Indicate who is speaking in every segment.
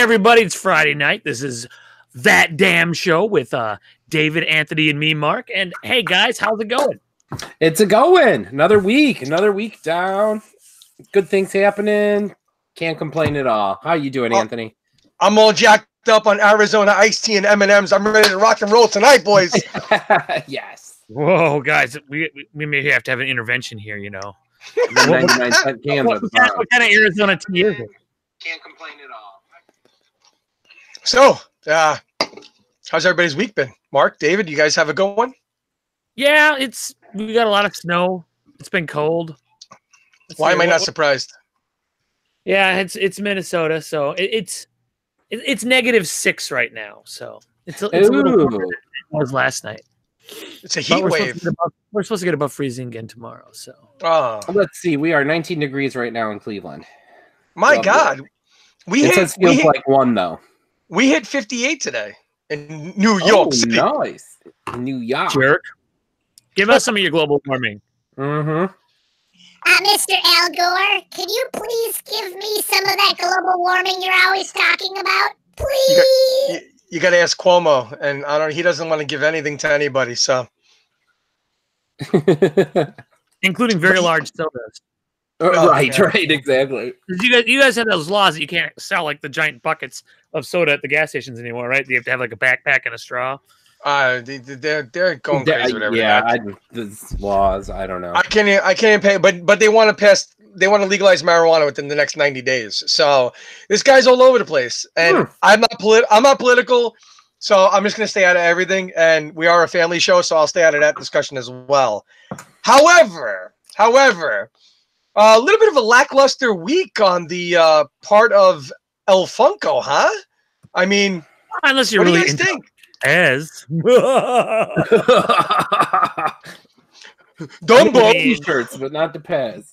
Speaker 1: everybody, it's Friday night. This is That Damn Show with David, Anthony, and me, Mark. And hey, guys, how's it going?
Speaker 2: It's a going. Another week down. Good things happening. Can't complain at all. How you doing, Anthony?
Speaker 3: I'm all jacked up on Arizona iced tea and M&Ms. I'm ready to rock and roll tonight, boys.
Speaker 2: Yes.
Speaker 1: Whoa, guys, we may have to have an intervention here, you know.
Speaker 2: 99-cent cans
Speaker 1: what kind of Arizona tea is it?
Speaker 2: Can't complain at all.
Speaker 3: So, how's everybody's week been? Mark, David, you guys have a good one?
Speaker 1: Yeah, we got a lot of snow. It's been cold.
Speaker 3: Why am I not surprised?
Speaker 1: Yeah, it's Minnesota, so it's -6 right now. So it's a little warmer than it was last night.
Speaker 3: It's a heat wave.
Speaker 1: We're supposed to get above freezing again tomorrow. So
Speaker 2: let's see. We are 19 degrees right now in Cleveland.
Speaker 3: My God,
Speaker 2: feels like one though.
Speaker 3: We hit 58 today in New York City.
Speaker 2: Nice, New York.
Speaker 1: Jerk. Give us some of your global warming.
Speaker 2: Mm-hmm.
Speaker 4: Mr. Al Gore, can you please give me some of that global warming you're always talking about? Please.
Speaker 3: You got to ask Cuomo, and he doesn't want to give anything to anybody, so.
Speaker 1: Including very large sodas.
Speaker 2: Right, exactly.
Speaker 1: You guys have those laws that you can't sell like the giant buckets of soda at the gas stations anymore, right? You have to have like a backpack and a straw.
Speaker 3: They're going crazy with everything.
Speaker 2: Yeah, these laws. I don't know.
Speaker 3: I can't pay, but they want to pass. They want to legalize marijuana within the next 90 days. So this guy's all over the place, and I'm not political, so I'm just gonna stay out of everything. And we are a family show, so I'll stay out of that discussion as well. However, a little bit of a lackluster week on the part of El Funko, huh? I mean,
Speaker 1: unless you're really into Pez.
Speaker 2: Dumbo t-shirts, but not the Pez.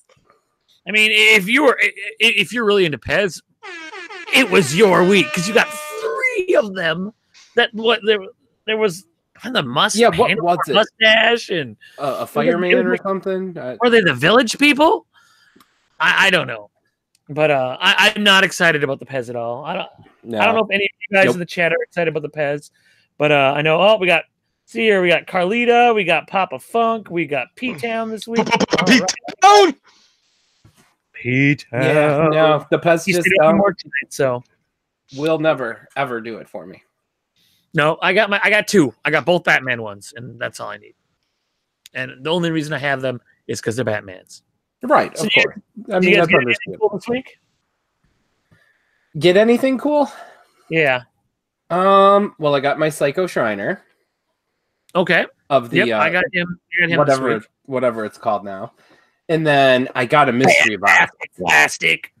Speaker 1: I mean, if you're really into Pez, it was your week because you got 3 of them. There was the mustache.
Speaker 2: Yeah, what was it?
Speaker 1: Mustache and
Speaker 2: a fireman or something.
Speaker 1: Are they the Village people? I don't know, but I'm not excited about the Pez at all. I don't know if any of you guys in the chat are excited about the Pez, but I know. Oh, we got Carlita, we got Papa Funk, we got P-Town this week.
Speaker 3: P-Town.
Speaker 1: P-Town.
Speaker 2: Yeah, no, the Pez just
Speaker 1: work tonight, so
Speaker 2: will never ever do it for me.
Speaker 1: No, I got 2. I got both Batman ones, and that's all I need. And the only reason I have them is because they're Batmans.
Speaker 2: Right, of course. I mean, that's understandable.
Speaker 1: Cool this week?
Speaker 2: Get anything cool?
Speaker 1: Yeah.
Speaker 2: Well, I got my Psycho Shriner.
Speaker 1: Okay.
Speaker 2: Of the
Speaker 1: I got him
Speaker 2: whatever it's called now. And then I got a mystery box.
Speaker 1: Plastic.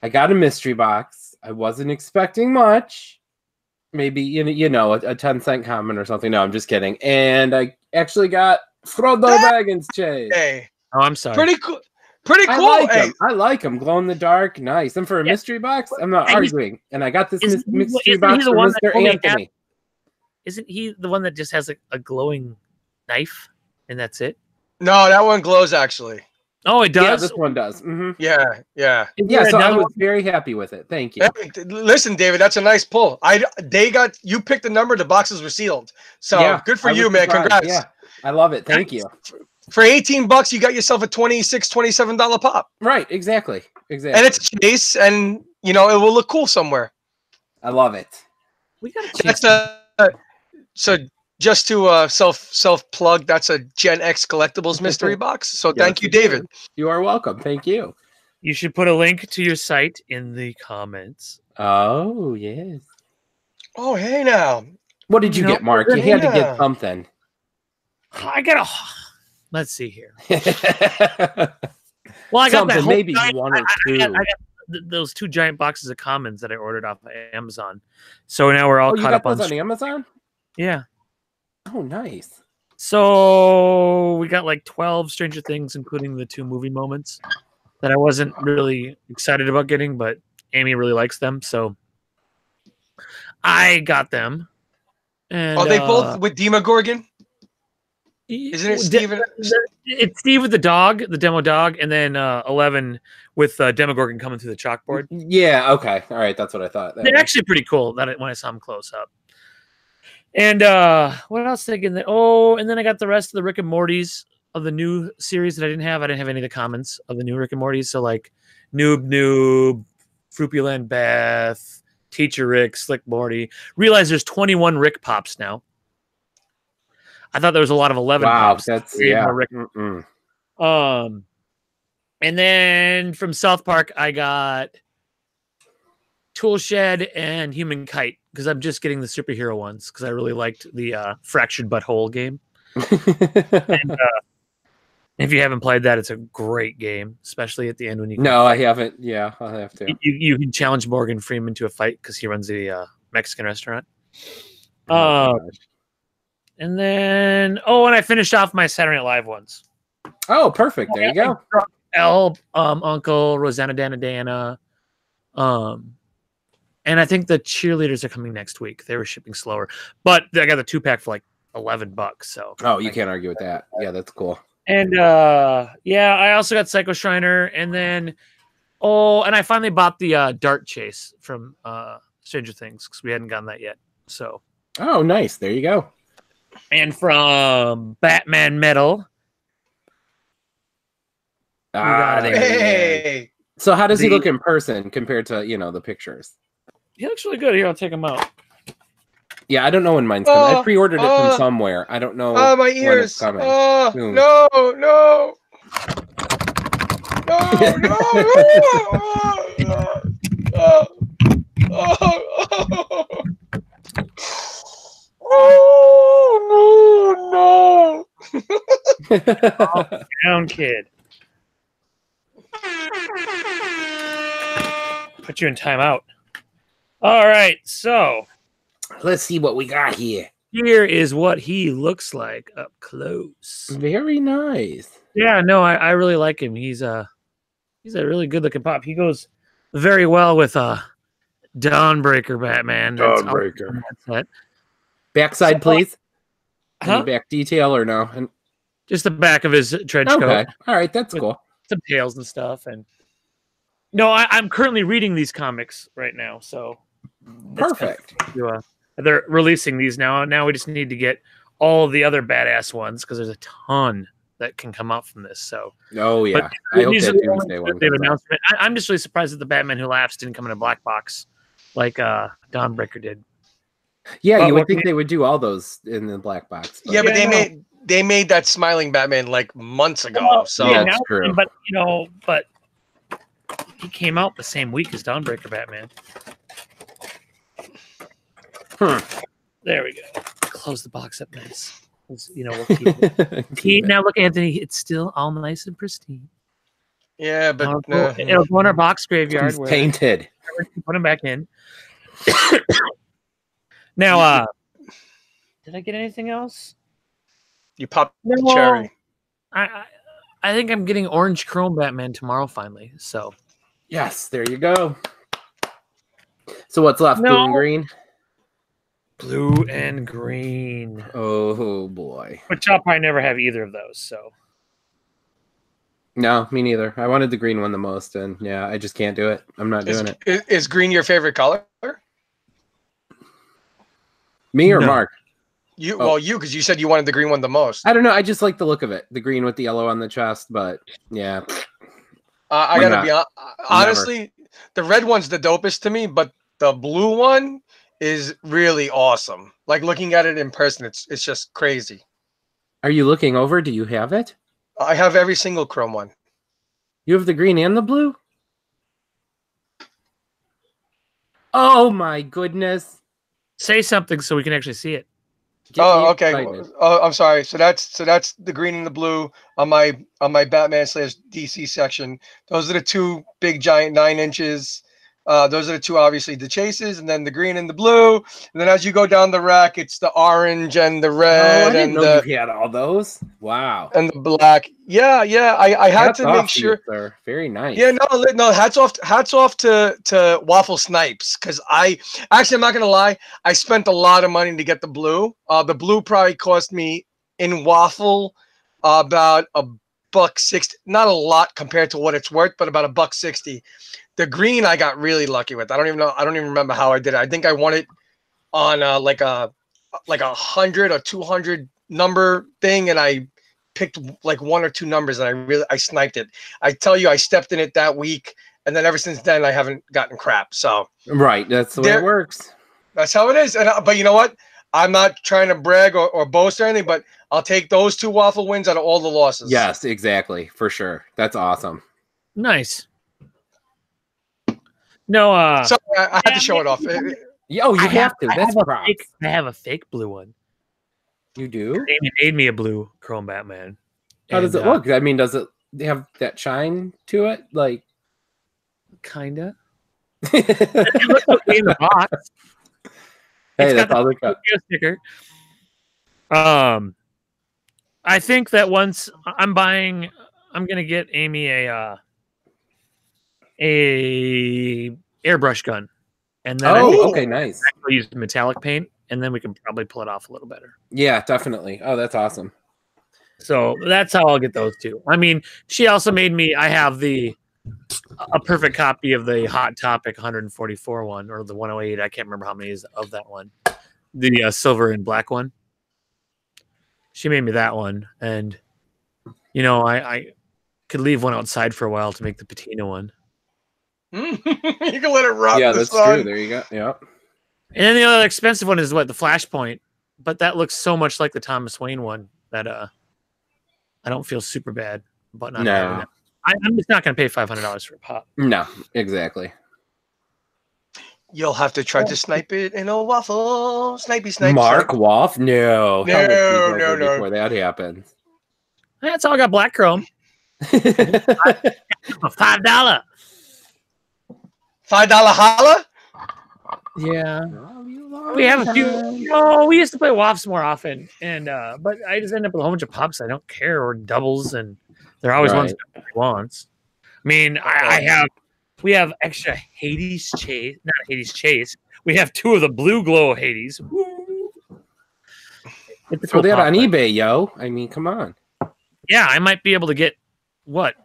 Speaker 2: I got a mystery box. I wasn't expecting much. Maybe a 10-cent comment or something. No, I'm just kidding. And I actually got Frodo Baggins chase.
Speaker 3: Hey.
Speaker 1: Oh, I'm sorry.
Speaker 3: Pretty cool.
Speaker 2: I like him. Glow in the dark. Nice. And for a mystery box, I'm not arguing. And I got this mystery box for Mr. Anthony.
Speaker 1: Isn't he the one that just has a glowing knife and that's it?
Speaker 3: No, that one glows actually.
Speaker 1: Oh, it does?
Speaker 2: Yeah, this one does. Mm-hmm.
Speaker 3: Yeah.
Speaker 2: Yeah, so I was very happy with it. Thank you.
Speaker 3: Hey, listen, David, that's a nice pull. You picked the number, the boxes were sealed. So good for you, man. Congrats.
Speaker 2: Yeah, I love it. Thank you.
Speaker 3: For $18, you got yourself a $26, $27 pop.
Speaker 2: Right, exactly.
Speaker 3: And it's a chase, and it will look cool somewhere.
Speaker 2: I love it.
Speaker 1: We got a chase.
Speaker 3: So just to self plug, that's a Gen X Collectibles mystery box. So thank you, David.
Speaker 2: You are welcome. Thank you.
Speaker 1: You should put a link to your site in the comments.
Speaker 2: Oh yes.
Speaker 3: Oh hey now.
Speaker 2: What did you get, Mark? You had to get something.
Speaker 1: I got a. Let's see here. Well, I got that
Speaker 2: maybe one or two.
Speaker 1: I got those 2 giant boxes of commons that I ordered off of Amazon. So now we're all caught up on
Speaker 2: Amazon.
Speaker 1: Yeah.
Speaker 2: Oh, nice.
Speaker 1: So we got like 12 Stranger Things, including the 2 movie moments that I wasn't really excited about getting, but Amy really likes them, so I got them. And
Speaker 3: are they both with Demogorgon? Isn't it Steven?
Speaker 1: It's Steve with the dog, the demo dog, and then 11 with Demogorgon coming through the chalkboard.
Speaker 2: Yeah. Okay. All right. That's what I thought.
Speaker 1: They're actually pretty cool. When I saw them close up. And what else did I get in there? Oh, and then I got the rest of the Rick and Morty's of the new series that I didn't have. I didn't have any of the comments of the new Rick and Morty's. So like Noob, Fruppyland Beth, Teacher Rick, Slick Morty. Realize there's 21 Rick Pops now. I thought there was a lot of 11 Pops.
Speaker 2: That's Rick.
Speaker 1: And then from South Park, I got Tool Shed and Human Kite because I'm just getting the superhero ones because I really liked the Fractured Butthole game. And, if you haven't played that, it's a great game, especially at the end when you.
Speaker 2: No, I haven't. Yeah, I'll have to.
Speaker 1: You can challenge Morgan Freeman to a fight because he runs the Mexican restaurant. And then, and I finished off my Saturday Night Live ones.
Speaker 2: Oh, perfect. There you go.
Speaker 1: Uncle, Rosanna Dana. And I think the cheerleaders are coming next week. They were shipping slower. But I got the 2-pack for like $11. So.
Speaker 2: Oh, you can't argue with that. Yeah, that's cool.
Speaker 1: And I also got Psycho Shriner. And then, and I finally bought the Dart Chase from Stranger Things because we hadn't gotten that yet. So.
Speaker 2: Oh, nice. There you go.
Speaker 1: And from Batman Metal.
Speaker 3: Hey.
Speaker 2: So how does he look in person compared to, the pictures?
Speaker 1: He looks really good. Here, I'll take him out.
Speaker 2: Yeah, I don't know when mine's coming. I pre-ordered it from somewhere. I don't know
Speaker 3: my ears.
Speaker 2: when it's coming.
Speaker 3: No. No.
Speaker 1: Down, kid. Put you in timeout. All right, so
Speaker 2: let's see what we got here.
Speaker 1: Here is what he looks like up close.
Speaker 2: Very nice.
Speaker 1: Yeah, no, I really like him. He's a really good looking pop. He goes very well with Dawnbreaker Batman.
Speaker 2: Dawnbreaker. Backside, please. Any back detail or no? And
Speaker 1: just the back of his trench coat.
Speaker 2: Okay. All right, that's cool.
Speaker 1: Some tails and stuff. And no, I'm currently reading these comics right now, so
Speaker 2: perfect.
Speaker 1: They're releasing these now. Now we just need to get all of the other badass ones because there's a ton that can come out from this. So,
Speaker 2: oh yeah, I hope that Doomsday one comes out.
Speaker 1: I'm just really surprised that the Batman Who Laughs didn't come in a black box like Dawnbreaker did.
Speaker 2: Yeah, you would think they would do all those in the black box.
Speaker 3: But. Yeah, but they made that smiling Batman like months ago. So
Speaker 2: yeah, that's true.
Speaker 1: But he came out the same week as Dawnbreaker Batman. There we go. Close the box up nice. We'll keep it. Now look, Anthony, it's still all nice and pristine.
Speaker 3: Yeah, but
Speaker 1: it'll go in our box graveyard.
Speaker 2: It's painted.
Speaker 1: Put them back in. Now, did I get anything else?
Speaker 3: You popped the cherry.
Speaker 1: I think I'm getting Orange Chrome Batman tomorrow finally. So
Speaker 2: yes, there you go. So what's left? Blue and green?
Speaker 1: Blue and green.
Speaker 2: Oh boy.
Speaker 1: Which I'll probably never have either of those. So.
Speaker 2: No, me neither. I wanted the green one the most, and yeah, I just can't do it. I'm not doing it.
Speaker 3: Is green your favorite color?
Speaker 2: Me or Mark?
Speaker 3: You, because you said you wanted the green one the most.
Speaker 2: I don't know. I just like the look of it. The green with the yellow on the chest, but yeah.
Speaker 3: I gotta be honestly, the red one's the dopest to me, but the blue one is really awesome. Like looking at it in person, it's just crazy.
Speaker 2: Are you looking over? Do you have it?
Speaker 3: I have every single chrome one.
Speaker 2: You have the green and the blue? Oh my goodness.
Speaker 1: Say something so we can actually see it.
Speaker 3: Okay. I'm sorry. So that's the green and the blue on my Batman / DC section. Those are the two big giant 9 inches. Those are the two, obviously, the chases, and then the green and the blue. And then as you go down the rack, it's the orange and the red.
Speaker 2: I didn't know you had all those. Wow.
Speaker 3: And the black. Yeah. I had to make sure.
Speaker 2: Sir. Very nice.
Speaker 3: Yeah, no. Hats off to Waffle Snipes, because I'm not gonna lie. I spent a lot of money to get the blue. The blue probably cost me in waffle, about $1.60. Not a lot compared to what it's worth, but about $1.60. The green I got really lucky with. I don't even know. I don't even remember how I did it. I think I won it on like a 100 or 200 number thing, and I picked like 1 or 2 numbers, and I sniped it. I tell you, I stepped in it that week, and then ever since then I haven't gotten crap. So
Speaker 2: right, that's the way it works.
Speaker 3: That's how it is. And but you know what? I'm not trying to brag or boast or anything, but I'll take those 2 waffle wins out of all the losses.
Speaker 2: Yes, exactly, for sure. That's awesome.
Speaker 1: Nice. No,
Speaker 3: so I had to show it off.
Speaker 2: Yo, you have to. That's
Speaker 1: I have a fake blue one.
Speaker 2: You do?
Speaker 1: Amy made me a blue Chrome Batman.
Speaker 2: How does it look? I mean, does it have that shine to it? Like,
Speaker 1: kinda. It looks okay in the box.
Speaker 2: Hey,
Speaker 1: it's
Speaker 2: that's
Speaker 1: got
Speaker 2: all
Speaker 1: the
Speaker 2: they got.
Speaker 1: sticker. I think that once I'm gonna get Amy a airbrush gun, and then
Speaker 2: okay, nice.
Speaker 1: I'll use metallic paint, and then we can probably pull it off a little better.
Speaker 2: Yeah, definitely. Oh, that's awesome.
Speaker 1: So that's how I'll get those 2. I mean, she also made me. I have a perfect copy of the Hot Topic 144 one, or the 108. I can't remember how many is of that one. The silver and black one. She made me that one, and I could leave one outside for a while to make the patina one.
Speaker 3: You can let it rot.
Speaker 2: Yeah, that's true. There you go. Yep.
Speaker 1: And then the other expensive one is the Flashpoint, but that looks so much like the Thomas Wayne one that I don't feel super bad about not having that. I'm just not going to pay $500 for a pop.
Speaker 2: No, exactly.
Speaker 3: You'll have to try to snipe it in a waffle. Snipey snipe.
Speaker 2: Mark Waff? No.
Speaker 3: No.
Speaker 2: Before that happens.
Speaker 1: That's all I got black chrome. $5.
Speaker 3: $5 holla?
Speaker 1: Yeah. We have a few. We used to play WAFs more often, and but I just end up with a whole bunch of pops I don't care, or doubles, and they're always ones that he wants. I mean, we have extra Hades Chase, not Hades Chase. We have 2 of the blue glow Hades.
Speaker 2: Throw that on eBay, yo. I mean, come on.
Speaker 1: Yeah, I might be able to get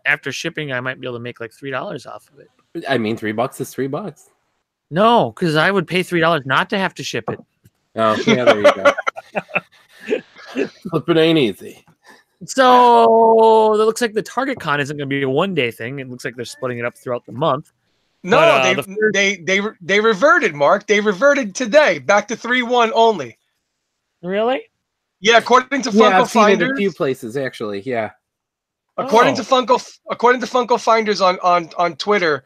Speaker 1: after shipping. I might be able to make like $3 off of it.
Speaker 2: I mean, $3 is $3.
Speaker 1: No, because I would pay $3 not to have to ship it.
Speaker 2: Oh, yeah, there you go. Flipping ain't easy.
Speaker 1: So it looks like the Target Con isn't going to be a one-day thing. It looks like they're splitting it up throughout the month.
Speaker 3: No, they reverted, Mark. They reverted today, back to 3-1 only.
Speaker 1: Really?
Speaker 3: Yeah, according to Funko
Speaker 2: I've seen
Speaker 3: Finders.
Speaker 2: it a few places actually. Yeah.
Speaker 3: According to Funko Finders on Twitter,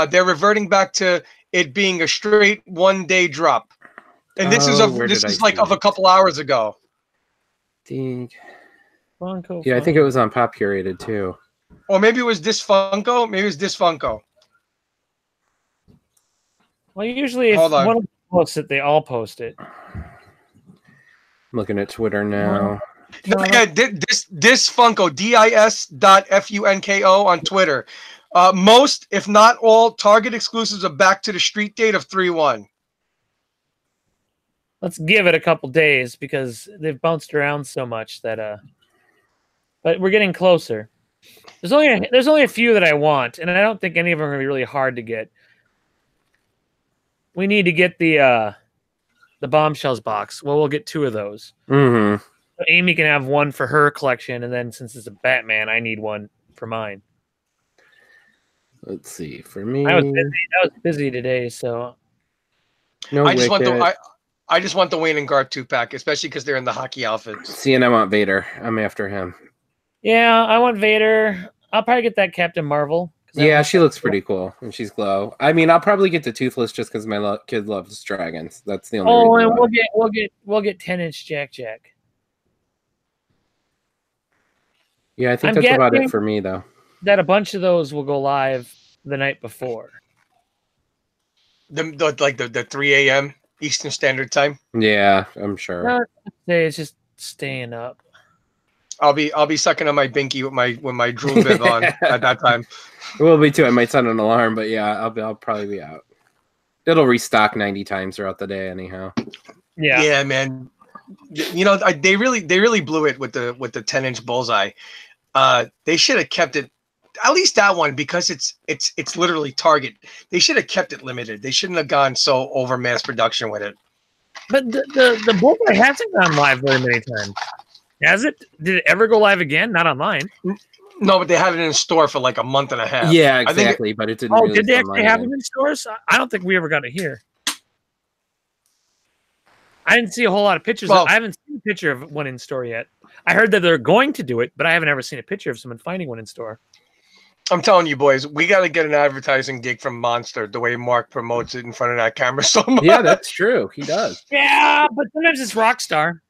Speaker 3: they're reverting back to it being a straight one-day drop, and this is like of a couple hours ago.
Speaker 1: Funko.
Speaker 2: Yeah, I think it was on Pop Curated too.
Speaker 3: Or maybe it was this Funko. Maybe it was this Funko.
Speaker 1: Well, usually if one of them posts it, they all post it.
Speaker 2: I'm looking at Twitter now.
Speaker 3: No, yeah, this Funko, dis.funko on Twitter. Most, if not all, Target exclusives are back to the street date of 3-1.
Speaker 1: Let's give it a couple days because they've bounced around so much that but we're getting closer. There's only a few that I want, and I don't think any of them are going to be really hard to get. We need to get the Bombshells box. Well, we'll get 2 of those.
Speaker 2: Mm-hmm.
Speaker 1: So Amy can have one for her collection, and then since it's a Batman, I need one for mine.
Speaker 2: Let's see. For me,
Speaker 1: I was busy today, so
Speaker 3: I just want the Wayne and Garth 2-pack, especially because they're in the hockey outfits.
Speaker 2: See, and I want Vader. I'm after him.
Speaker 1: Yeah, I want Vader. I'll probably get that Captain Marvel.
Speaker 2: Yeah, she looks pretty cool, and she's glow. I mean, I'll probably get the Toothless just because my kid loves dragons. That's the only.
Speaker 1: Oh, and we'll get 10-inch Jack.
Speaker 2: Yeah, I think that's about it for me, though.
Speaker 1: That a bunch of those will go live the night before.
Speaker 3: The 3 a.m. Eastern Standard Time.
Speaker 2: Yeah, I'm sure.
Speaker 1: It's just staying up.
Speaker 3: I'll be sucking on my binky with my drool bib on at that time.
Speaker 2: It will be too. I might set an alarm, but yeah, I'll probably be out. It'll restock 90 times throughout the day, anyhow.
Speaker 3: Yeah, man. You know, they really blew it with the 10-inch bullseye. They should have kept it, at least that one, because it's literally Target. They should have kept it limited. They shouldn't have gone so over mass production with it.
Speaker 1: But the bullseye hasn't gone live very many times. Has it? Did it ever go live again? Not online.
Speaker 3: No, but they had it in store for like a month and a half.
Speaker 2: Yeah, exactly. But it didn't.
Speaker 1: Oh, did they actually have them in stores? I don't think we ever got it here. I didn't see a whole lot of pictures. I haven't seen a picture of one in store yet. I heard that they're going to do it, but I haven't ever seen a picture of someone finding one in store.
Speaker 3: I'm telling you, boys, we got to get an advertising gig from Monster. The way Mark promotes it in front of that camera so much.
Speaker 2: Yeah, that's true. He does.
Speaker 1: Yeah, but sometimes it's Rockstar.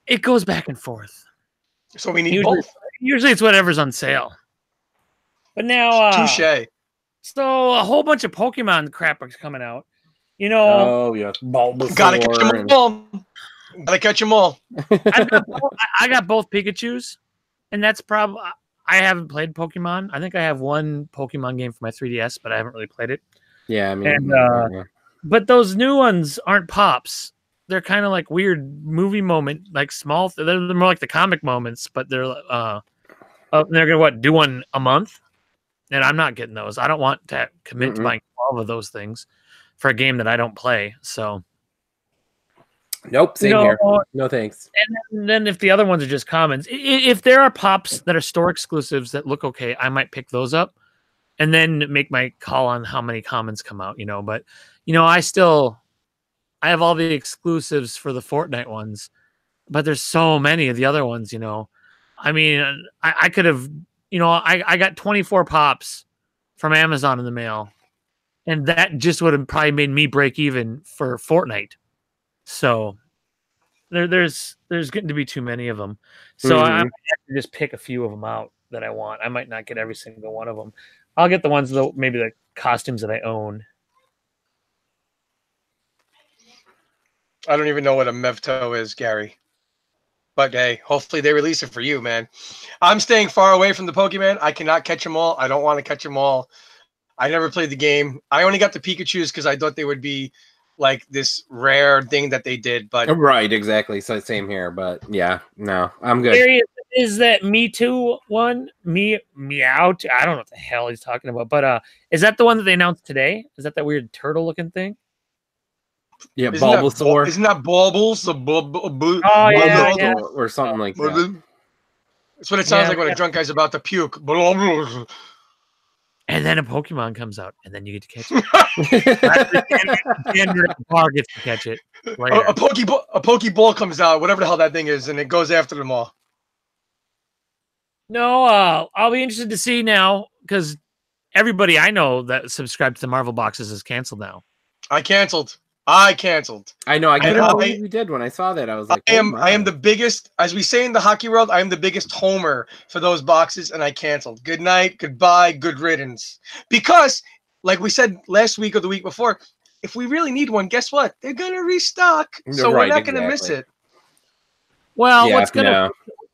Speaker 1: It goes back and forth.
Speaker 3: So we need both.
Speaker 1: Usually it's whatever's on sale. But now,
Speaker 3: touche.
Speaker 1: So a whole bunch of Pokemon crap is coming out. You know.
Speaker 2: Oh yeah,
Speaker 3: gotta catch them all. Gotta catch them all.
Speaker 1: I got both Pikachus, and that's probably. I haven't played Pokemon. I think I have one Pokemon game for my 3DS, but I haven't really played it.
Speaker 2: Yeah, I mean,
Speaker 1: and, but those new ones aren't pops. They're kind of like weird movie moment, like small. They're more like the comic moments, but they're gonna do one a month, and I'm not getting those. I don't want to commit to buying 12 of those things for a game that I don't play. So,
Speaker 2: nope, same here. No thanks.
Speaker 1: And then if the other ones are just commons, if there are pops that are store exclusives that look okay, I might pick those up, and then make my call on how many commons come out. But I have all the exclusives for the Fortnite ones, but there's so many of the other ones, I mean, I could have, I got 24 pops from Amazon in the mail, and that just would have probably made me break even for Fortnite. So there's getting to be too many of them. So I have to just pick a few of them out that I want. I might not get every single one of them. I'll get the ones that maybe the costumes that I own.
Speaker 3: I don't even know what a Mevto is, Gary. But hey, hopefully they release it for you, man. I'm staying far away from the Pokemon. I cannot catch them all. I don't want to catch them all. I never played the game. I only got the Pikachus because I thought they would be like this rare thing that they did. But
Speaker 2: right, exactly. So same here. But yeah, no, I'm good.
Speaker 1: Gary, is that Me Too one? Meow? I don't know what the hell he's talking about. But is that the one that they announced today? Is that weird turtle looking thing?
Speaker 2: Yeah, Bulbasaur.
Speaker 3: Isn't that Baubles?
Speaker 1: Yeah.
Speaker 2: Or something like that.
Speaker 3: That's what it sounds like when a drunk guy's about to puke.
Speaker 1: And then a Pokemon comes out, and then you get to catch it. The bar gets to catch it.
Speaker 3: A Pokeball comes out, whatever the hell that thing is, and it goes after them all.
Speaker 1: No, I'll be interested to see now, because everybody I know that subscribed to the Marvel boxes is canceled now.
Speaker 3: I canceled.
Speaker 2: I know. I couldn't believe you did when I saw that. I was like,
Speaker 3: I am the biggest, as we say in the hockey world, I am the biggest homer for those boxes, and I canceled. Good night, goodbye, good riddance. Because, like we said last week or the week before, if we really need one, guess what? They're gonna restock, so we're not gonna miss it.
Speaker 1: Well,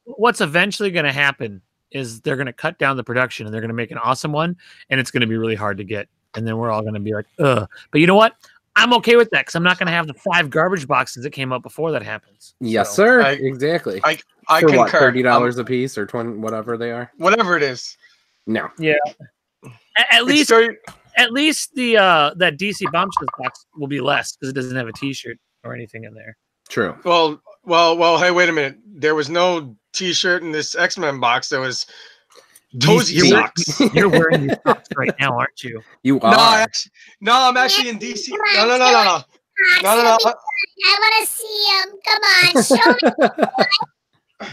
Speaker 1: what's eventually gonna happen is they're gonna cut down the production, and they're gonna make an awesome one, and it's gonna be really hard to get, and then we're all gonna be like, ugh. But you know what? I'm okay with that because I'm not going to have the 5 garbage boxes that came out before that happens.
Speaker 2: Yes, sir. Exactly.
Speaker 3: I
Speaker 2: for
Speaker 3: concur.
Speaker 2: What, $30 a piece or 20, whatever they are.
Speaker 3: Whatever it is.
Speaker 2: No.
Speaker 1: Yeah. At least the that DC Bombshells box will be less because it doesn't have a T-shirt or anything in there.
Speaker 2: True.
Speaker 3: Well. Hey, wait a minute. There was no T-shirt in this X-Men box. There was Tozy socks.
Speaker 1: You're wearing these socks right now, aren't you?
Speaker 2: You are.
Speaker 3: No, I'm actually in DC. No.
Speaker 4: I want to see him. Come on, show me.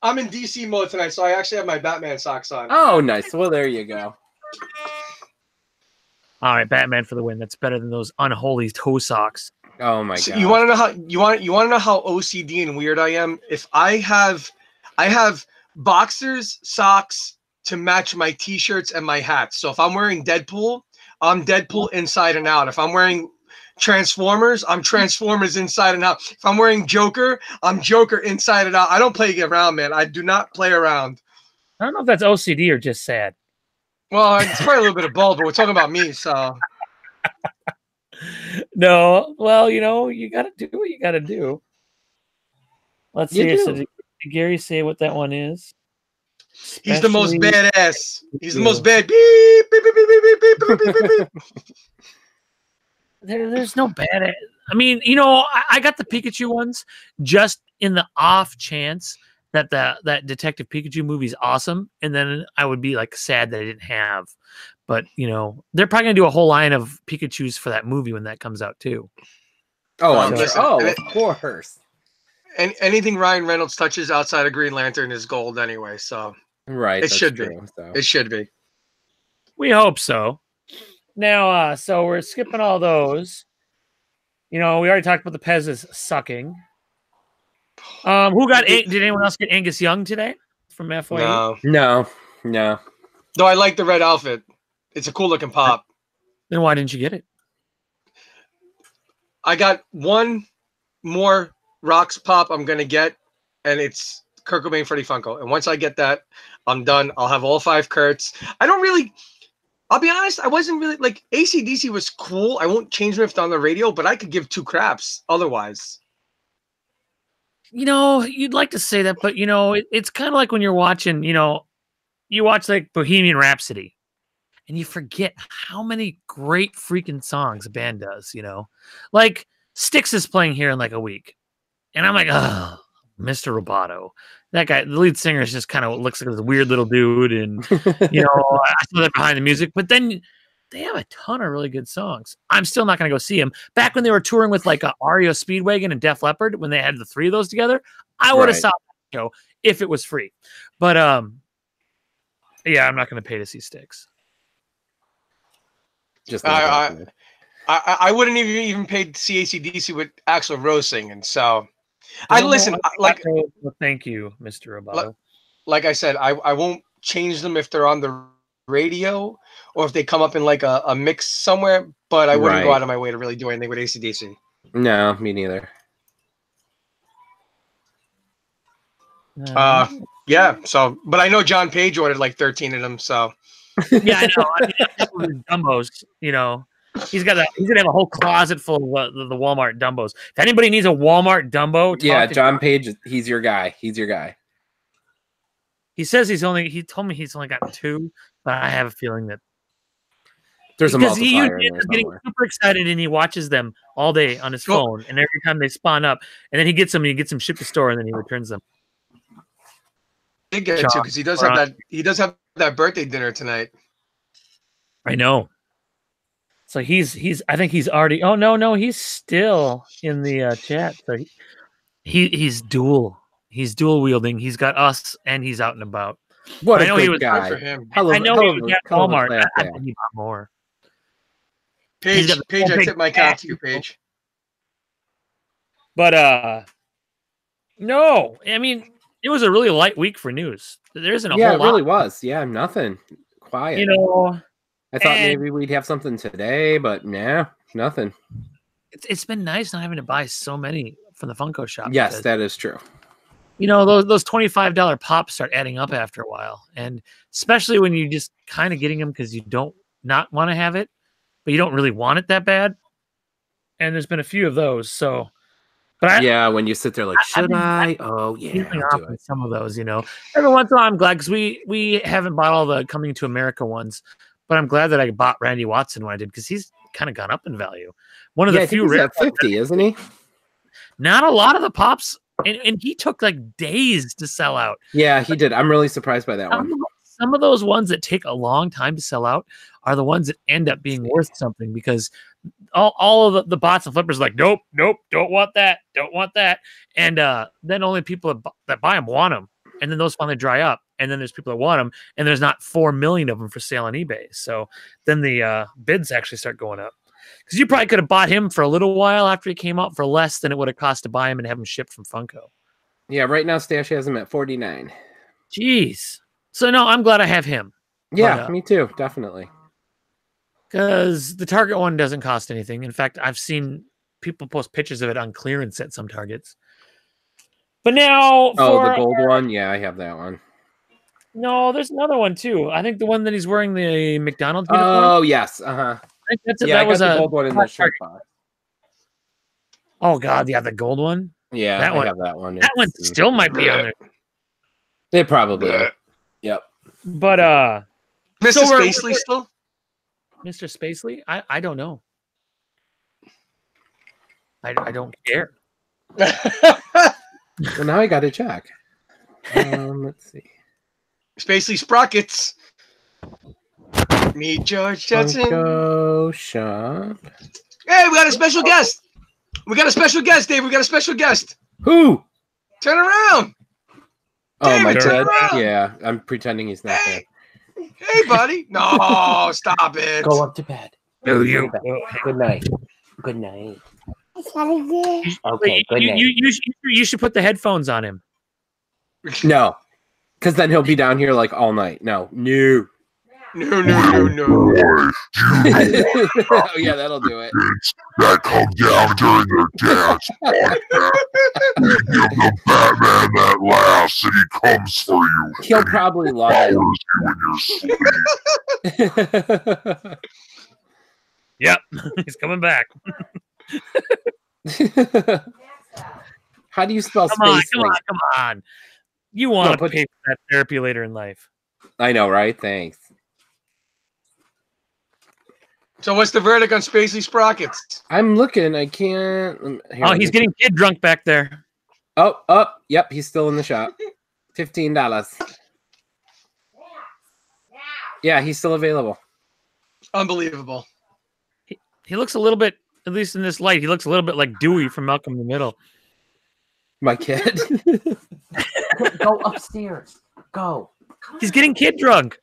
Speaker 3: I'm in DC mode tonight, so I actually have my Batman socks on.
Speaker 2: Oh, nice. Well, there you go.
Speaker 1: All right, Batman for the win. That's better than those unholy toe socks.
Speaker 2: Oh my god.
Speaker 3: You want to know how you want to know how OCD and weird I am? If I have boxers, socks to match my t-shirts and my hats. So if I'm wearing Deadpool, I'm Deadpool inside and out. If I'm wearing Transformers, I'm Transformers inside and out. If I'm wearing Joker, I'm Joker inside and out. I don't play around, man. I do not play around.
Speaker 1: I don't know if that's OCD or just sad.
Speaker 3: Well, it's probably a little bit of both, but we're talking about me, so.
Speaker 1: No, well, you got to do what you got to do. Let's see. So did Gary say what that one is?
Speaker 3: He's the most badass. He's the most bad.
Speaker 1: There's no bad. I mean, I got the Pikachu ones just in the off chance that that Detective Pikachu movie is awesome, and then I would be like sad that I didn't have. But they're probably gonna do a whole line of Pikachus for that movie when that comes out too.
Speaker 2: Oh, I'm sure. Oh, of course.
Speaker 3: And anything Ryan Reynolds touches outside of Green Lantern is gold anyway. So
Speaker 2: right,
Speaker 3: it should be.
Speaker 2: So.
Speaker 3: It should be.
Speaker 1: We hope so. Now, so we're skipping all those. We already talked about the Pez's sucking. Who got? Did anyone else get Angus Young today from FYE?
Speaker 2: No.
Speaker 3: Though I like the red outfit. It's a cool looking pop.
Speaker 1: Then why didn't you get it?
Speaker 3: I got one more Rocks pop I'm gonna get, and it's Kurt Cobain Freddie Funko. And once I get that, I'm done. I'll have all 5 Kurts. I'll be honest, I wasn't really like AC/DC was cool. I won't change them if it's on the radio, but I could give 2 craps otherwise.
Speaker 1: You'd like to say that, but it's kind of like when you're watching, you watch like Bohemian Rhapsody and you forget how many great freaking songs a band does, like Styx is playing here in like a week. And I'm like, oh, Mr. Roboto. That guy, the lead singer, is just kind of looks like a weird little dude. And, I saw that behind the music. But then they have a ton of really good songs. I'm still not going to go see them. Back when they were touring with like REO Speedwagon and Def Leppard, when they had the 3 of those together, I would have saw that show if it was free. But, yeah, I'm not going to pay to see Styx.
Speaker 2: Just
Speaker 3: I wouldn't even pay to see AC/DC with Axl Rose singing. So
Speaker 1: thank you, Mr. Roboto.
Speaker 3: Like I said, I won't change them if they're on the radio or if they come up in like a mix somewhere, but I wouldn't go out of my way to really do anything with AC/DC.
Speaker 2: No, me neither.
Speaker 3: Yeah. So, but I know John Page ordered like 13 of them. So.
Speaker 1: Yeah, I know. I mean, Dumbos. He's gonna have a whole closet full of the Walmart Dumbos. If anybody needs a Walmart Dumbo,
Speaker 2: John Page, he's your guy.
Speaker 1: He says he told me he's only got 2, but I have a feeling that
Speaker 2: there's a multiplier
Speaker 1: he ends up getting super excited and he watches them all day on his phone, and every time they spawn up, and then he gets them shipped to the store, and then he returns them.
Speaker 3: I did get it too because he does have that birthday dinner tonight.
Speaker 1: I know. So I think he's already. Oh no, he's still in the chat. So he's dual wielding. He's got us and he's out and about.
Speaker 2: What
Speaker 1: I
Speaker 2: a
Speaker 1: know
Speaker 2: good
Speaker 1: he was
Speaker 2: guy!
Speaker 1: For him. I know he was at Walmart. I think he bought more.
Speaker 3: Paige, I tip my cap to you, Paige.
Speaker 1: But no, I mean it was a really light week for news. There isn't a whole lot.
Speaker 2: Yeah, it really was. Yeah, nothing. Quiet. I thought maybe we'd have something today, but nah, nothing.
Speaker 1: It's been nice not having to buy so many from the Funko shop.
Speaker 2: Yes, because, that is true.
Speaker 1: Those $25 pops start adding up after a while, and especially when you just kind of getting them because you don't not want to have it, but you don't really want it that bad. And there's been a few of those, so. But
Speaker 2: when you sit there like, should I? Oh yeah,
Speaker 1: I'll do it. Some of those, every once in a while I'm glad because we haven't bought all the Coming to America ones. But I'm glad that I bought Randy Watson when I did because he's kind of gone up in value. One of the few
Speaker 2: rare 50, isn't he?
Speaker 1: Not a lot of the pops, and he took like days to sell out.
Speaker 2: Yeah, he did. I'm really surprised by that one.
Speaker 1: Some of those ones that take a long time to sell out are the ones that end up being worth something because all of the bots and flippers are like, nope, don't want that, and then only people that buy them want them, and then those finally dry up. And then there's people that want them, and there's not 4 million of them for sale on eBay. So then the bids actually start going up. Because you probably could have bought him for a little while after he came out for less than it would have cost to buy him and have him shipped from Funko.
Speaker 2: Yeah, right now Stash has him at 49.
Speaker 1: Jeez. So no, I'm glad I have him.
Speaker 2: Yeah, me too, definitely.
Speaker 1: Because the Target one doesn't cost anything. In fact, I've seen people post pictures of it on clearance at some Targets. But now,
Speaker 2: the gold one, yeah, I have that one.
Speaker 1: No, there's another one too. I think the one that he's wearing the McDonald's.
Speaker 2: Oh, yes. Uh-huh.
Speaker 1: think that
Speaker 2: I
Speaker 1: was
Speaker 2: got the
Speaker 1: a
Speaker 2: gold one in the shirt box.
Speaker 1: Oh God, yeah, the gold one.
Speaker 2: Yeah,
Speaker 1: that
Speaker 2: I
Speaker 1: one.
Speaker 2: have that one.
Speaker 1: That one still might be on there.
Speaker 2: It probably is. Yep.
Speaker 1: But
Speaker 3: Mr.
Speaker 1: So
Speaker 3: Spacely still?
Speaker 1: Mr. Spacely? I don't know. I don't care.
Speaker 2: Well, now I got to check. Let's see.
Speaker 3: Spacely Sprockets. Meet George Jetson.
Speaker 2: Funko Shop.
Speaker 3: Hey, we got a special guest. We got a special guest, Dave. We got a special guest.
Speaker 2: Who?
Speaker 3: Turn around.
Speaker 2: Oh,
Speaker 3: David,
Speaker 2: my
Speaker 3: turn
Speaker 2: dad.
Speaker 3: around.
Speaker 2: Yeah, I'm pretending he's not there.
Speaker 3: Hey, buddy. No, stop it.
Speaker 2: Go up to bed.
Speaker 1: No, you.
Speaker 2: Good night. Good night.
Speaker 1: Okay, good night. You should put the headphones on him.
Speaker 2: No, because then he'll be down here like all night. No.
Speaker 3: No.
Speaker 2: Oh, yeah, that'll do it.
Speaker 5: That come down during their dance podcast. You give the Batman that laughs and he comes for you.
Speaker 2: He'll probably love
Speaker 5: Powers you in your sleep.
Speaker 1: Yep, he's coming back.
Speaker 2: How do you spell
Speaker 1: Come on,
Speaker 2: Spacely?
Speaker 1: come on. You want to pay for that therapy later in life.
Speaker 2: I know, right? Thanks.
Speaker 3: So what's the verdict on Spacely Sprockets?
Speaker 2: I'm looking. I can't.
Speaker 1: Oh, he's getting kid drunk back there.
Speaker 2: Oh, yep. He's still in the shop. $15. Yeah, he's still available.
Speaker 3: Unbelievable.
Speaker 1: He looks a little bit, at least in this light, he looks a little bit like Dewey from Malcolm in the Middle.
Speaker 2: My kid.
Speaker 6: Go upstairs. Go.
Speaker 1: He's getting kid drunk.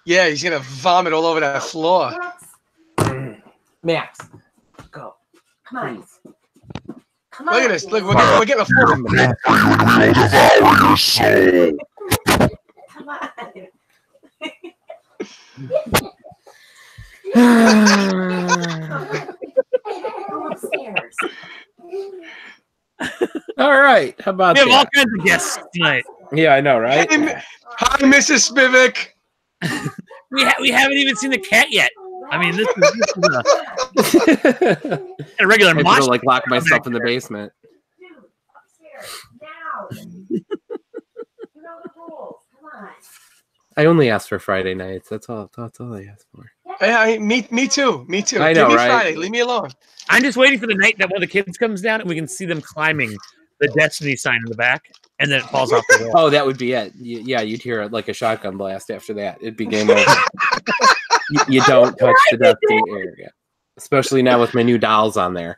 Speaker 3: Yeah, he's gonna vomit all over that floor.
Speaker 6: Max, go. Come on.
Speaker 3: Please. Come on. Look at this. Look, we're getting a full.
Speaker 5: You and we will devour your soul.
Speaker 6: Come on. Go upstairs.
Speaker 2: All right. How about
Speaker 1: We have
Speaker 2: that?
Speaker 1: all kinds of guests tonight.
Speaker 2: Yeah, I know, right?
Speaker 3: Hi, Mrs. Spivak.
Speaker 1: We haven't even seen the cat yet. I mean, this is a regular
Speaker 2: I
Speaker 1: mosh.
Speaker 2: feel like lock myself in the basement.
Speaker 6: Dude, upstairs. Now. You know the rules. Come on.
Speaker 2: I only ask for Friday nights. That's all I ask for.
Speaker 3: Hey, me too. Me too.
Speaker 2: I know,
Speaker 3: Give me
Speaker 2: right?
Speaker 3: Friday. Leave me alone.
Speaker 1: I'm just waiting for the night that one of the kids comes down and we can see them climbing the Destiny sign in the back, and then it falls off the wall.
Speaker 2: Oh, that would be it. Yeah, you'd hear it like a shotgun blast after that. It'd be game over. You don't touch the Destiny area, especially now with my new dolls on there.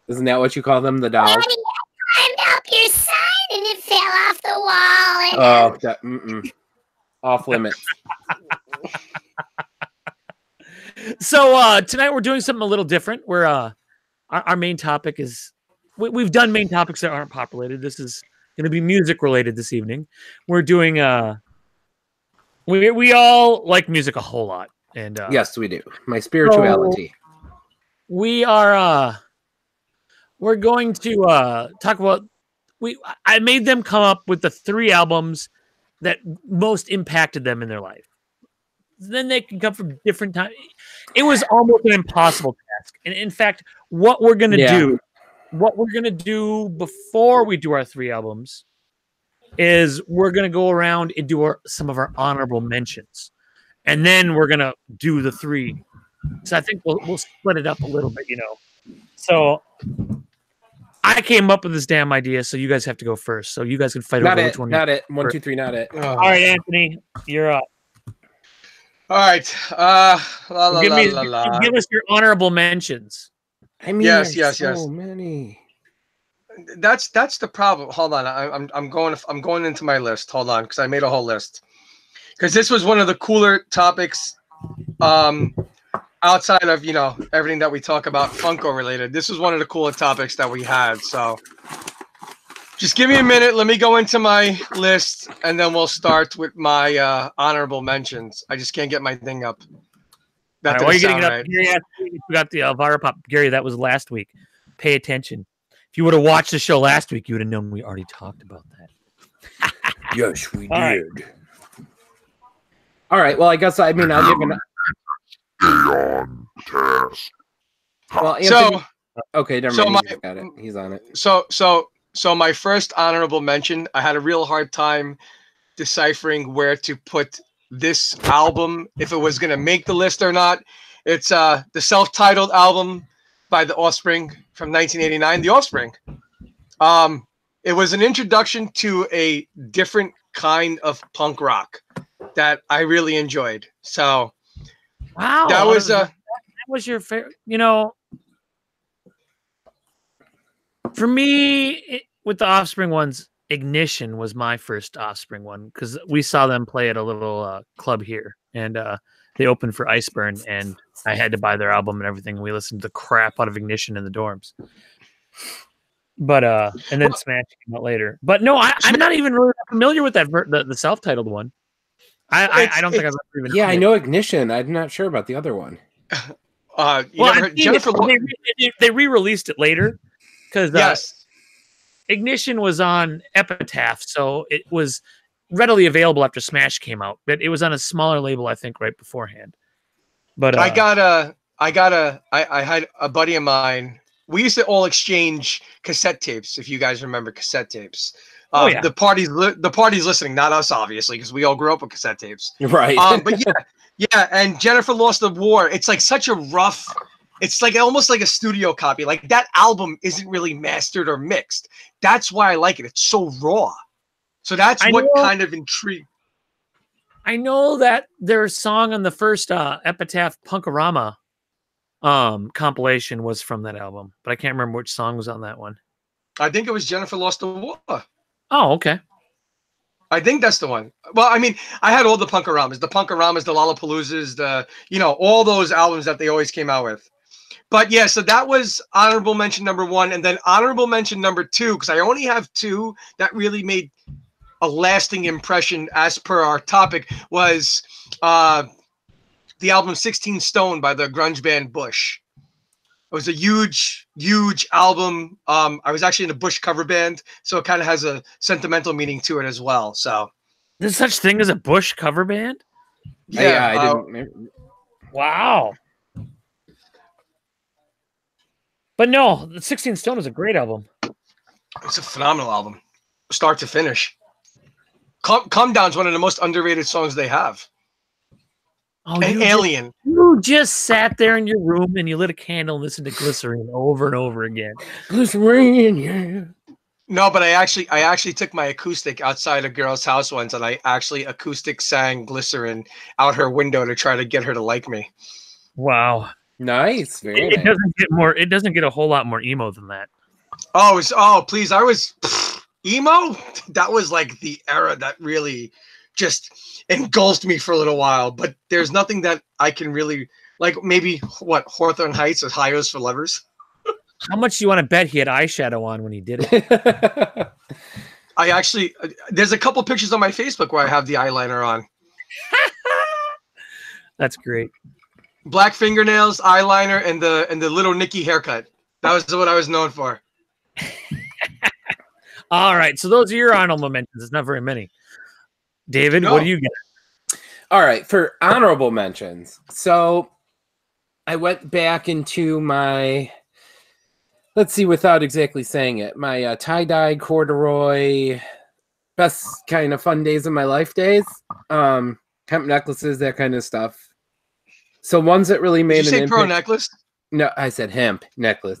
Speaker 2: Isn't that what you call them, the dolls?
Speaker 4: Daddy, I climbed up your side and it fell off the wall.
Speaker 2: Oh, off limits.
Speaker 1: So tonight we're doing something a little different. Where our main topic is we've done main topics that aren't pop related. This is going to be music related this evening. We're doing we all like music a whole lot, and
Speaker 2: Yes, we do. My spirituality.
Speaker 1: we are we're going to talk about I made them come up with the 3 albums that most impacted them in their life. Then they can come from different times. It was almost an impossible task. And in fact, what we're going to do before we do our 3 albums is we're going to go around and do some of our honorable mentions. And then we're going to do the 3. So I think we'll split it up a little bit, So I came up with this damn idea, so you guys have to go first. So you guys can fight over which one.
Speaker 2: Not it. 1, 2, 3, not it.
Speaker 1: All right, Anthony, you're up.
Speaker 3: All right.
Speaker 1: Give us your honorable mentions.
Speaker 2: I mean,
Speaker 3: Yes.
Speaker 2: so many.
Speaker 3: That's the problem. Hold on. I'm going into my list. Hold on, because I made a whole list. Because this was one of the cooler topics, outside of everything that we talk about Funko related. This was one of the cooler topics that we had. So just give me a minute. Let me go into my list, and then we'll start with my honorable mentions. I just can't get my thing up. That
Speaker 1: While you're
Speaker 3: didn't
Speaker 1: getting
Speaker 3: sound
Speaker 1: it up,
Speaker 3: right.
Speaker 1: Gary, you got the Elvira Pop. Gary, that was last week. Pay attention. If you would have watched the show last week, you would have known we already talked about that.
Speaker 2: Yes, we
Speaker 1: All right.
Speaker 2: did. All right. Well, I guess I'll give an.
Speaker 5: stay on task.
Speaker 2: Well, Anthony, okay, never mind. He's got it. He's on it.
Speaker 3: So my first honorable mention, I had a real hard time deciphering where to put this album, if it was going to make the list or not. It's the self-titled album by The Offspring from 1989, The Offspring. It was an introduction to a different kind of punk rock that I really enjoyed. So
Speaker 1: wow,
Speaker 3: that
Speaker 1: was your favorite. You know, for me, with the Offspring ones, Ignition was my first Offspring one because we saw them play at a little club here, and they opened for Iceburn, and I had to buy their album and everything. We listened to the crap out of Ignition in the dorms. But and then Smash came out later. But no, I'm not even really familiar with that the self-titled one. I don't think I've ever even.
Speaker 2: Yeah, I know Ignition. I'm not sure about the other one.
Speaker 3: Jennifer.
Speaker 1: They re-released it later because
Speaker 3: yes.
Speaker 1: Ignition was on Epitaph, so it was readily available after Smash came out. But it was on a smaller label, I think, right beforehand. But
Speaker 3: I had a buddy of mine. We used to all exchange cassette tapes, if you guys remember cassette tapes.
Speaker 1: Yeah.
Speaker 3: The party's listening, not us, obviously, because we all grew up with cassette tapes.
Speaker 2: Right.
Speaker 3: But yeah. And Jennifer Lost the War. It's like such a rough. It's like almost like a studio copy. Like that album isn't really mastered or mixed. That's why I like it. It's so raw. So that's what kind of intrigued.
Speaker 1: I know that their song on the first Epitaph Punkorama compilation was from that album, but I can't remember which song was on that one.
Speaker 3: I think it was Jennifer Lost the War.
Speaker 1: Oh, okay.
Speaker 3: I think that's the one. Well, I mean, I had all the Punkoramas, the Lollapaloozas, all those albums that they always came out with. But yeah, so that was honorable mention number 1, and then honorable mention number 2, because I only have 2 that really made a lasting impression as per our topic, was the album 16 Stone by the grunge band Bush. It was a huge, huge album. I was actually in a Bush cover band, so it kind of has a sentimental meaning to it as well. So
Speaker 1: there's such thing as a Bush cover band?
Speaker 2: Yeah, I didn't.
Speaker 1: Wow. But no, the 16 Stone is a great album.
Speaker 3: It's a phenomenal album, start to finish. Come Down is one of the most underrated songs they have.
Speaker 1: Oh,
Speaker 3: and Alien.
Speaker 1: You just sat there in your room and you lit a candle and listened to Glycerine over and over again. Glycerine, yeah.
Speaker 3: No, but I actually took my acoustic outside a girl's house once, and I actually acoustic sang Glycerine out her window to try to get her to like me.
Speaker 1: Wow.
Speaker 2: Nice. Very nice.
Speaker 1: It doesn't get a whole lot more emo than that.
Speaker 3: Oh, please. I was emo. That was like the era that really just engulfed me for a little while. But there's nothing that I can really like. Maybe Hawthorne Heights or Highos for Lovers.
Speaker 1: How much do you want to bet he had eyeshadow on when he did it?
Speaker 3: I actually, there's a couple pictures on my Facebook where I have the eyeliner on.
Speaker 1: That's great.
Speaker 3: Black fingernails, eyeliner, and the little Nicky haircut. That was what I was known for.
Speaker 1: All right, so those are your honorable mentions. It's not very many. David, what do you get?
Speaker 2: All right, for honorable mentions. So I went back into my, let's see, without exactly saying it, my tie-dye, corduroy, best kind of fun days of my life days. Hemp necklaces, that kind of stuff. So ones that really made
Speaker 3: Did you say pro necklace?
Speaker 2: No, I said hemp necklace.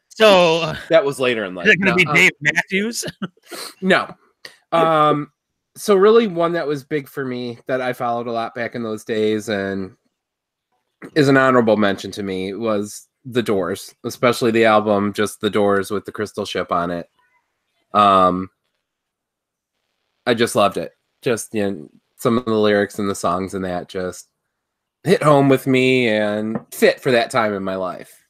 Speaker 1: So
Speaker 2: that was later in life.
Speaker 1: Is it going to be Dave Matthews?
Speaker 2: No. So really one that was big for me that I followed a lot back in those days and is an honorable mention to me was The Doors, especially the album just The Doors with the crystal ship on it. I just loved it. Just, some of the lyrics and the songs and that just hit home with me and fit for that time in my life.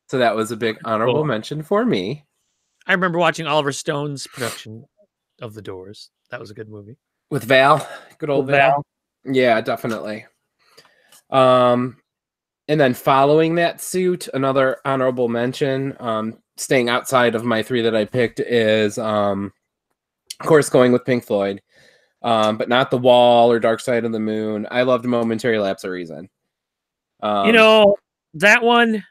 Speaker 2: So that was a big honorable mention for me.
Speaker 1: I remember watching Oliver Stone's production of The Doors. That was a good movie.
Speaker 2: With Val. Good old Val. Yeah, definitely. And then following that suit, another honorable mention, staying outside of my 3 that I picked is, of course, going with Pink Floyd. but not The Wall or Dark Side of the Moon. I loved Momentary Lapse of Reason.
Speaker 1: You know, that one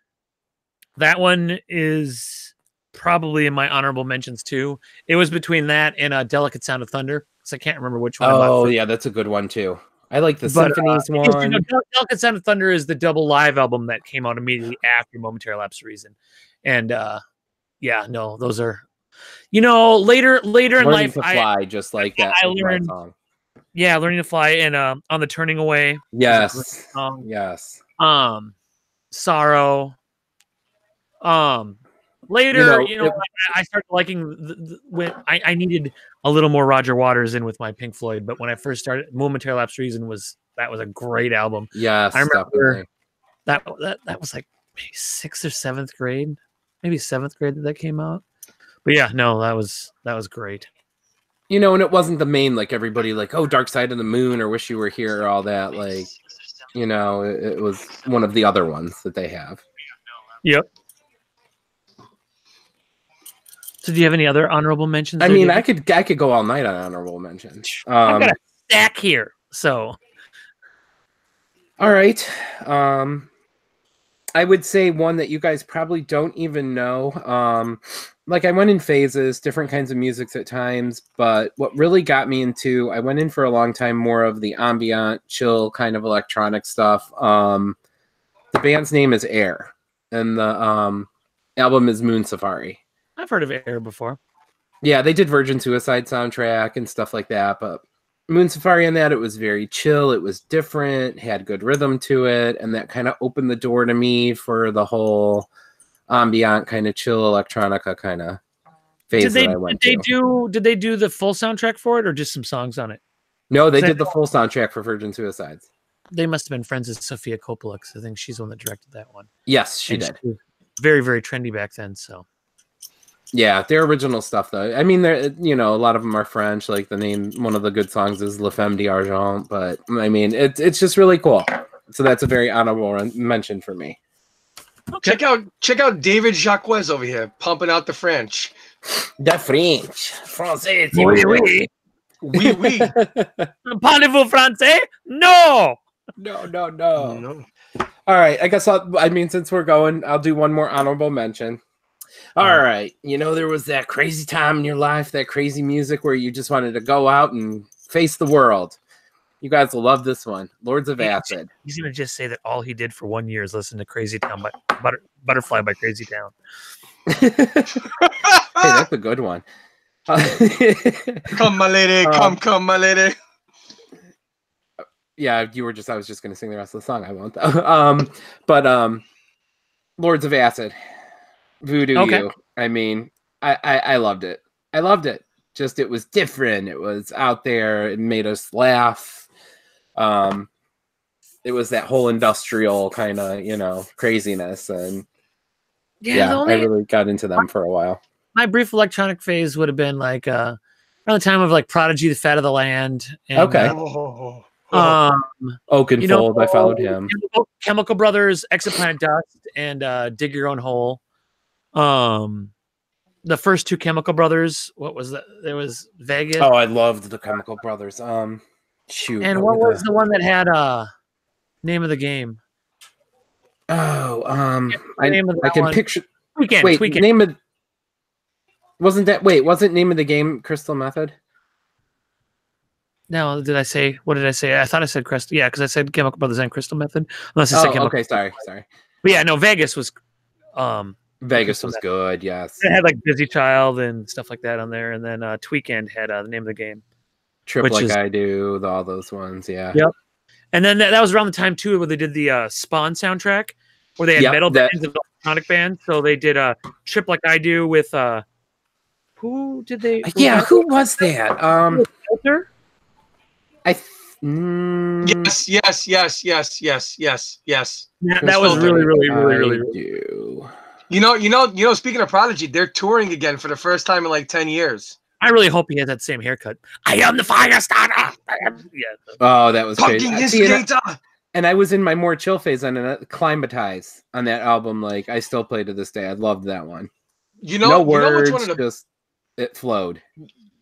Speaker 1: is probably in my honorable mentions too. It was between that and Delicate Sound of Thunder, so I can't remember which one.
Speaker 2: Oh yeah, that's a good one too. I like the Symphonies one.
Speaker 1: You know, Delicate Sound of Thunder is the double live album that came out immediately after Momentary Lapse of Reason, and yeah, no, those are, you know, later in
Speaker 2: Learning
Speaker 1: life,
Speaker 2: to Fly, just like that.
Speaker 1: I learned,
Speaker 2: song.
Speaker 1: Yeah, Learning to Fly and On the Turning Away.
Speaker 2: Yes, yes.
Speaker 1: Sorrow. Later, you know, I started liking when I needed a little more Roger Waters in with my Pink Floyd, but when I first started, Momentary Lapse of Reason was a great album.
Speaker 2: Yes,
Speaker 1: I remember
Speaker 2: definitely.
Speaker 1: that was like maybe 6th or 7th grade, maybe 7th grade that came out. But yeah, no, that was great.
Speaker 2: You know, and it wasn't the main, like everybody like, oh, Dark Side of the Moon or Wish You Were Here or all that. Like, you know, it was one of the other ones that they have.
Speaker 1: Yep. So do you have any other honorable mentions?
Speaker 2: I mean, I could go all night on honorable mentions.
Speaker 1: I've got a stack here. So
Speaker 2: all right. I would say one that you guys probably don't even know. Like I went in phases, different kinds of musics at times, but what really got me into, I went in for a long time more of the ambient, chill kind of electronic stuff. The band's name is Air, and the album is Moon Safari.
Speaker 1: I've heard of Air before.
Speaker 2: Yeah, they did Virgin Suicide soundtrack and stuff like that, but Moon Safari on that, it was very chill, it was different, had good rhythm to it, and that kind of opened the door to me for the whole ambient kind of chill electronica kind of phase that I went to.
Speaker 1: Did they do the full soundtrack for it or just some songs on it?
Speaker 2: No, they did the full soundtrack for Virgin Suicides.
Speaker 1: They must have been friends with Sofia Coppola, because I think she's the one that directed that one.
Speaker 2: Yes, she did.
Speaker 1: She was very, very trendy back then, so.
Speaker 2: Yeah, their original stuff though. I mean, they're, you know, a lot of them are French. Like the name, one of the good songs is La Femme d'Argent, but I mean, it's just really cool. So that's a very honorable mention for me.
Speaker 3: Check out David Jacques over here pumping out the French.
Speaker 2: The French, Français,
Speaker 1: oui, oui,
Speaker 3: oui, oui.
Speaker 1: Parlez-vous français? No.
Speaker 2: All right, I guess I mean, since we're going, I'll do one more honorable mention. All right. You know, there was that crazy time in your life, that crazy music where you just wanted to go out and face the world. You guys will love this one. Lords of Acid.
Speaker 1: He's going to just say that all he did for 1 year is listen to Crazy Town by Butterfly by Crazy Town.
Speaker 2: Hey, that's a good one.
Speaker 3: Come, my lady. Come, my lady.
Speaker 2: Yeah, I was just going to sing the rest of the song. I won't, though. But Lords of Acid. Voodoo You. I mean, I loved it. I loved it. Just, it was different. It was out there. It made us laugh. It was that whole industrial kind of, you know, craziness. And yeah, I really got into them for a while.
Speaker 1: My brief electronic phase would have been like around the time of like Prodigy, The Fat of the Land. And,
Speaker 2: Oakenfold, I followed him.
Speaker 1: Chemical Brothers, Exoplanet Dust, and Dig Your Own Hole. The first two Chemical Brothers, what was that? There was Vegas.
Speaker 2: Oh, I loved the Chemical Brothers. Shoot.
Speaker 1: And what was the one that had Name of the Game?
Speaker 2: Oh, I can picture.
Speaker 1: Weekend.
Speaker 2: Name of. Wasn't Name of the Game Crystal Method?
Speaker 1: No, what did I say? I thought I said Crystal. Yeah, because I said Chemical Brothers and Crystal Method. Unless I said Chemical.
Speaker 2: Okay, sorry.
Speaker 1: But yeah, no, Vegas was.
Speaker 2: Vegas was good, yes.
Speaker 1: It had like Busy Child and stuff like that on there, and then Tweekend had the Name of the Game.
Speaker 2: Trip Like I Do, all those ones, yeah.
Speaker 1: Yep. And then that was around the time too where they did the Spawn soundtrack, where they had metal bands and electronic bands. So they did Trip Like I Do with who did they?
Speaker 2: Who was that?
Speaker 1: Filter?
Speaker 3: Yes.
Speaker 1: That was really.
Speaker 3: You know. Speaking of Prodigy, they're touring again for the first time in like 10 years.
Speaker 1: I really hope he has that same haircut. I am the fire starter.
Speaker 2: Oh, that was crazy.
Speaker 3: Instigator.
Speaker 2: And I was in my more chill phase on Climatize on that album. Like I still play to this day. I loved that one.
Speaker 3: No words,
Speaker 2: just it flowed.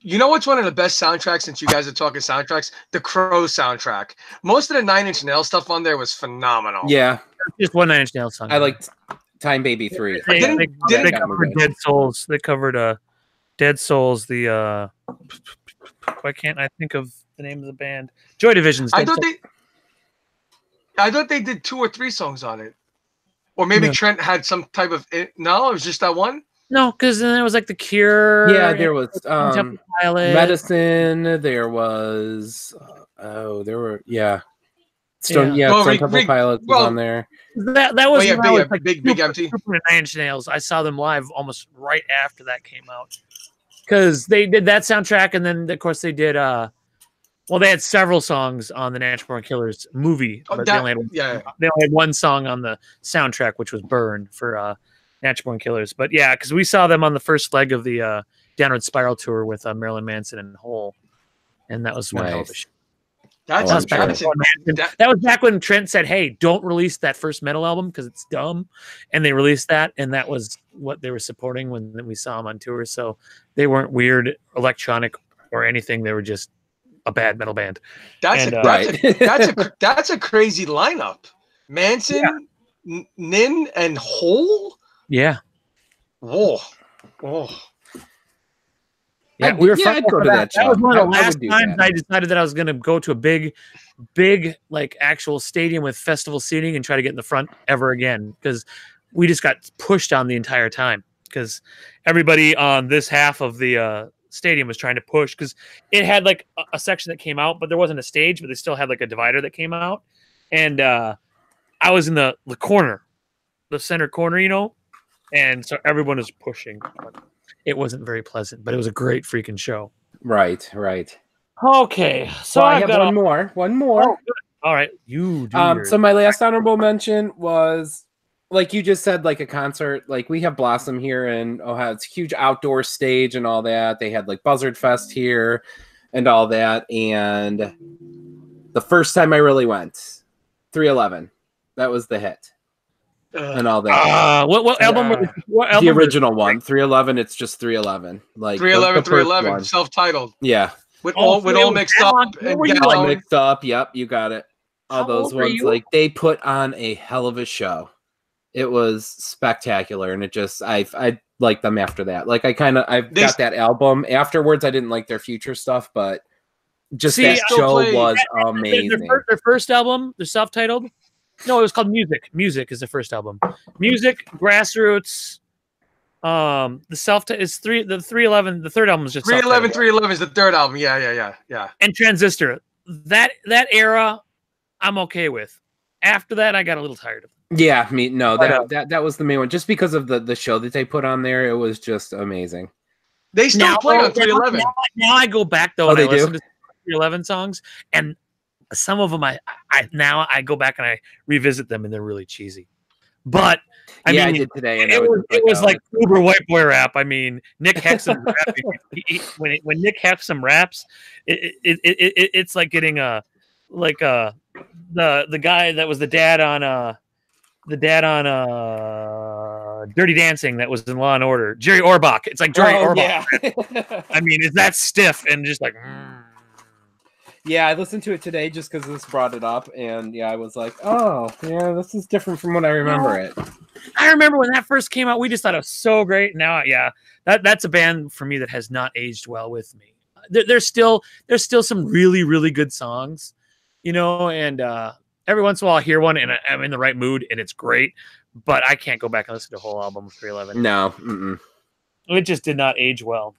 Speaker 3: You know what's one of the best soundtracks since you guys are talking soundtracks? The Crow soundtrack. Most of the Nine Inch Nails stuff on there was phenomenal.
Speaker 2: Yeah,
Speaker 1: Just one Nine Inch Nails song.
Speaker 2: I liked Time Baby 3.
Speaker 1: They
Speaker 3: Didn't-
Speaker 1: covered Dead Souls. They covered Dead Souls. The why can't I think of the name of the band? Joy Division's.
Speaker 3: I thought they did 2 or 3 songs on it, or maybe
Speaker 1: No.
Speaker 3: Trent had some type of. No, it was just that one.
Speaker 1: No, because then there was like The Cure.
Speaker 2: Yeah, there was
Speaker 1: Temple Pilot.
Speaker 2: Medicine. There was there were Stone
Speaker 3: Well,
Speaker 2: Stone Temple Pilots was on there.
Speaker 1: That was
Speaker 3: Oh, yeah,
Speaker 1: when I was, like,
Speaker 3: big empty.
Speaker 1: super Nine Inch Nails. I saw them live almost right after that came out because they did that soundtrack, and then of course they did. Well, they had several songs on the Natural Born Killers movie, but they only had one song on the soundtrack, which was "Burn" for Natural Born Killers. But yeah, because we saw them on the first leg of the Downward Spiral tour with Marilyn Manson and Hole, and that was one hell of a show. That was back when Trent said, "Hey, don't release that first metal album because it's dumb," and they released that, and that was what they were supporting when we saw them on tour. So they weren't weird, electronic, or anything. They were just a bad metal band.
Speaker 3: That's a crazy lineup. Manson, Nin, and Hole.
Speaker 1: Yeah.
Speaker 3: Whoa.
Speaker 1: Yeah, we were.
Speaker 2: I'd go to that show.
Speaker 1: That was one of the
Speaker 2: I
Speaker 1: last
Speaker 2: would do
Speaker 1: times
Speaker 2: that.
Speaker 1: I decided that I was going to go to a big, like actual stadium with festival seating and try to get in the front ever again because we just got pushed on the entire time because everybody on this half of the stadium was trying to push because it had like a section that came out, but there wasn't a stage, but they still had like a divider that came out, and I was in the corner, the center corner, and so everyone was pushing. It wasn't very pleasant, but it was a great freaking show.
Speaker 2: Right.
Speaker 1: Okay, so
Speaker 2: I
Speaker 1: I've
Speaker 2: have
Speaker 1: got
Speaker 2: one more.
Speaker 1: Oh, good. All right, you do. Yours.
Speaker 2: So my last honorable mention was, like you just said, like a concert. Like we have Blossom here in Ohio. It's a huge outdoor stage and all that. They had like Buzzard Fest here and all that. And the first time I really went, 311. That was the hit. And all that.
Speaker 1: What album? What album?
Speaker 2: The original one, 311. It's just 311. Like
Speaker 3: 311, self-titled.
Speaker 2: Yeah,
Speaker 3: with all mixed up and
Speaker 2: all mixed up. Yep, you got it. All those ones, like they put on a hell of a show. It was spectacular, and it just I liked them after that. Like I've got that album. Afterwards, I didn't like their future stuff, but just that show was amazing.
Speaker 1: Their first album, they're self-titled. No, it was called Music. Music is the first album. Music, Grassroots. The the 311. The third album is just
Speaker 3: 311 is the third album. Yeah.
Speaker 1: And Transistor. That era, I'm okay with. After that, I got a little tired of it.
Speaker 2: Yeah, that was the main one. Just because of the show that they put on there, it was just amazing.
Speaker 3: They still play on 311.
Speaker 1: Now I go back though, and
Speaker 2: I
Speaker 1: listen to 311 songs, and some of them I go back and I revisit them, and they're really cheesy. But I mean,
Speaker 2: I did today, and
Speaker 1: it was like uber white boy rap. I mean, Nick Hexum rap. When Nick Hexum raps, it's like getting the guy that was the dad on Dirty Dancing that was in Law and Order, Jerry Orbach. It's like Jerry Orbach.
Speaker 2: Yeah.
Speaker 1: I mean, it's that stiff and just like.
Speaker 2: Yeah, I listened to it today just because this brought it up, and I was like, oh, yeah, this is different from what I remember it.
Speaker 1: I remember when that first came out, we just thought it was so great. Now, that's a band for me that has not aged well with me. There's still some really, really good songs, and every once in a while I hear one and I'm in the right mood and it's great, but I can't go back and listen to the whole album of 311.
Speaker 2: No.
Speaker 1: It just did not age well.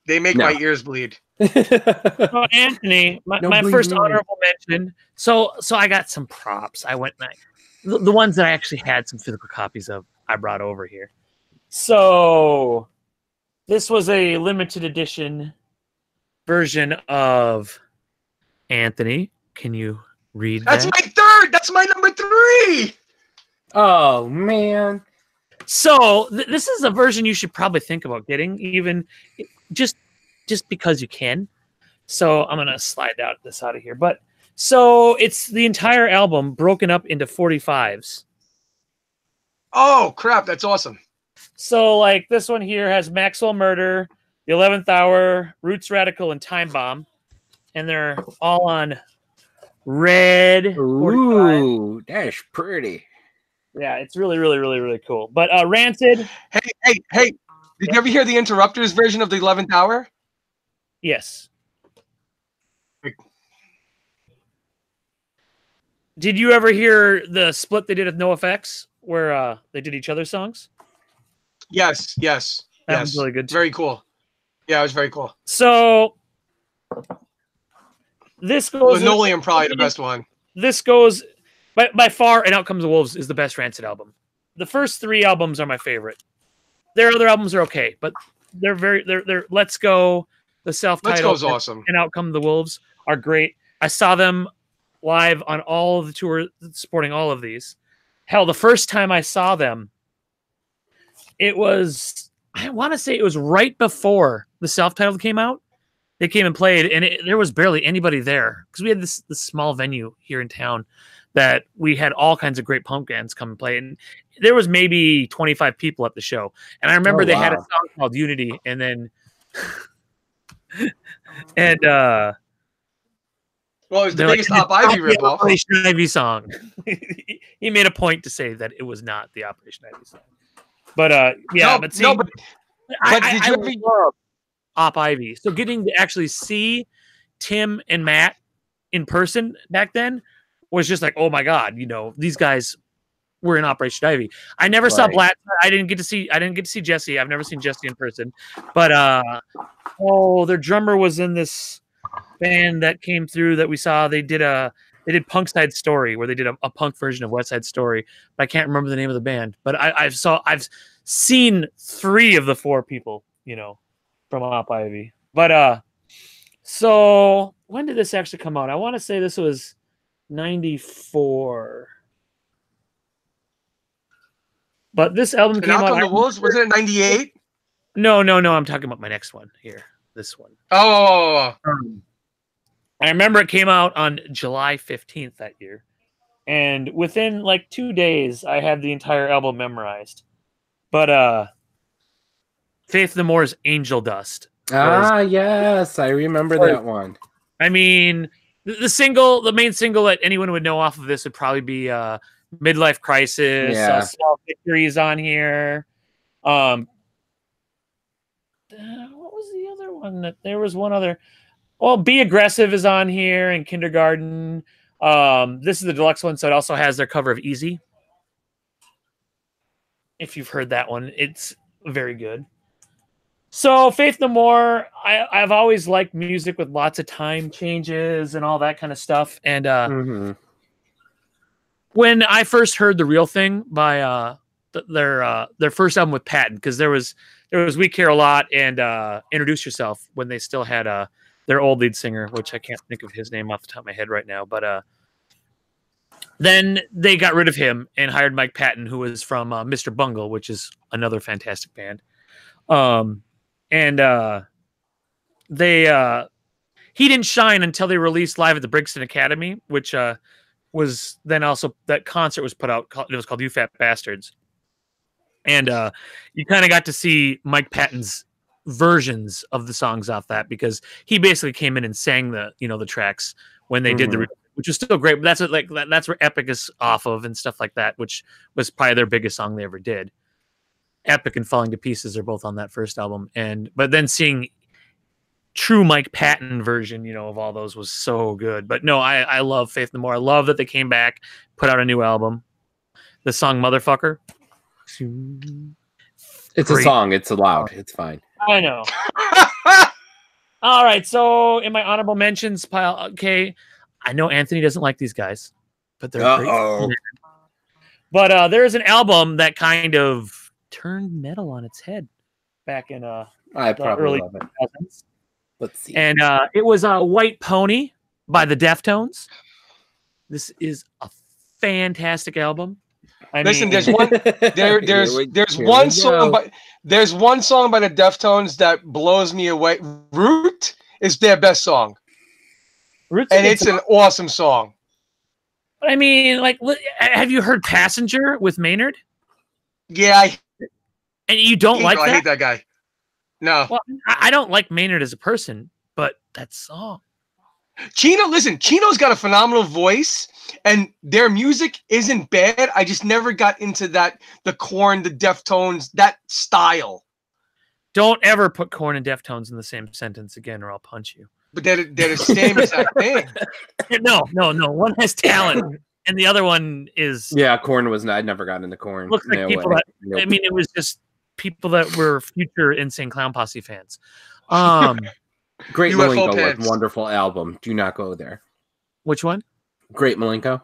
Speaker 3: They make my ears bleed.
Speaker 1: So Anthony, my first honorable mention. So I got some props. I went the ones that I actually had some physical copies of. I brought over here. So this was a limited edition version of Anthony. Can you read that?
Speaker 3: That's my third. That's my number 3.
Speaker 2: Oh man.
Speaker 1: So this is a version you should probably think about getting, even just because you can. So I'm gonna slide this out of here. But so it's the entire album broken up into 45s.
Speaker 3: Oh crap, that's awesome.
Speaker 1: So like this one here has Maxwell Murder, The 11th Hour, Roots Radical, and Time Bomb, and they're all on red. 45.
Speaker 2: Ooh, that's pretty.
Speaker 1: Yeah, it's really, really, really, really cool. But Rancid.
Speaker 3: Hey! Did you ever hear the Interrupters version of the 11th Hour?
Speaker 1: Yes. Did you ever hear the split they did with NoFX, where they did each other's songs?
Speaker 3: Yes.
Speaker 1: That was really good too.
Speaker 3: Very cool. Yeah, it was very cool.
Speaker 1: So this goes.
Speaker 3: Linoleum probably the best one.
Speaker 1: This goes by far, and Out Comes the Wolves is the best Rancid album. The first 3 albums are my favorite. Their other albums are okay, but they're Let's Go, the self-titled,
Speaker 3: Let's Go's awesome,
Speaker 1: and Out Come the Wolves are great. I saw them live on all of the tours, supporting all of these. Hell, the first time I saw them, it was, I want to say it was right before the self-titled came out. They came and played, and there was barely anybody there because we had this small venue here in town that we had all kinds of great punk bands come and play, and there was maybe 25 people at the show. And I remember they had a song called Unity, and then and well,
Speaker 3: it was the biggest Op Ivy ripoff.
Speaker 1: Operation Ivy song. He made a point to say that it was not the Operation Ivy song, but yeah, but see,
Speaker 3: but did you ever
Speaker 1: love Op Ivy? So getting to actually see Tim and Matt in person back then was just like, oh my god, these guys were in Operation Ivy. I never saw Black. I didn't get to see Jesse. I've never seen Jesse in person, but their drummer was in this band that came through that we saw. They did Punk Side Story, where they did a punk version of West Side Story, but I can't remember the name of the band. But I've seen 3 of the 4 people, from Op Ivy. But so when did this actually come out? I want to say this was 94. But this album came out.
Speaker 3: On the Wolves, was it 98?
Speaker 1: No. I'm talking about my next one here. This one.
Speaker 3: Oh.
Speaker 1: I remember it came out on July 15th that year. And within like 2 days, I had the entire album memorized. But Faith No More's Angel Dust.
Speaker 2: Yes, I remember that one.
Speaker 1: I mean, the main single that anyone would know off of this would probably be Midlife Crisis.
Speaker 2: Yeah.
Speaker 1: Small Victories on here. What was the other one? There was one other. Well, Be Aggressive is on here, and Kindergarten. This is the deluxe one, so it also has their cover of Easy. If you've heard that one, it's very good. So Faith No More, I've always liked music with lots of time changes and all that kind of stuff. And when I first heard The Real Thing by their first album with Patton, because there was We Care a Lot and Introduce Yourself when they still had their old lead singer, which I can't think of his name off the top of my head right now. But then they got rid of him and hired Mike Patton, who was from Mr. Bungle, which is another fantastic band. He didn't shine until they released Live at the Brixton Academy, which was then also that concert was put out. It was called You Fat Bastards. And you kind of got to see Mike Patton's versions of the songs off that, because he basically came in and sang the tracks when they did which was still great. But that's where Epic is off of and stuff like that, which was probably their biggest song they ever did. Epic and Falling to Pieces are both on that first album. But then seeing true Mike Patton version, of all those was so good. But no, I love Faith No More. I love that they came back, put out a new album. The song Motherfucker.
Speaker 2: It's great. A song. It's allowed. It's fine.
Speaker 1: I know. All right. So in my honorable mentions pile, okay, I know Anthony doesn't like these guys, but they're great. But there's an album that kind of turned metal on its head back in
Speaker 2: I probably
Speaker 1: early
Speaker 2: love it.
Speaker 1: 2000s.
Speaker 2: Let's see.
Speaker 1: And it was White Pony by the Deftones. This is a fantastic album.
Speaker 3: Listen, there's one song by the Deftones that blows me away. Root is their best song. It's an awesome song.
Speaker 1: I mean, have you heard Passenger with Maynard?
Speaker 3: Yeah.
Speaker 1: And you don't like that?
Speaker 3: I hate that guy. No.
Speaker 1: Well, I don't like Maynard as a person, but that song.
Speaker 3: Chino's got a phenomenal voice, and their music isn't bad. I just never got into the Korn, the Deftones, that style.
Speaker 1: Don't ever put Korn and Deftones in the same sentence again, or I'll punch you.
Speaker 3: But they're the same exact thing.
Speaker 1: No. One has talent, and the other one is.
Speaker 2: Yeah, Korn was not. I never got into Korn.
Speaker 1: Looks like people that. I mean, it was just people that were future Insane Clown Posse fans.
Speaker 2: Great
Speaker 3: UFO
Speaker 2: Malenko
Speaker 3: pants.
Speaker 2: was wonderful album. Do not go there.
Speaker 1: Which one?
Speaker 2: Great Malenko.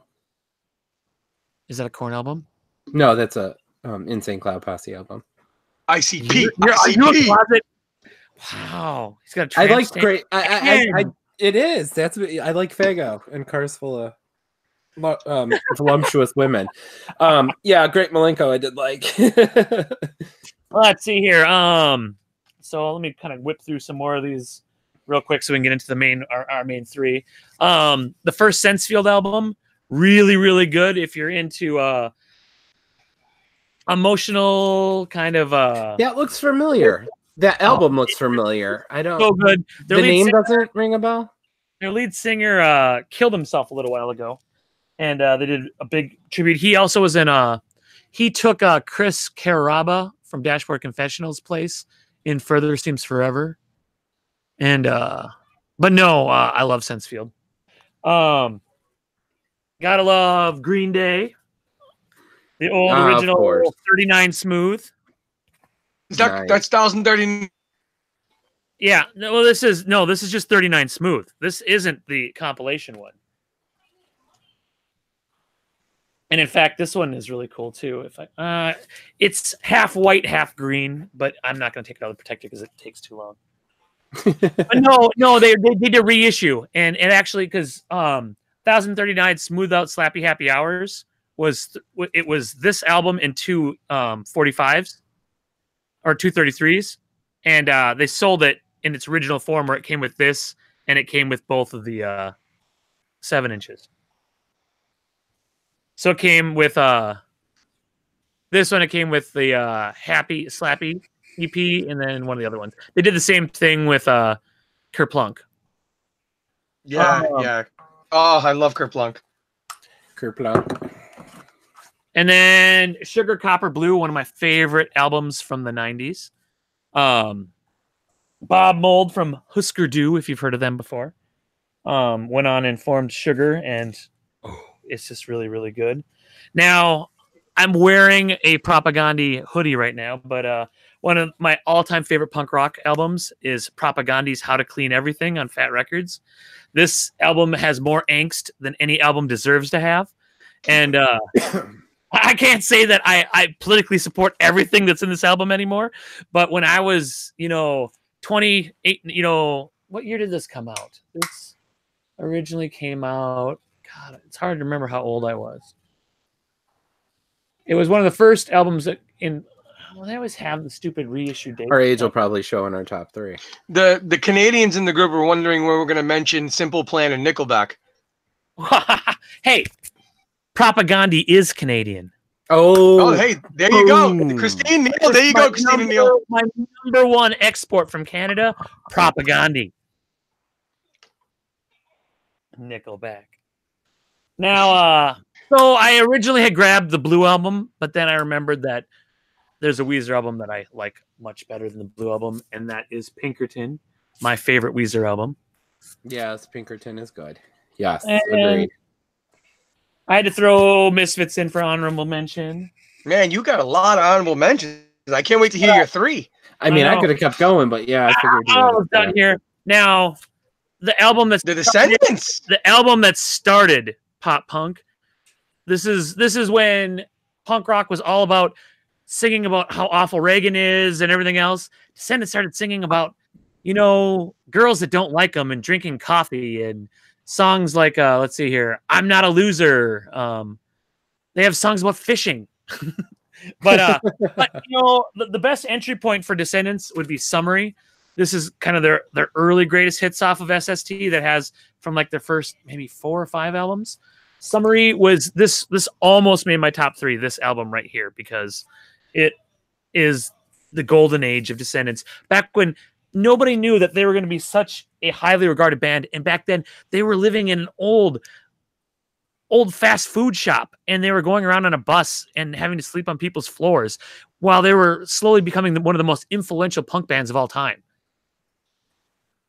Speaker 1: Is that a Korn album?
Speaker 2: No, that's a Insane Clown Posse album.
Speaker 3: ICP.
Speaker 1: Are you a closet? Wow, he's got a
Speaker 2: I
Speaker 1: tramp
Speaker 2: like
Speaker 1: stamp.
Speaker 2: great. I it is. That's what I like. Fago and cars full of voluptuous women. Yeah, Great Malenko. I did like.
Speaker 1: Let's see here. So let me kind of whip through some more of these real quick so we can get into the our main three. The first Sensefield album, really, really good if you're into emotional kind of
Speaker 2: That looks familiar. That album looks familiar. I don't.
Speaker 1: So good.
Speaker 2: The name doesn't ring a bell.
Speaker 1: Their lead singer killed himself a little while ago, and they did a big tribute. He also was in he took Chris Carrabba from Dashboard Confessional's place in Further Seems Forever. And but no, I love Sensefield. Gotta love Green Day. The old original 39 Smooth.
Speaker 3: That's 1030.
Speaker 1: Yeah, well, this is just 39 Smooth. This isn't the compilation one. And in fact, this one is really cool too. It's half white, half green, but I'm not going to take it out of the protector because it takes too long. But no, they did a reissue, and it actually because 1039 Smooth Out Slappy Happy Hours was this album in two 45s or 233s, and they sold it in its original form where it came with this, and it came with both of the 7 inches. So it came with this one. It came with the Happy Slappy EP, and then one of the other ones. They did the same thing with Kerplunk.
Speaker 3: Yeah, yeah. Oh, I love Kerplunk.
Speaker 2: Kerplunk.
Speaker 1: And then Sugar Copper Blue, one of my favorite albums from the 90s. Bob Mould from Husker Du, if you've heard of them before, went on and formed Sugar, and it's just really, really good. Now, I'm wearing a Propagandhi hoodie right now, but one of my all-time favorite punk rock albums is Propagandhi's How to Clean Everything on Fat Records. This album has more angst than any album deserves to have. And I can't say that I politically support everything that's in this album anymore, but when I was, 28, what year did this come out? This originally came out, God, it's hard to remember how old I was. It was one of the first albums that they always have the stupid reissue date.
Speaker 2: Our age will probably show in our top 3.
Speaker 3: The Canadians in the group were wondering where we're going to mention Simple Plan and Nickelback.
Speaker 1: Hey, Propagandhi is Canadian.
Speaker 2: Oh,
Speaker 3: hey, there you go. Christine Neal. There you go, Christine Neal.
Speaker 1: My number one export from Canada, Propagandhi. Nickelback. Now, so I originally had grabbed the Blue album, but then I remembered that there's a Weezer album that I like much better than the Blue album, and that is Pinkerton, my favorite Weezer album.
Speaker 2: Yes, Pinkerton is good. Yes,
Speaker 1: and
Speaker 2: agreed.
Speaker 1: I had to throw Misfits in for honorable mention.
Speaker 3: Man, you got a lot of honorable mentions. I can't wait to hear your 3.
Speaker 2: I mean, I could have kept going, but yeah, I figured.
Speaker 1: I was done here. Now, the album that's
Speaker 3: The Descendants.
Speaker 1: The album that started pop punk. This is when punk rock was all about singing about how awful Reagan is and everything else. Descendants started singing about, girls that don't like them and drinking coffee and songs like, let's see here, I'm Not a Loser. They have songs about fishing. but the best entry point for Descendants would be Summary. This is kind of their early greatest hits off of SST that has from like their first maybe 4 or 5 albums. Summary was this almost made my top 3, this album right here, because it is the golden age of Descendants, back when nobody knew that they were going to be such a highly regarded band. And back then they were living in an old fast food shop, and they were going around on a bus and having to sleep on people's floors while they were slowly becoming one of the most influential punk bands of all time.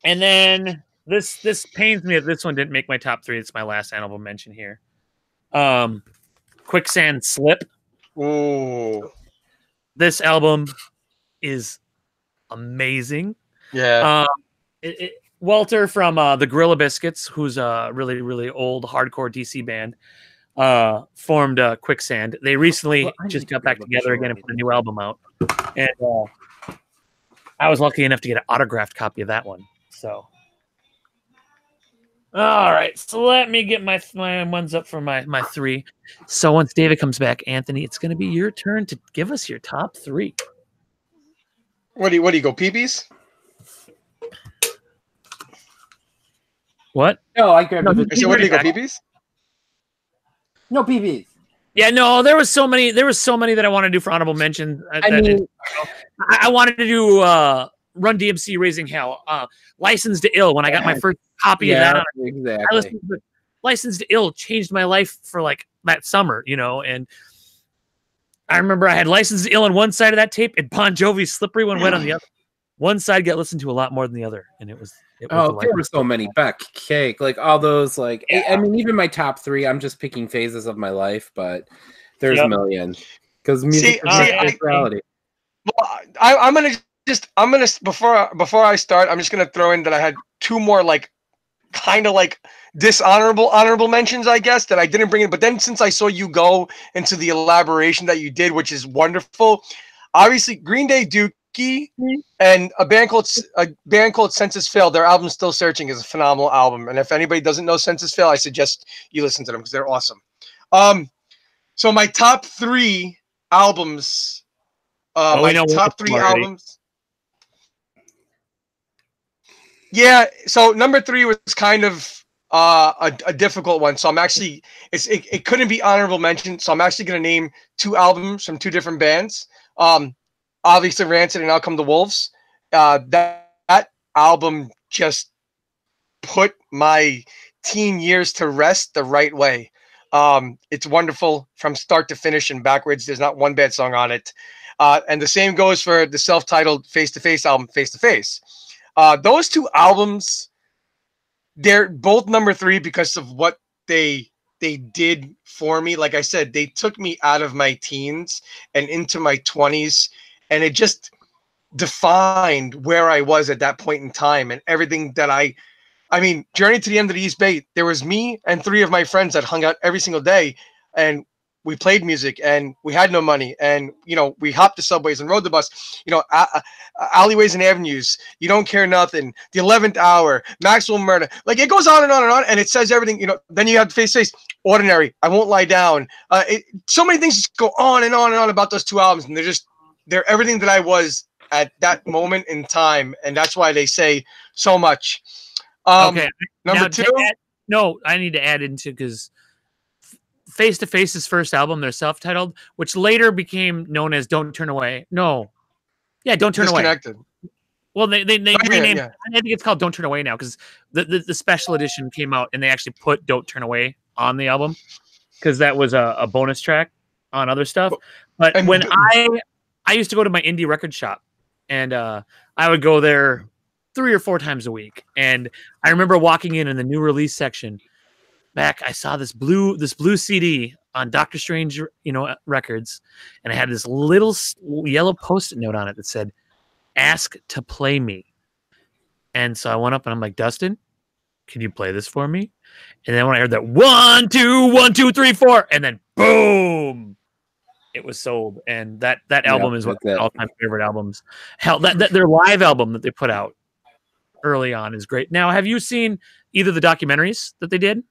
Speaker 1: And then this pains me that this one didn't make my top 3. It's my last honorable mention here. Quicksand Slip.
Speaker 3: Ooh.
Speaker 1: This album is amazing.
Speaker 3: Yeah.
Speaker 1: Walter from the Gorilla Biscuits, who's a really, really old hardcore DC band, formed Quicksand. They recently just got back together again and put a new album out. And I was lucky enough to get an autographed copy of that one. So, all right. So let me get my ones up for my 3. So once David comes back, Anthony, it's going to be your turn to give us your top 3.
Speaker 3: What do you go, PBs?
Speaker 1: What?
Speaker 2: No, I grabbed it.
Speaker 3: I said, what do you go, PBs?
Speaker 2: No PBs.
Speaker 1: Yeah, no, there was so many that I wanted to do for honorable mentions. I wanted to do Run DMC Raising Hell, Licensed to Ill when I got my first copy of that.
Speaker 2: Exactly.
Speaker 1: I listened to Licensed to Ill, changed my life for like that summer, you know, and I remember I had Licensed to Ill on one side of that tape and Bon Jovi's Slippery When Wet on the other. One side got listened to a lot more than the other, and it was
Speaker 2: there were so many. Beck, Cake, like all those, like I mean, even my top 3, I'm just picking phases of my life, but there's a million because music is reality.
Speaker 3: Well, I'm gonna before I start, I'm just gonna throw in that I had 2 more like kind of like honorable mentions, I guess, that I didn't bring in. But then since I saw you go into the elaboration that you did, which is wonderful, obviously Green Day, Dookie, and a band called Census Fail. Their album Still Searching is a phenomenal album, and if anybody doesn't know Census Fail, I suggest you listen to them because they're awesome. So my top 3 albums. My top 3 albums. Yeah, so number 3 was kind of a difficult one. So I'm actually it couldn't be honorable mention. So I'm actually going to name 2 albums from 2 different bands. Obviously Rancid and Out Come the Wolves. That album just put my teen years to rest the right way. It's wonderful from start to finish and backwards. There's not one bad song on it. And the same goes for the self-titled Face to Face album, Face to Face. Those 2 albums, they're both number 3 because of what they did for me. Like I said, they took me out of my teens and into my 20s, and it just defined where I was at that point in time and everything that I mean, Journey to the End of the East Bay, there was me and 3 of my friends that hung out every single day, and we played music, and we had no money, and you know, we hopped the subways and rode the bus, you know, alleyways and avenues, You Don't Care Nothing, The 11th Hour, Maxwell Murder, like it goes on and on and on, and it says everything, you know. Then you have Face to Face, Ordinary, I Won't Lie Down, so many things just go on and on and on about those 2 albums, and they're everything that I was at that moment in time, and that's why they say so much.
Speaker 1: Okay,
Speaker 3: number 2.
Speaker 1: No, I need to add into because Face to Face's first album, their self-titled, which later became known as Don't Turn Away. No, yeah, Don't Turn Away. Well, they renamed. Yeah. I think it's called Don't Turn Away now because the special edition came out and they actually put Don't Turn Away on the album because that was a bonus track on other stuff. But when I used to go to my indie record shop, and I would go there 3 or 4 times a week. And I remember walking in the new release section. Back, I saw this blue CD on Dr. Strange, you know, records, and it had this little yellow Post-it note on it that said, "Ask to play me." And so I went up and I'm like, "Dustin, can you play this for me?" And then when I heard that 1, 2, 1, 2, 3, 4, and then boom, it was sold. And that album is one of my all-time favorite albums. Hell, that their live album that they put out early on is great. Now, have you seen either the documentaries that they did?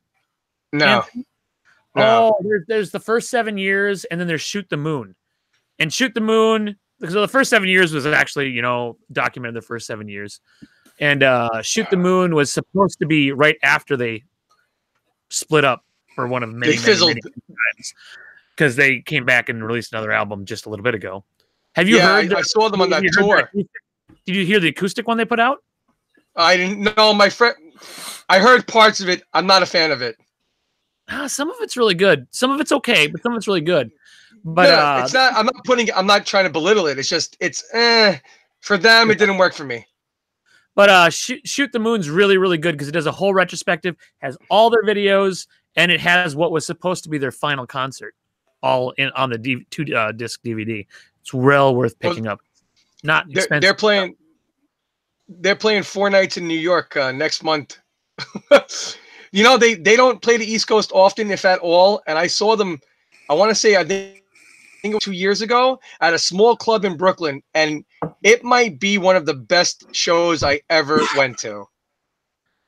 Speaker 3: No.
Speaker 1: Oh, there's the first 7 years, and then there's Shoot the Moon. And Shoot the Moon, because the first 7 years was actually, you know, documented the first 7 years. And Shoot the Moon was supposed to be right after they split up for one of many times, because they came back and released another album just a little bit ago. Have you heard?
Speaker 3: I saw them on that tour.
Speaker 1: Did you hear the acoustic one they put out?
Speaker 3: I didn't know. My friend, I heard parts of it. I'm not a fan of it.
Speaker 1: Some of it's really good. Some of it's okay, but some of it's really good. But
Speaker 3: no, it's not. I'm not trying to belittle it. It's just for them. It didn't work for me.
Speaker 1: But Shoot the Moon's really, really good because it does a whole retrospective, has all their videos, and it has what was supposed to be their final concert, all on the two disc DVD. It's well worth picking up. Not expensive.
Speaker 3: They're playing 4 nights in New York next month. You know, they don't play the East Coast often, if at all. And I saw them. I want to say I think it was 2 years ago at a small club in Brooklyn, and it might be one of the best shows I ever went to.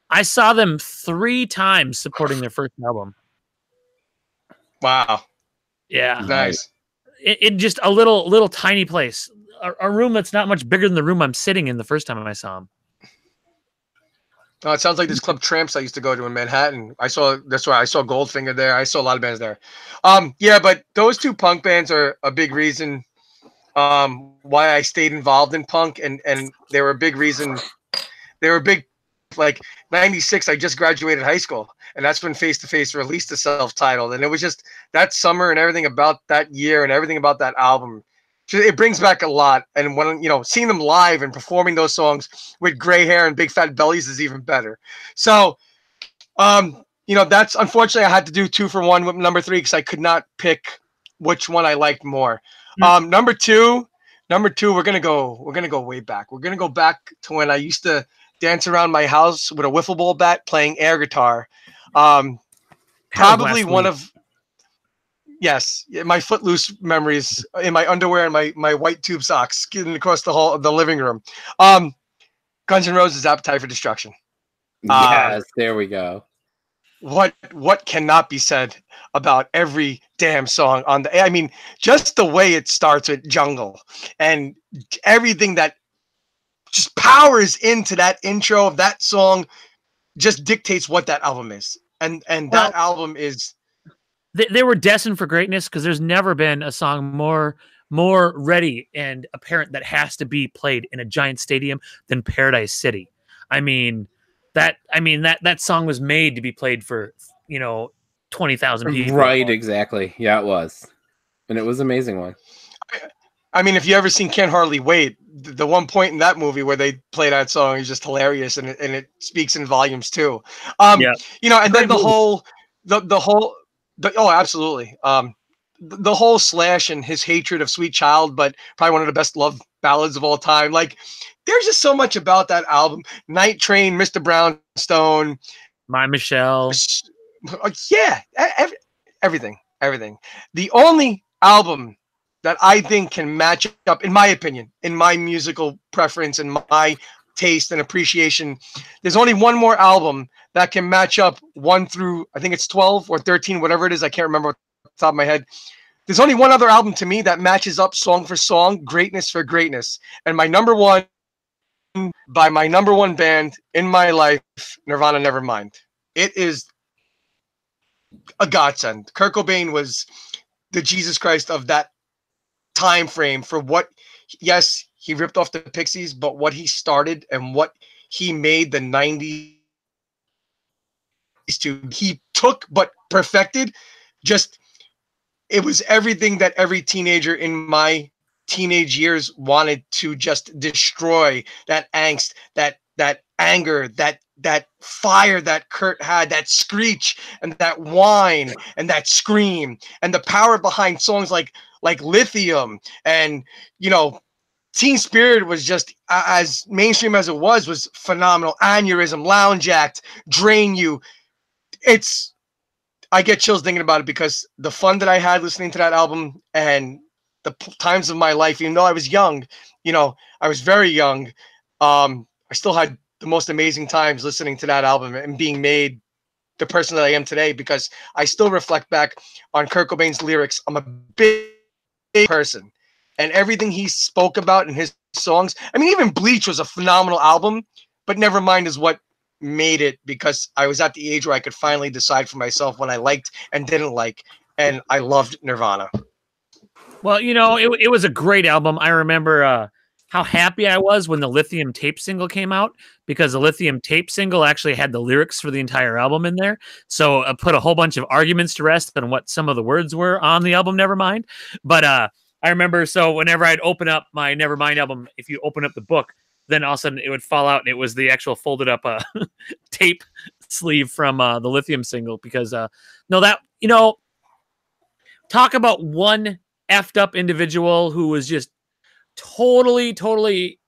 Speaker 1: I saw them 3 times supporting their first album.
Speaker 3: Wow.
Speaker 1: Yeah.
Speaker 3: Nice.
Speaker 1: It just a little tiny place. A room that's not much bigger than the room I'm sitting in the first time I saw them.
Speaker 3: Oh, it sounds like this Club Tramps I used to go to in Manhattan. That's why I saw Goldfinger there. I saw a lot of bands there. Yeah, but those 2 punk bands are a big reason why I stayed involved in punk, and they were a big reason. They were big, like 96. I just graduated high school, and that's when Face to Face released the self-titled, and it was just that summer and everything about that year and everything about that album. It brings back a lot, and when seeing them live and performing those songs with gray hair and big fat bellies is even better. So, that's unfortunately I had to do 2 for 1 with number 3 because I could not pick which one I liked more. Number two, we're gonna go way back. We're gonna go back to when I used to dance around my house with a wiffle ball bat playing air guitar. Probably one of. Yes, my Footloose memories in my underwear and my white tube socks skidding across the living room. Guns N' Roses' Appetite for Destruction.
Speaker 2: Yes, there we go.
Speaker 3: What cannot be said about every damn song on the? I mean, just the way it starts with Jungle and everything that just powers into that intro of that song just dictates what that album is, and that album is.
Speaker 1: They were destined for greatness because there's never been a song more ready and apparent that has to be played in a giant stadium than Paradise City. I mean that song was made to be played for 20,000 people.
Speaker 2: Right, exactly. Yeah, it was, and it was an amazing one.
Speaker 3: I mean, if you ever seen Can't Hardly Wait, the one point in that movie where they play that song is just hilarious, and it speaks in volumes too. And then the whole. Oh, absolutely. The whole Slash and his hatred of Sweet Child, but probably one of the best love ballads of all time. Like, there's just so much about that album. Night Train, Mr. Brownstone,
Speaker 1: My Michelle.
Speaker 3: Yeah, everything. The only album that I think can match up, in my opinion, in my musical preference and my taste and appreciation, there's only one more album that can match up 1 through, I think it's 12 or 13, whatever it is. I can't remember off the top of my head. There's only one other album to me that matches up song for song, greatness for greatness. And my number one, by my number one band in my life, Nirvana Nevermind. It is a godsend. Kurt Cobain was the Jesus Christ of that time frame for what, yes, he ripped off the Pixies, but what he started and what he made the 90s to, he took but perfected. Just, it was everything that every teenager in my teenage years wanted to just destroy. That angst, that anger, that fire that Kurt had, that screech and that whine and that scream, and the power behind songs like Lithium, and Teen Spirit was just as mainstream as it was phenomenal. Aneurysm, Lounge Act, Drain You. I get chills thinking about it because the fun that I had listening to that album and the times of my life, even though I was young, I was very young. I still had the most amazing times listening to that album and being made the person that I am today, because I still reflect back on Kurt Cobain's lyrics. I'm a big person, and everything he spoke about in his songs. I mean, even Bleach was a phenomenal album, but Nevermind is what made it, because I was at the age where I could finally decide for myself what I liked and didn't like, and I loved Nirvana.
Speaker 1: Well, it was a great album. I remember how happy I was when the Lithium Tape single came out, because the Lithium Tape single actually had the lyrics for the entire album in there. So I put a whole bunch of arguments to rest on what some of the words were on the album Nevermind. But I remember, so whenever I'd open up my Nevermind album, if you open up the book, then all of a sudden it would fall out and it was the actual folded up tape sleeve from the Lithium single. Because talk about one effed up individual who was just totally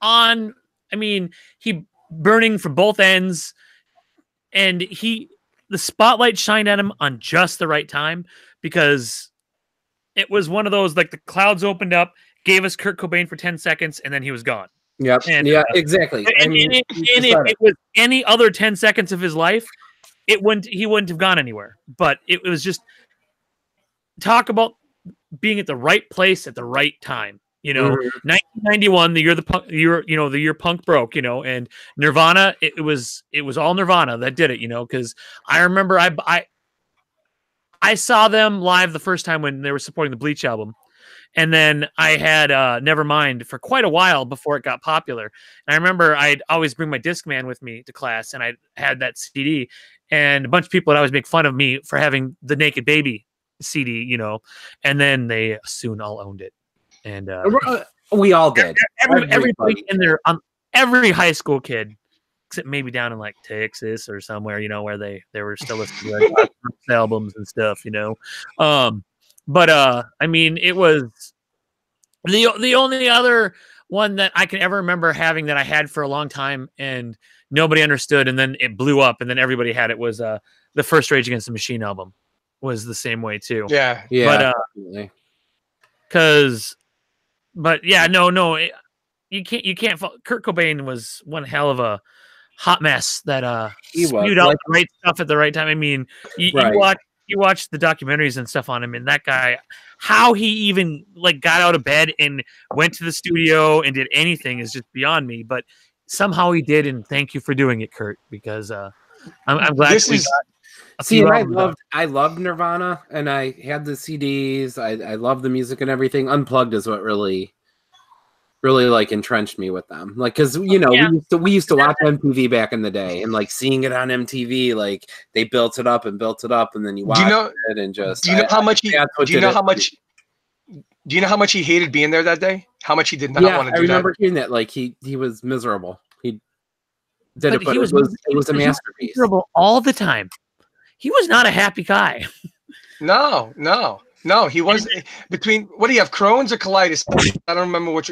Speaker 1: on. I mean, he burning from both ends, and the spotlight shined at him on just the right time, because it was one of those, like, the clouds opened up, gave us Kurt Cobain for 10 seconds, and then he was gone.
Speaker 2: Yep.
Speaker 1: And,
Speaker 2: yeah, exactly.
Speaker 1: And if it was any other 10 seconds of his life, he wouldn't have gone anywhere. But it was just, talk about being at the right place at the right time. 1991, the year punk broke, and Nirvana, it was all Nirvana that did it, because I remember I saw them live the first time when they were supporting the Bleach album. And then I had Nevermind for quite a while before it got popular. And I remember I'd always bring my Discman with me to class, and I had that CD, and a bunch of people would always make fun of me for having the Naked Baby CD, and then they soon all owned it. And
Speaker 2: we all did.
Speaker 1: Everybody in there, every high school kid, except maybe down in like Texas or somewhere, where they were still listening to like albums and stuff, But I mean, it was the only other one that I can ever remember having that I had for a long time and nobody understood, and then it blew up, and then everybody had it, was the first Rage Against the Machine album. Was the same way too.
Speaker 2: Yeah.
Speaker 1: But no, you can't. Kurt Cobain was one hell of a hot mess that spewed out the right stuff at the right time. I mean, you watch the documentaries and stuff on him, and that guy, how he even got out of bed and went to the studio and did anything is just beyond me. But somehow he did, and thank you for doing it, Kurt, because I'm glad
Speaker 2: I loved Nirvana, and I had the CDs. I love the music and everything. Unplugged is what really entrenched me with them. Because we used to watch MTV back in the day, and seeing it on MTV, they built it up, and then you watch it, and just.
Speaker 3: Do you know how much he hated being there that day? How much he did not want to do that?
Speaker 2: I remember hearing that. He was miserable. He did it, but it was a masterpiece. Miserable
Speaker 1: all the time. He was not a happy guy.
Speaker 3: No. He was between, what do you have, Crohn's or colitis? I don't remember which.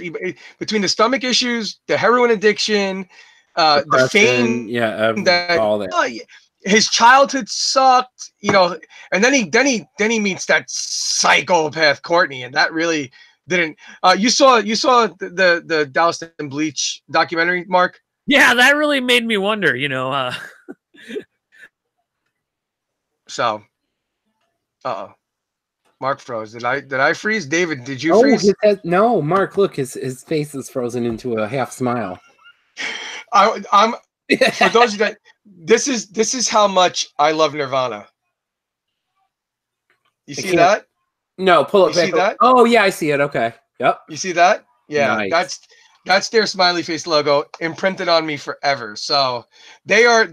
Speaker 3: Between the stomach issues, the heroin addiction, the fame,
Speaker 2: all that.
Speaker 3: His childhood sucked, and then he meets that psychopath Courtney, and that really didn't. You saw the Dallas and Bleach documentary, Mark?
Speaker 1: Yeah, that really made me wonder.
Speaker 3: So, Mark froze. Did I freeze? David, did you freeze?
Speaker 2: No, Mark. Look, his face is frozen into a half smile.
Speaker 3: I'm for those of you that this is how much I love Nirvana. You see that?
Speaker 2: No, pull it back.
Speaker 3: See that?
Speaker 2: Oh yeah, I see it. Okay. Yep.
Speaker 3: You see that? Yeah,
Speaker 2: nice.
Speaker 3: that's their smiley face logo imprinted on me forever. So they are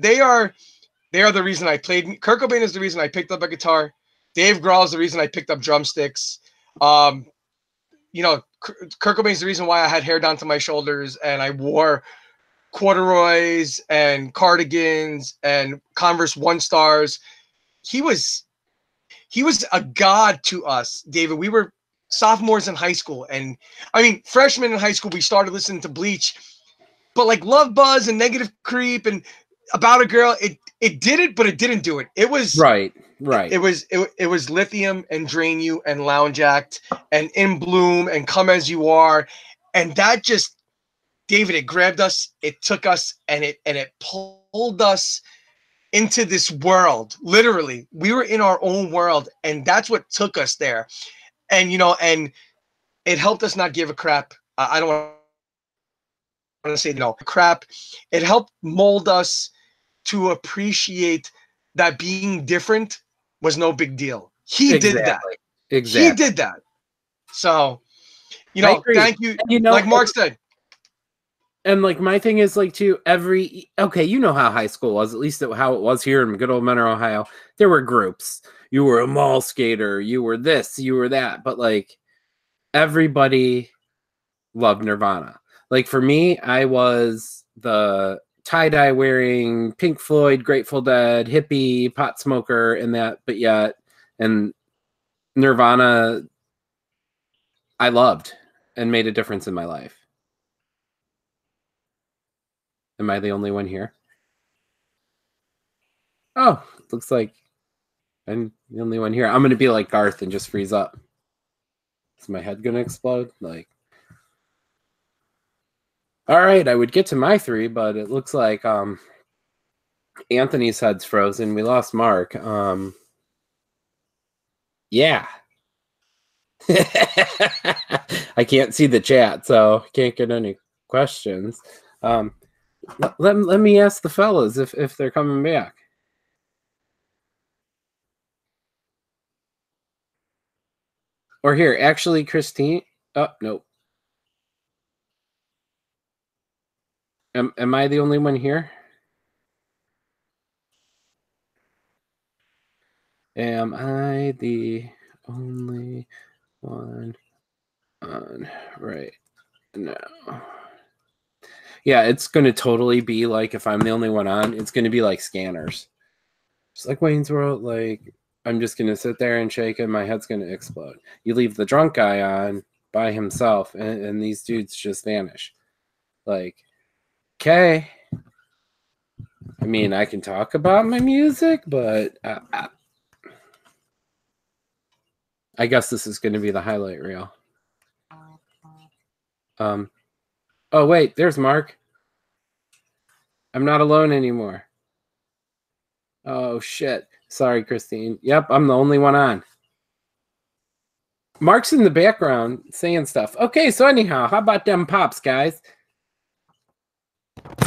Speaker 3: the reason I played. Kurt Cobain is the reason I picked up a guitar. Dave Grohl is the reason I picked up drumsticks. Kurt Cobain is the reason why I had hair down to my shoulders and I wore corduroys and cardigans and Converse 1 stars. He was a god to us, David. We were sophomores in high school, and I mean freshmen in high school. We started listening to Bleach, but Love Buzz and Negative Creep and About a Girl, it did it, but it didn't do it. It was
Speaker 2: right.
Speaker 3: It was Lithium and Drain You and Lounge Act and In Bloom and Come As You Are, and that just, David, it grabbed us, it took us, and it pulled us into this world. Literally, we were in our own world, and that's what took us there. And and it helped us not give a crap. I don't want to say crap. It helped mold us to appreciate that being different was no big deal. He did that.
Speaker 2: Exactly.
Speaker 3: He did that. So, you
Speaker 2: I
Speaker 3: know,
Speaker 2: agree.
Speaker 3: thank you.
Speaker 2: You know,
Speaker 3: Like Mark said.
Speaker 2: And like my thing is like too, okay, you know how high school was, at least how it was here in good old Menor, Ohio. There were groups. You were a mall skater, you were this, you were that, but like everybody loved Nirvana. Like for me, I was the tie-dye wearing Pink Floyd, Grateful Dead, hippie, pot smoker, and that, but yet, and Nirvana I loved and made a difference in my life. Am I the only one here? Oh, looks like I'm the only one here. I'm going to be like Garth and just freeze up. Is my head going to explode? Like, all right, I would get to my 3, but it looks like Anthony's head's frozen. We lost Mark. Yeah. I can't see the chat, so can't get any questions. Let me ask the fellas if they're coming back. Or here, actually, Christine. Oh, nope. Am I the only one here? Am I the only one on right now? Yeah, it's going to totally be like if I'm the only one on, it's going to be like Scanners. Just like Wayne's World, like I'm just going to sit there and shake and my head's going to explode. You leave the drunk guy on by himself and these dudes just vanish. Like, okay. I mean, I can talk about my music, but I guess this is going to be the highlight reel. Oh, wait, there's Mark. I'm not alone anymore. Oh, shit. Sorry, Christine. Yep, I'm the only one on. Mark's in the background saying stuff. Okay, so anyhow, how about them pops, guys?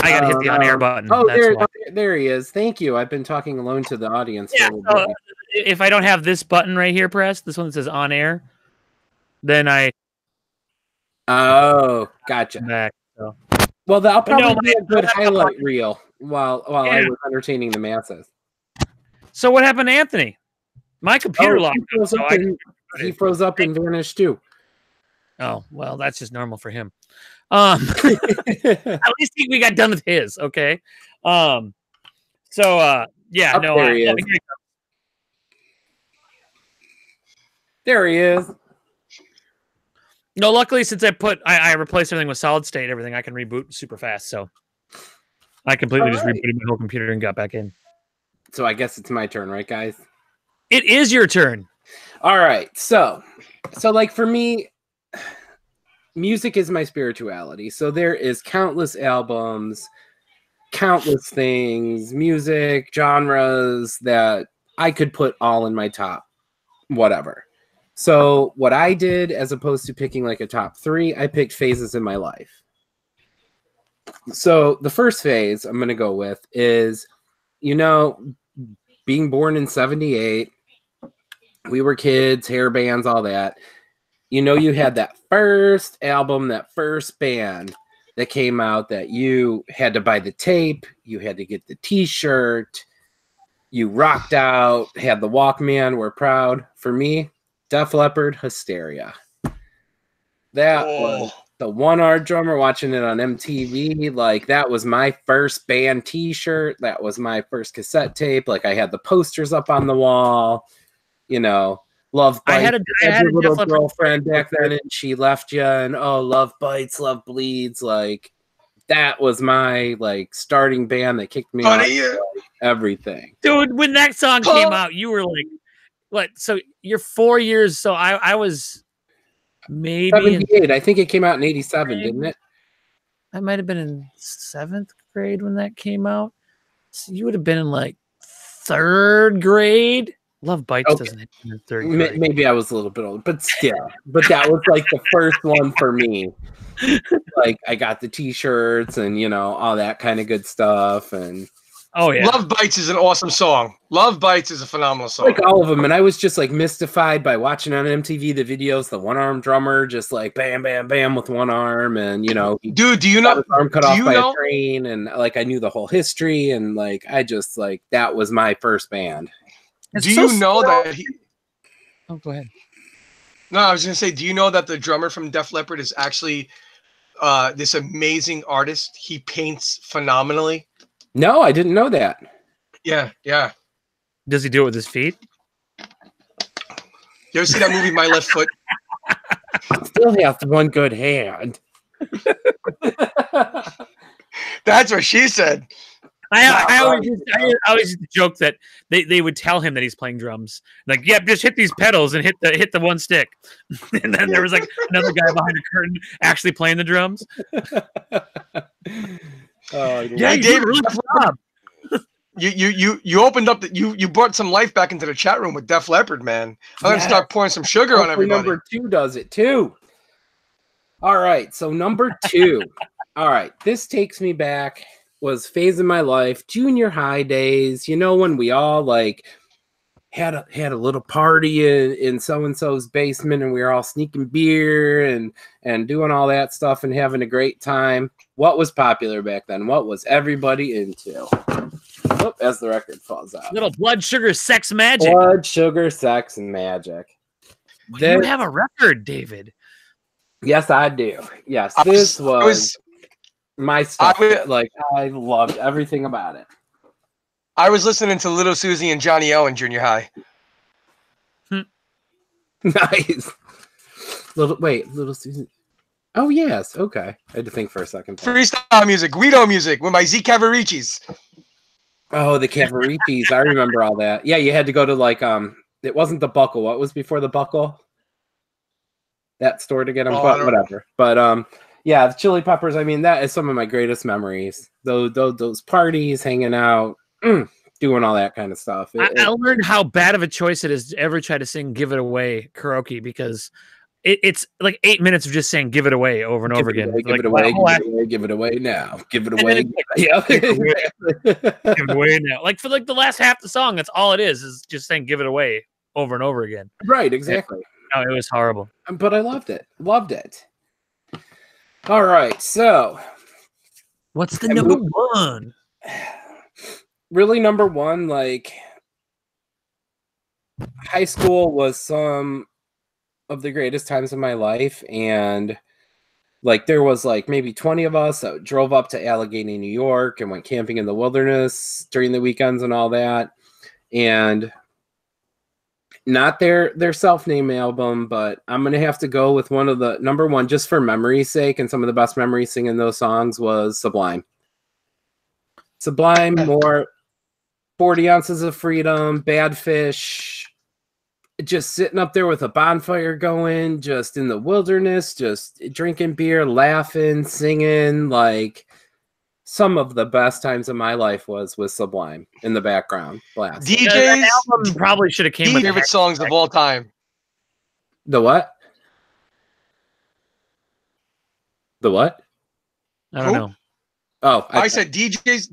Speaker 1: I gotta hit the on-air button.
Speaker 2: Oh,
Speaker 1: That's
Speaker 2: there he is. Thank you. I've been talking alone to the audience.
Speaker 1: Yeah, so if I don't have this button right here pressed, this one that says on-air, then I...
Speaker 2: Oh, gotcha.
Speaker 1: Back, so.
Speaker 2: Well, that'll probably be a good highlight reel while I was entertaining the masses.
Speaker 1: So what happened to Anthony? My computer locked up,
Speaker 2: he froze up and vanished too.
Speaker 1: Oh, well, that's just normal for him. At least we got done with his, okay? Yeah, no,
Speaker 2: there he is. There he is.
Speaker 1: No, luckily, since I replaced everything with solid state, everything, I can reboot super fast. So I completely just rebooted my whole computer and got back in.
Speaker 2: So I guess it's my turn, right, guys?
Speaker 1: It is your turn.
Speaker 2: All right. So like for me, music is my spirituality. So there is countless albums, countless things, music, genres that I could put all in my top, whatever. So what I did, as opposed to picking like a top 3, I picked phases in my life. So the first phase I'm going to go with is, being born in 78, we were kids, hair bands, all that. You had that first album, that first band that came out that you had to buy the tape, you had to get the t-shirt, you rocked out, had the Walkman, we're proud. For me, Def Leppard, Hysteria. That was the one-hour drummer watching it on MTV. Like, that was my first band t-shirt. That was my first cassette tape. Like, I had the posters up on the wall. Love Bites. I had a little girlfriend back then, and she left you, and Love Bites, Love Bleeds. Like, that was my starting band that kicked me off everything.
Speaker 1: Dude, when that song came out, you were like, what? So you're 4 years. So I was maybe
Speaker 2: 78. I think it came out in 87, didn't it?
Speaker 1: I might have been in 7th grade when that came out. So you would have been in 3rd grade. Love Bites doesn't hit in 3rd grade.
Speaker 2: Maybe I was a little bit old, but still. But that was the first one for me. I got the t-shirts and all that kind of good stuff, and
Speaker 1: Oh yeah.
Speaker 3: Love Bites is an awesome song. Love Bites is a phenomenal song.
Speaker 2: Like all of them, and I was just like mystified by watching on MTV the videos, the one-arm drummer just like bam, bam, bam with one arm, and
Speaker 3: dude, do you know?
Speaker 2: his arm cut off by a train, and like I knew the whole history, and like I just like that was my first band.
Speaker 3: Do you know that he?
Speaker 1: Oh, go ahead.
Speaker 3: No, I was gonna say, do you know that the drummer from Def Leppard is actually this amazing artist? He paints phenomenally.
Speaker 2: No, I didn't know that.
Speaker 3: Yeah, yeah.
Speaker 1: Does he do it with his feet?
Speaker 3: You ever see that movie, My Left Foot?
Speaker 2: Still has one good hand.
Speaker 3: That's what she said.
Speaker 1: I always used to joke that they would tell him that he's playing drums. Like, yeah, just hit these pedals and hit the one stick. And then there was like another guy behind a curtain actually playing the drums.
Speaker 3: Yeah, David, really job. You opened up you brought some life back into the chat room with Def Leppard, man. I'm gonna start pouring some sugar on everybody.
Speaker 2: Number 2 does it too. All right, so number 2. All right, this takes me back. Was phase in my life, junior high days. You know, when we all like had a little party in so and so's basement, and we were all sneaking beer and doing all that stuff and having a great time. What was popular back then? What was everybody into? Oh, as the record falls out.
Speaker 1: Little blood, sugar, sex, magic.
Speaker 2: Blood, sugar, sex, and magic.
Speaker 1: You have a record, David.
Speaker 2: Yes, I do. Yes, this was my stuff. I loved everything about it.
Speaker 3: I was listening to Little Susie and Johnny O in junior high.
Speaker 2: Nice. Little Susie. Oh yes, okay. I had to think for a second.
Speaker 3: Freestyle music, Guido music with my Z Cavaricis.
Speaker 2: Oh, the Cavaricis. I remember all that. Yeah, you had to go to like it wasn't the Buckle. What was before the Buckle? That store to get them, but whatever. But yeah, the Chili Peppers. I mean, that is some of my greatest memories. Those parties, hanging out, doing all that kind of stuff.
Speaker 1: I learned how bad of a choice it is to ever try to sing "Give It Away" karaoke because it's like 8 minutes of just saying "Give it away" over and over again.
Speaker 2: Give it away, give it away now. Give it away.
Speaker 1: Yeah, give it away now. Like for like the last half of the song, that's all it is just saying "Give it away" over and over again.
Speaker 2: Right, exactly.
Speaker 1: No, it was horrible.
Speaker 2: But I loved it. Loved it. All right, so
Speaker 1: what's the number one?
Speaker 2: Really, number one, like high school was some of the greatest times of my life, and like there was like maybe 20 of us that drove up to Allegheny, New York, and went camping in the wilderness during the weekends and all that. And not their self-name album, but I'm gonna have to go with one of the number one just for memory's sake, and some of the best memories singing those songs was Sublime. Sublime, more 40 Ounces of Freedom, Bad Fish, just sitting up there with a bonfire going, just in the wilderness, just drinking beer, laughing, singing. Like some of the best times of my life was with Sublime in the background.
Speaker 3: DJ's
Speaker 1: album probably should have came with
Speaker 3: favorite songs of all time.
Speaker 2: The what? The what?
Speaker 1: I don't know.
Speaker 2: Oh,
Speaker 3: I said DJ's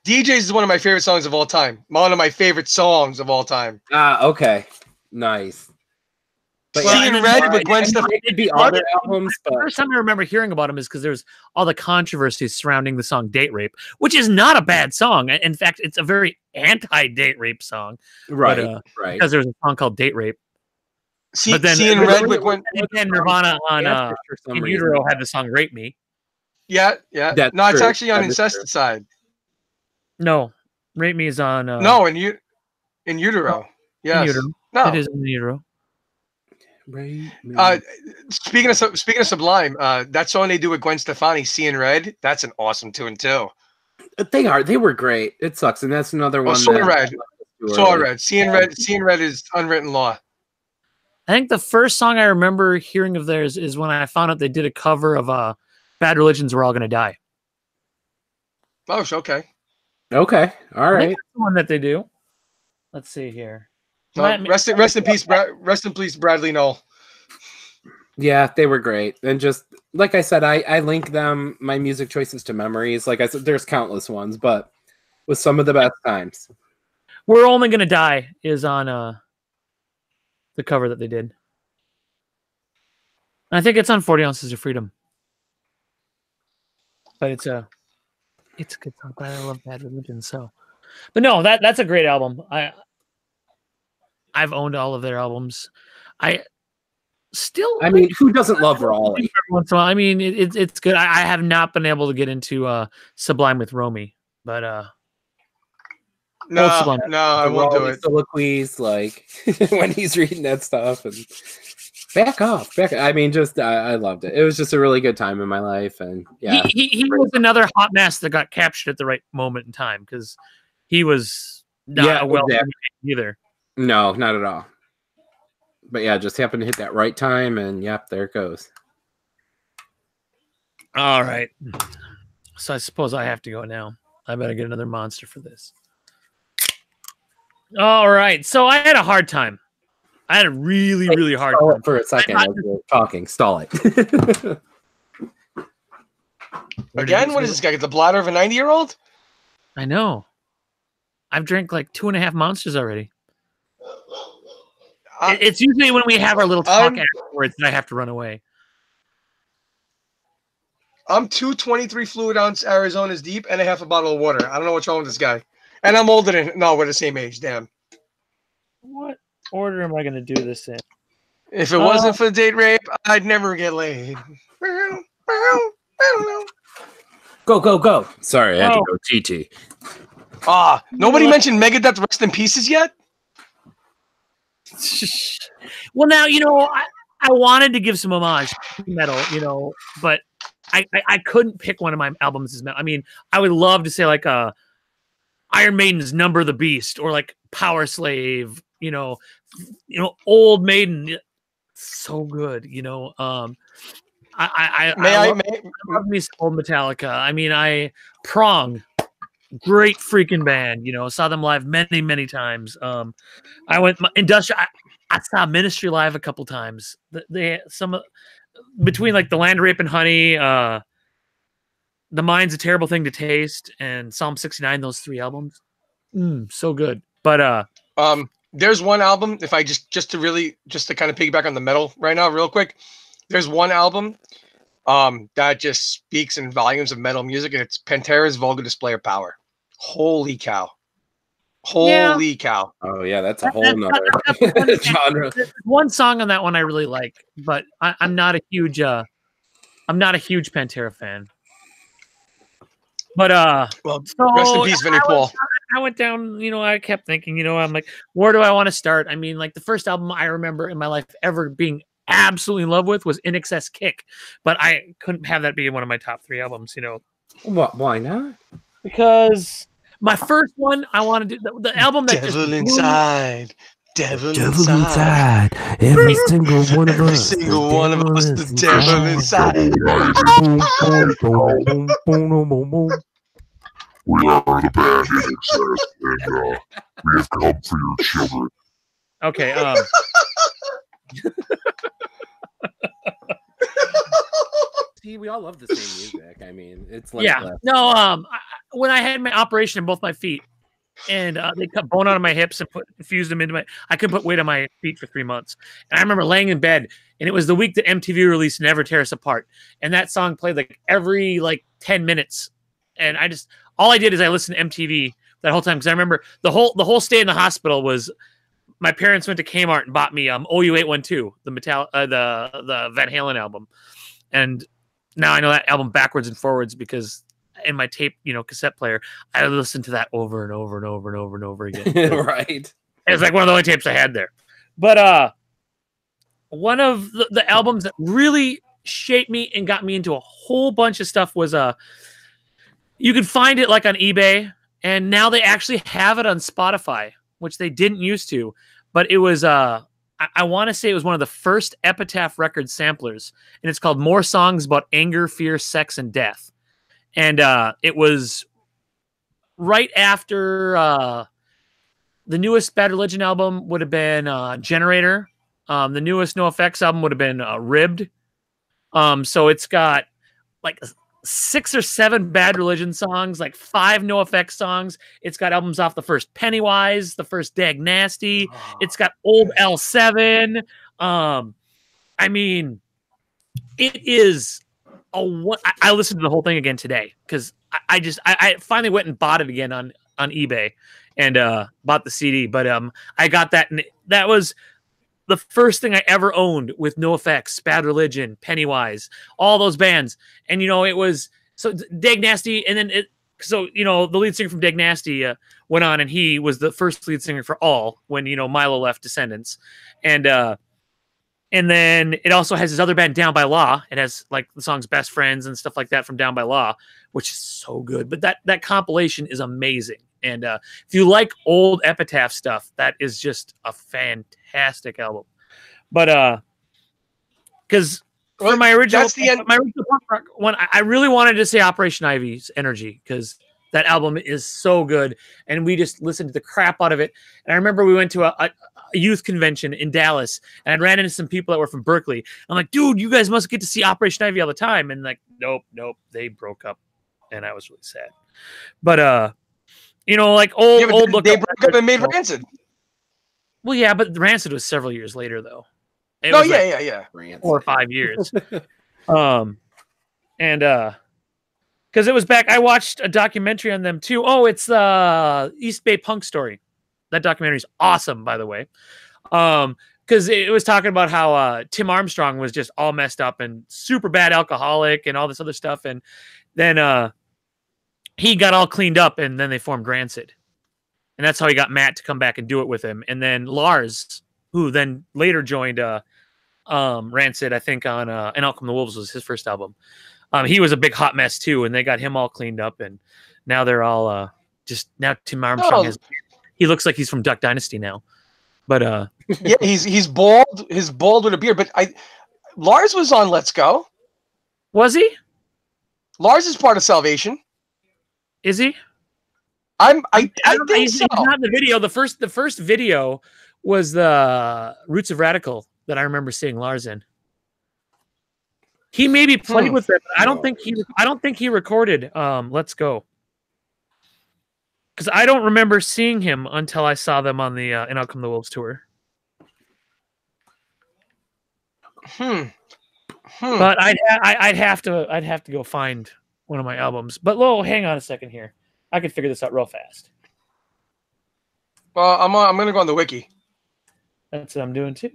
Speaker 3: is one of my favorite songs of all time. One of my favorite songs of all time.
Speaker 2: Okay. Nice.
Speaker 3: But Seeing Red with Gwen Stefani.
Speaker 2: The other albums,
Speaker 1: but the first time I remember hearing about him is because there's all the controversy surrounding the song "Date Rape," which is not a bad song. In fact, it's a very anti-date rape song.
Speaker 2: Right,
Speaker 1: but,
Speaker 2: right.
Speaker 1: Because there's a song called "Date Rape."
Speaker 3: But then Seeing Red with Gwen.
Speaker 1: And Nirvana on In Utero had the song "Rape Me."
Speaker 3: Yeah. No, it's actually on Incesticide.
Speaker 1: No, "Rape Me" is on.
Speaker 3: No, in Utero. Yes.
Speaker 1: In Utero.
Speaker 3: No,
Speaker 1: it is in Utero.
Speaker 3: Speaking of Sublime, that song they do with Gwen Stefani, "Seeing Red," that's an awesome tune too.
Speaker 2: They were great. It sucks, and that's another one.
Speaker 3: Saw Red. Seeing Red is Unwritten Law.
Speaker 1: I think the first song I remember hearing of theirs is when I found out they did a cover of Bad Religion's "We're All Gonna Die."
Speaker 3: Oh, okay.
Speaker 2: Okay, all right.
Speaker 1: That's the one that they do. Let's see here.
Speaker 3: Rest in peace, Bradley Noel.
Speaker 2: Yeah, they were great, and just like I said, I link my music choices to memories. Like I said, there's countless ones, but with some of the best times.
Speaker 1: We're Only Gonna Die is on the cover that they did. I think it's on 40 Ounces of Freedom. But it's a good song. But I love Bad Religion. So, but no, that's a great album. I've owned all of their albums. I
Speaker 2: mean, who doesn't love Raleigh?
Speaker 1: Once in a while. I mean, it's good. I have not been able to get into Sublime with Romy, but
Speaker 3: no, I won't do it.
Speaker 2: Soliloquies, like when he's reading that stuff, and back off. I mean, just I loved it. It was just a really good time in my life, and yeah,
Speaker 1: he was another hot mess that got captured at the right moment in time because he was not a either.
Speaker 2: No, not at all. But yeah, just happened to hit that right time, and yep, there it goes.
Speaker 1: All right. So I suppose I have to go now. I better get another monster for this. All right. So I had a hard time. I had a really, really hard time.
Speaker 2: For a second, as we're talking. Stall it.
Speaker 3: Again, what does this guy get? The bladder of a 90-year-old?
Speaker 1: I know. I've drank like 2.5 monsters already. It's usually when we have our little talk afterwards that I have to run away.
Speaker 3: I'm 223 fluid ounce Arizonas deep and a half a bottle of water. I don't know what's wrong with this guy. And I'm older than no, we're the same age. Damn.
Speaker 1: What order am I going to do this in?
Speaker 3: If it wasn't for date rape, I'd never get laid.
Speaker 2: Go. Sorry, I had to go TT.
Speaker 3: Nobody mentioned Megadeth Rest in Pieces yet?
Speaker 1: Well, now, I wanted to give some homage to metal, but I couldn't pick one of my albums as metal. I mean, I would love to say like Iron Maiden's Number the Beast or like Power Slave, Old Maiden, so good, I love me some old Metallica. I mean, Prong, great freaking band. Saw them live many, many times. I went industrial. I saw Ministry live a couple times. They between like The Land Rape and Honey, The Mind's a Terrible Thing to Taste, and Psalm 69. Those 3 albums, so good. But
Speaker 3: there's one album. If I just to kind of piggyback on the metal right now, real quick. There's one album that just speaks in volumes of metal music, and it's Pantera's Vulgar Display of Power. Holy cow. Holy cow.
Speaker 2: Oh, yeah, that's a whole nother genre.
Speaker 1: One song on that one I really like, but I'm not a huge Pantera fan. But
Speaker 3: rest in peace, Vinnie Paul.
Speaker 1: I went down, I kept thinking, I'm like, where do I want to start? I mean, like the first album I remember in my life ever being absolutely in love with was In Excess Kick, but I couldn't have that be one of my top 3 albums,
Speaker 2: What? Why not?
Speaker 1: Because my first one, I wanted to the album that
Speaker 3: Devil inside. Devil inside.
Speaker 7: Every single one of us.
Speaker 3: Every single one of us. The devil inside.
Speaker 5: We are the band In Excess, and we have come for your children.
Speaker 1: Okay.
Speaker 2: See, we all love the same music. I mean, it's like
Speaker 1: when I had my operation in both my feet, and they cut bone out of my hips and fused them into I couldn't put weight on my feet for 3 months. And I remember laying in bed, and it was the week that MTV released Never Tear Us Apart, and that song played like every 10 minutes, and all I did is I listened to MTV that whole time because I remember the whole stay in the hospital was. My parents went to Kmart and bought me OU812, the Van Halen album, and now I know that album backwards and forwards because in my tape, cassette player, I listened to that over and over and over and over and over again.
Speaker 2: Right.
Speaker 1: It's like one of the only tapes I had there. But one of the albums that really shaped me and got me into a whole bunch of stuff was you could find it like on eBay, and now they actually have it on Spotify, which they didn't used to, but it was I want to say it was one of the first Epitaph Records samplers, and it's called More Songs About Anger, Fear, Sex, and Death. And it was right after the newest Bad Religion album would have been Generator. The newest NoFX album would have been Ribbed. So it's got like 6 or 7 Bad Religion songs, like 5 NoFX songs. It's got albums off the first Pennywise, the first Dag Nasty. It's got old L7. I mean, it is I listened to the whole thing again today because I finally went and bought it again on eBay and bought the CD. But I got that, and that was the first thing I ever owned with NoFX, Bad Religion, Pennywise, all those bands. And it was so Dag Nasty, and then the lead singer from Dag Nasty went on, and he was the first lead singer for All when Milo left Descendants, and then it also has his other band, Down by Law. It has like the songs Best Friends and stuff like that from Down by Law, which is so good. But that compilation is amazing. And if you like old Epitaph stuff, that is just a fantastic album. But because for my original punk rock one, I really wanted to say Operation Ivy's Energy because that album is so good. And we just listened to the crap out of it. And I remember we went to a youth convention in Dallas, and I ran into some people that were from Berkeley. I'm like, dude, you guys must get to see Operation Ivy all the time. And like, nope, they broke up, and I was really sad. But like old look.
Speaker 3: They broke up and made Rancid.
Speaker 1: Well, yeah, but Rancid was several years later, though.
Speaker 3: Yeah.
Speaker 1: 4 or 5 years. And because it was back, I watched a documentary on them too. Oh, it's the East Bay Punk Story. That documentary is awesome, by the way. Because it was talking about how Tim Armstrong was just all messed up and super bad alcoholic and all this other stuff. And then he got all cleaned up, and then they formed Rancid. And that's how he got Matt to come back and do it with him. And then Lars, who then later joined Rancid, I think on And Out Come the Wolves was his first album. He was a big hot mess too, and they got him all cleaned up, and now they're all now Tim Armstrong he looks like he's from Duck Dynasty now. But
Speaker 3: yeah, he's bald. He's bald with a beard. But Lars was on Let's Go.
Speaker 1: Was he?
Speaker 3: Lars is part of Salvation.
Speaker 1: Is he?
Speaker 3: I think
Speaker 1: he's
Speaker 3: so.
Speaker 1: not in the video. The first video was the Roots of Radical that I remember seeing Lars in. He maybe played with it, but I don't think he recorded Let's Go. Because I don't remember seeing him until I saw them on the And Out Come the Wolves tour. But I'd have to go find one of my albums. But hang on a second here. I can figure this out real fast.
Speaker 3: Well, I'm gonna go on the wiki.
Speaker 1: That's what I'm doing too.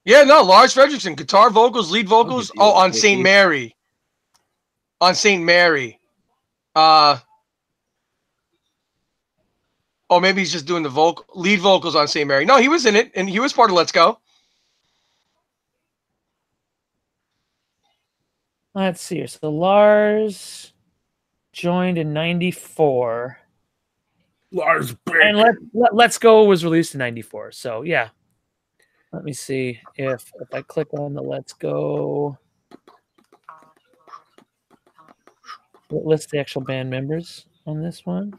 Speaker 3: Yeah, no, Lars Fredrickson, guitar, vocals, lead vocals. Oh, on St. Mary. On St. Mary. Maybe he's just doing the lead vocals on St. Mary. No, he was in it, and he was part of Let's Go.
Speaker 1: Let's see here. So Lars joined in '94.
Speaker 2: Lars
Speaker 1: and Let's Go was released in '94. So yeah. Let me see if I click on the Let's Go. It lists the actual band members on this one.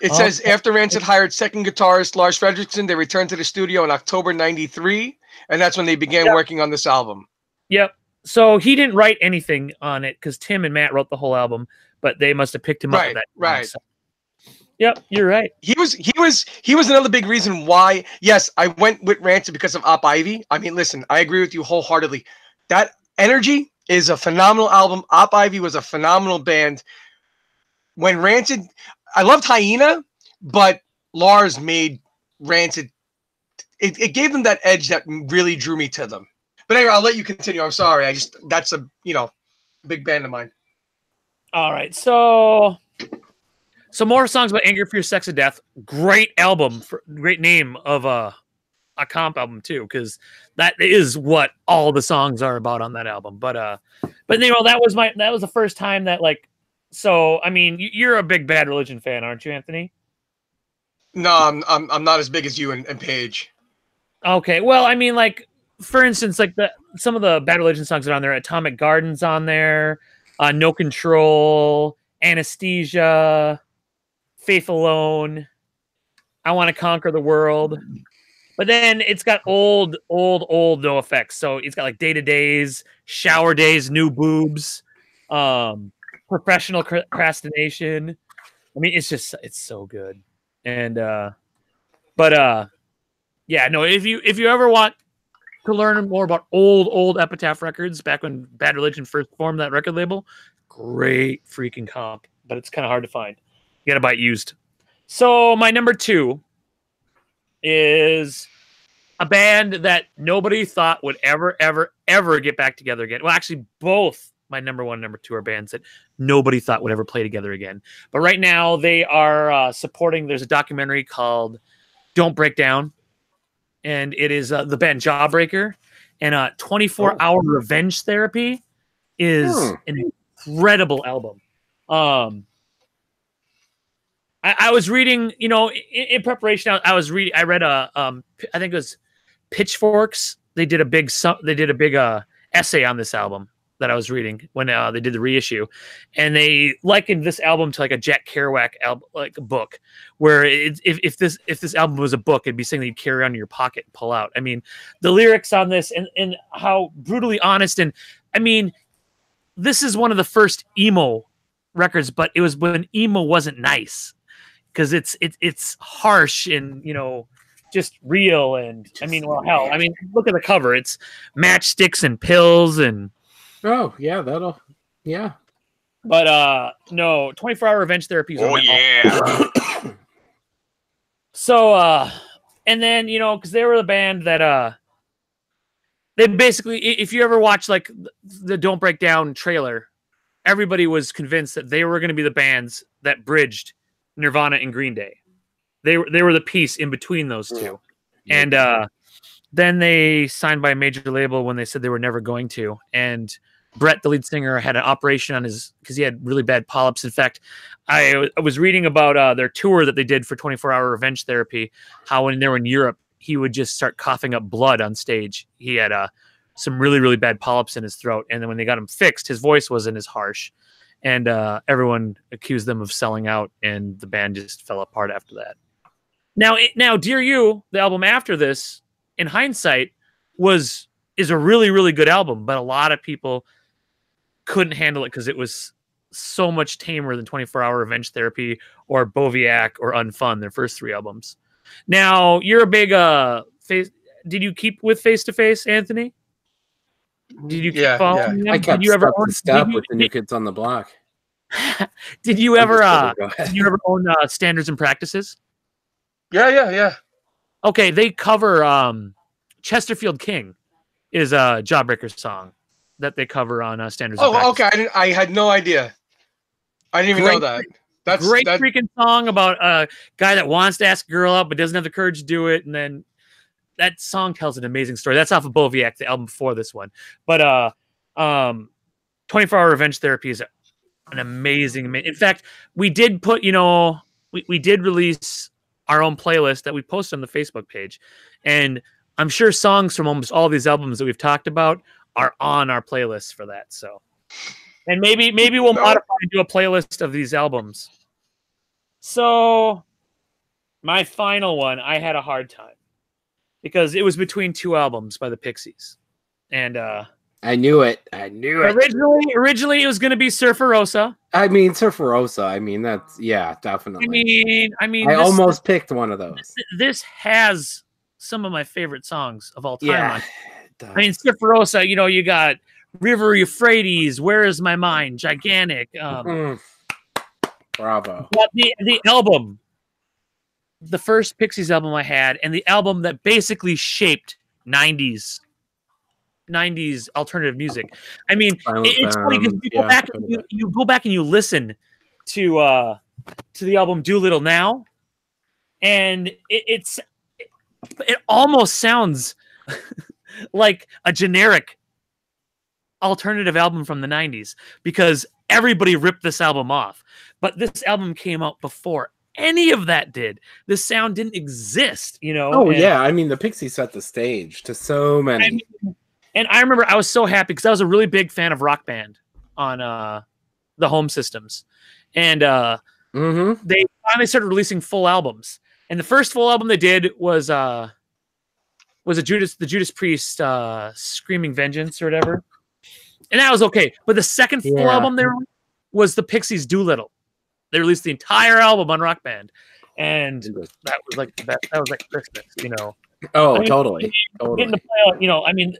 Speaker 3: It says after Rancid hired second guitarist Lars Fredrickson, they returned to the studio in October '93, and that's when they began working on this album.
Speaker 1: Yep. So he didn't write anything on it because Tim and Matt wrote the whole album, but they must have picked him up with that.
Speaker 3: Right.
Speaker 1: So. Yep, you're right.
Speaker 3: He was another big reason why. Yes, I went with Rancid because of Op Ivy. I mean, listen, I agree with you wholeheartedly. That Energy is a phenomenal album. Op Ivy was a phenomenal band. When Rancid, I loved Hyena, but Lars made Rancid. It gave them that edge that really drew me to them. But anyway, I'll let you continue. I'm sorry. That's a big band of mine.
Speaker 1: All right, so more songs about anger, fear, sex, and death. Great album, great name of a comp album too, because that is what all the songs are about on that album. But that was the first time that So I mean, you're a big Bad Religion fan, aren't you, Anthony?
Speaker 3: No, I'm not as big as you and Paige.
Speaker 1: Okay, well, I mean, for instance, some of the Bad Religion songs that are on there, Atomic Garden's on there, No Control, Anesthesia, Faith Alone, I Want to Conquer the World. But then it's got old no effects. So it's got like Day to Days, Shower Days, New Boobs, Professional Procrastination. I mean, it's so good. And yeah, no, if you ever want to learn more about old Epitaph records back when Bad Religion first formed that record label, great freaking comp, but it's kind of hard to find. You gotta buy it used. So my number 2 is a band that nobody thought would ever get back together again. Well, actually, both my number 1 and number 2 are bands that nobody thought would ever play together again. But right now they are supporting. There's a documentary called "Don't Break Down," and it is the band Jawbreaker. And 24-Hour Revenge Therapy is an incredible album. I was reading, in preparation. I read I think it was Pitchforks. They did a big essay on this album that I was reading when they did the reissue, and they likened this album to like a Jack Kerouac album, like a book, where if this album was a book, it'd be something that you'd carry on in your pocket and pull out. I mean, the lyrics on this and how brutally honest, and I mean, this is one of the first emo records, but it was when emo wasn't nice, because it's harsh and just real. And I mean, well, hell, I mean, look at the cover. It's matchsticks and pills and
Speaker 2: yeah.
Speaker 1: But no, 24-Hour Revenge Therapy.
Speaker 8: Oh yeah.
Speaker 1: So and then because they were the band that they basically, if you ever watch like the Don't Break Down trailer, everybody was convinced that they were going to be the bands that bridged Nirvana and Green Day. They were the piece in between those two. And then they signed by a major label when they said they were never going to. And Brett, the lead singer, had an operation on because he had really bad polyps. In fact, I was reading about their tour that they did for 24-Hour Revenge Therapy, how when they were in Europe, he would just start coughing up blood on stage. He had some really, really bad polyps in his throat. And then when they got him fixed, his voice wasn't as harsh. And everyone accused them of selling out, and the band just fell apart after that. Now, Dear You, the album after this, in hindsight, is a really, really good album, but a lot of people couldn't handle it because it was so much tamer than 24-Hour Revenge Therapy or Boviac or Unfun, their first 3 albums. Now, you're a big did you keep with Face to Face, Anthony? Did you keep following them?
Speaker 2: I kept
Speaker 1: did you ever
Speaker 2: step with the New Kids on the Block.
Speaker 1: Did you ever own Standards and Practices?
Speaker 3: Yeah.
Speaker 1: Okay, they cover Chesterfield King is a Jawbreaker song that they cover on Standards and Practices.
Speaker 3: Okay. I had no idea. I didn't even know that. That's
Speaker 1: great freaking song about a guy that wants to ask a girl out but doesn't have the courage to do it, and then that song tells an amazing story. That's off of Boviac, the album before this one. But 24-Hour Revenge Therapy is an amazing. In fact, we did put, we did release our own playlist that we posted on the Facebook page, and I'm sure songs from almost all these albums that we've talked about are on our playlist for that. So, and maybe we'll modify and do a playlist of these albums. So, my final one, I had a hard time because it was between 2 albums by the Pixies, and
Speaker 2: I knew it.
Speaker 1: Originally, it was going to be Surferosa.
Speaker 2: I mean, Surferosa. I mean, that's definitely.
Speaker 1: I mean,
Speaker 2: I almost picked one of those.
Speaker 1: This has some of my favorite songs of all time.
Speaker 2: Yeah,
Speaker 1: I mean, Surferosa. You got River Euphrates, Where Is My Mind, Gigantic.
Speaker 2: Bravo.
Speaker 1: But the album, the first Pixies album I had, and the album that basically shaped 90s alternative music. I mean, it's funny because you go back and you listen to the album Doolittle now, and it almost sounds like a generic alternative album from the 90s because everybody ripped this album off. But this album came out before any of that did. This sound didn't exist,
Speaker 2: yeah. I mean, the Pixies set the stage to so many.
Speaker 1: And I remember I was so happy because I was a really big fan of Rock Band on the home systems. And they finally started releasing full albums. And the first full album they did was was it the Judas Priest Screaming Vengeance or whatever. And that was okay. But the second full album there was the Pixies Doolittle. They released the entire album on Rock Band. And that was like the best. That was like Christmas, you know.
Speaker 2: Oh,
Speaker 1: I mean,
Speaker 2: totally.
Speaker 1: Getting to play, you know, I mean,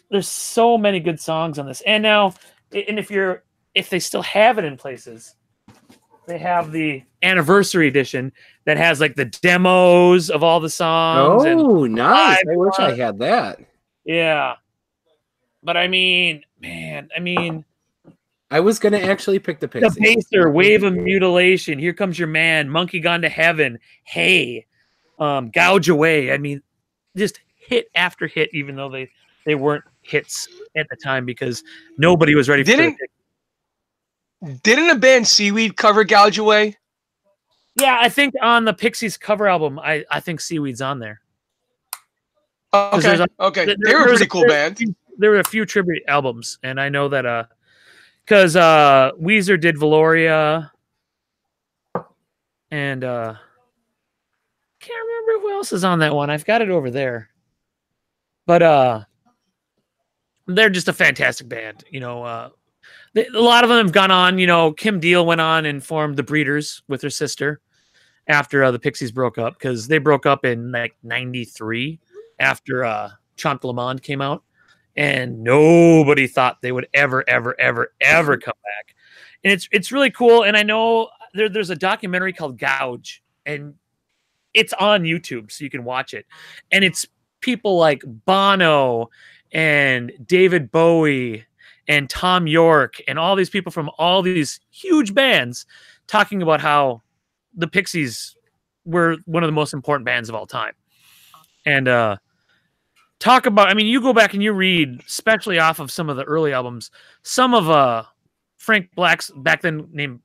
Speaker 1: there's so many good songs on this. And now, and if they still have it in places, they have the anniversary edition that has like the demos of all the songs.
Speaker 2: Oh, nice. I wish I had that.
Speaker 1: Yeah. But I mean, man,
Speaker 2: I was going to actually pick the Pixies.
Speaker 1: The Pacer, Wave of Mutilation, Here Comes Your Man, Monkey Gone to Heaven, Hey, Gouge Away. I mean, just hit after hit, even though they weren't hits at the time because nobody was ready for it.
Speaker 3: Didn't the band Seaweed cover Gouge Away?
Speaker 1: Yeah, I think on the Pixies cover album, I think Seaweed's on there.
Speaker 3: Okay, okay. They were a pretty cool band.
Speaker 1: There were a few tribute albums, and I know that because Weezer did Valoria, and can't remember who else is on that one. I've got it over there, but they're just a fantastic band. You know, a lot of them have gone on. You know, Kim Deal went on and formed the Breeders with her sister after the Pixies broke up because they broke up in like '93 after Chante Le Monde came out. And nobody thought they would ever come back. And it's really cool. And I know there's a documentary called Gouge, and it's on YouTube, so you can watch it. And it's people like Bono and David Bowie and Tom York and all these people from all these huge bands talking about how the Pixies were one of the most important bands of all time. And talk about, I mean, you go back and you read, especially off of some of the early albums, some of Frank Black's, back then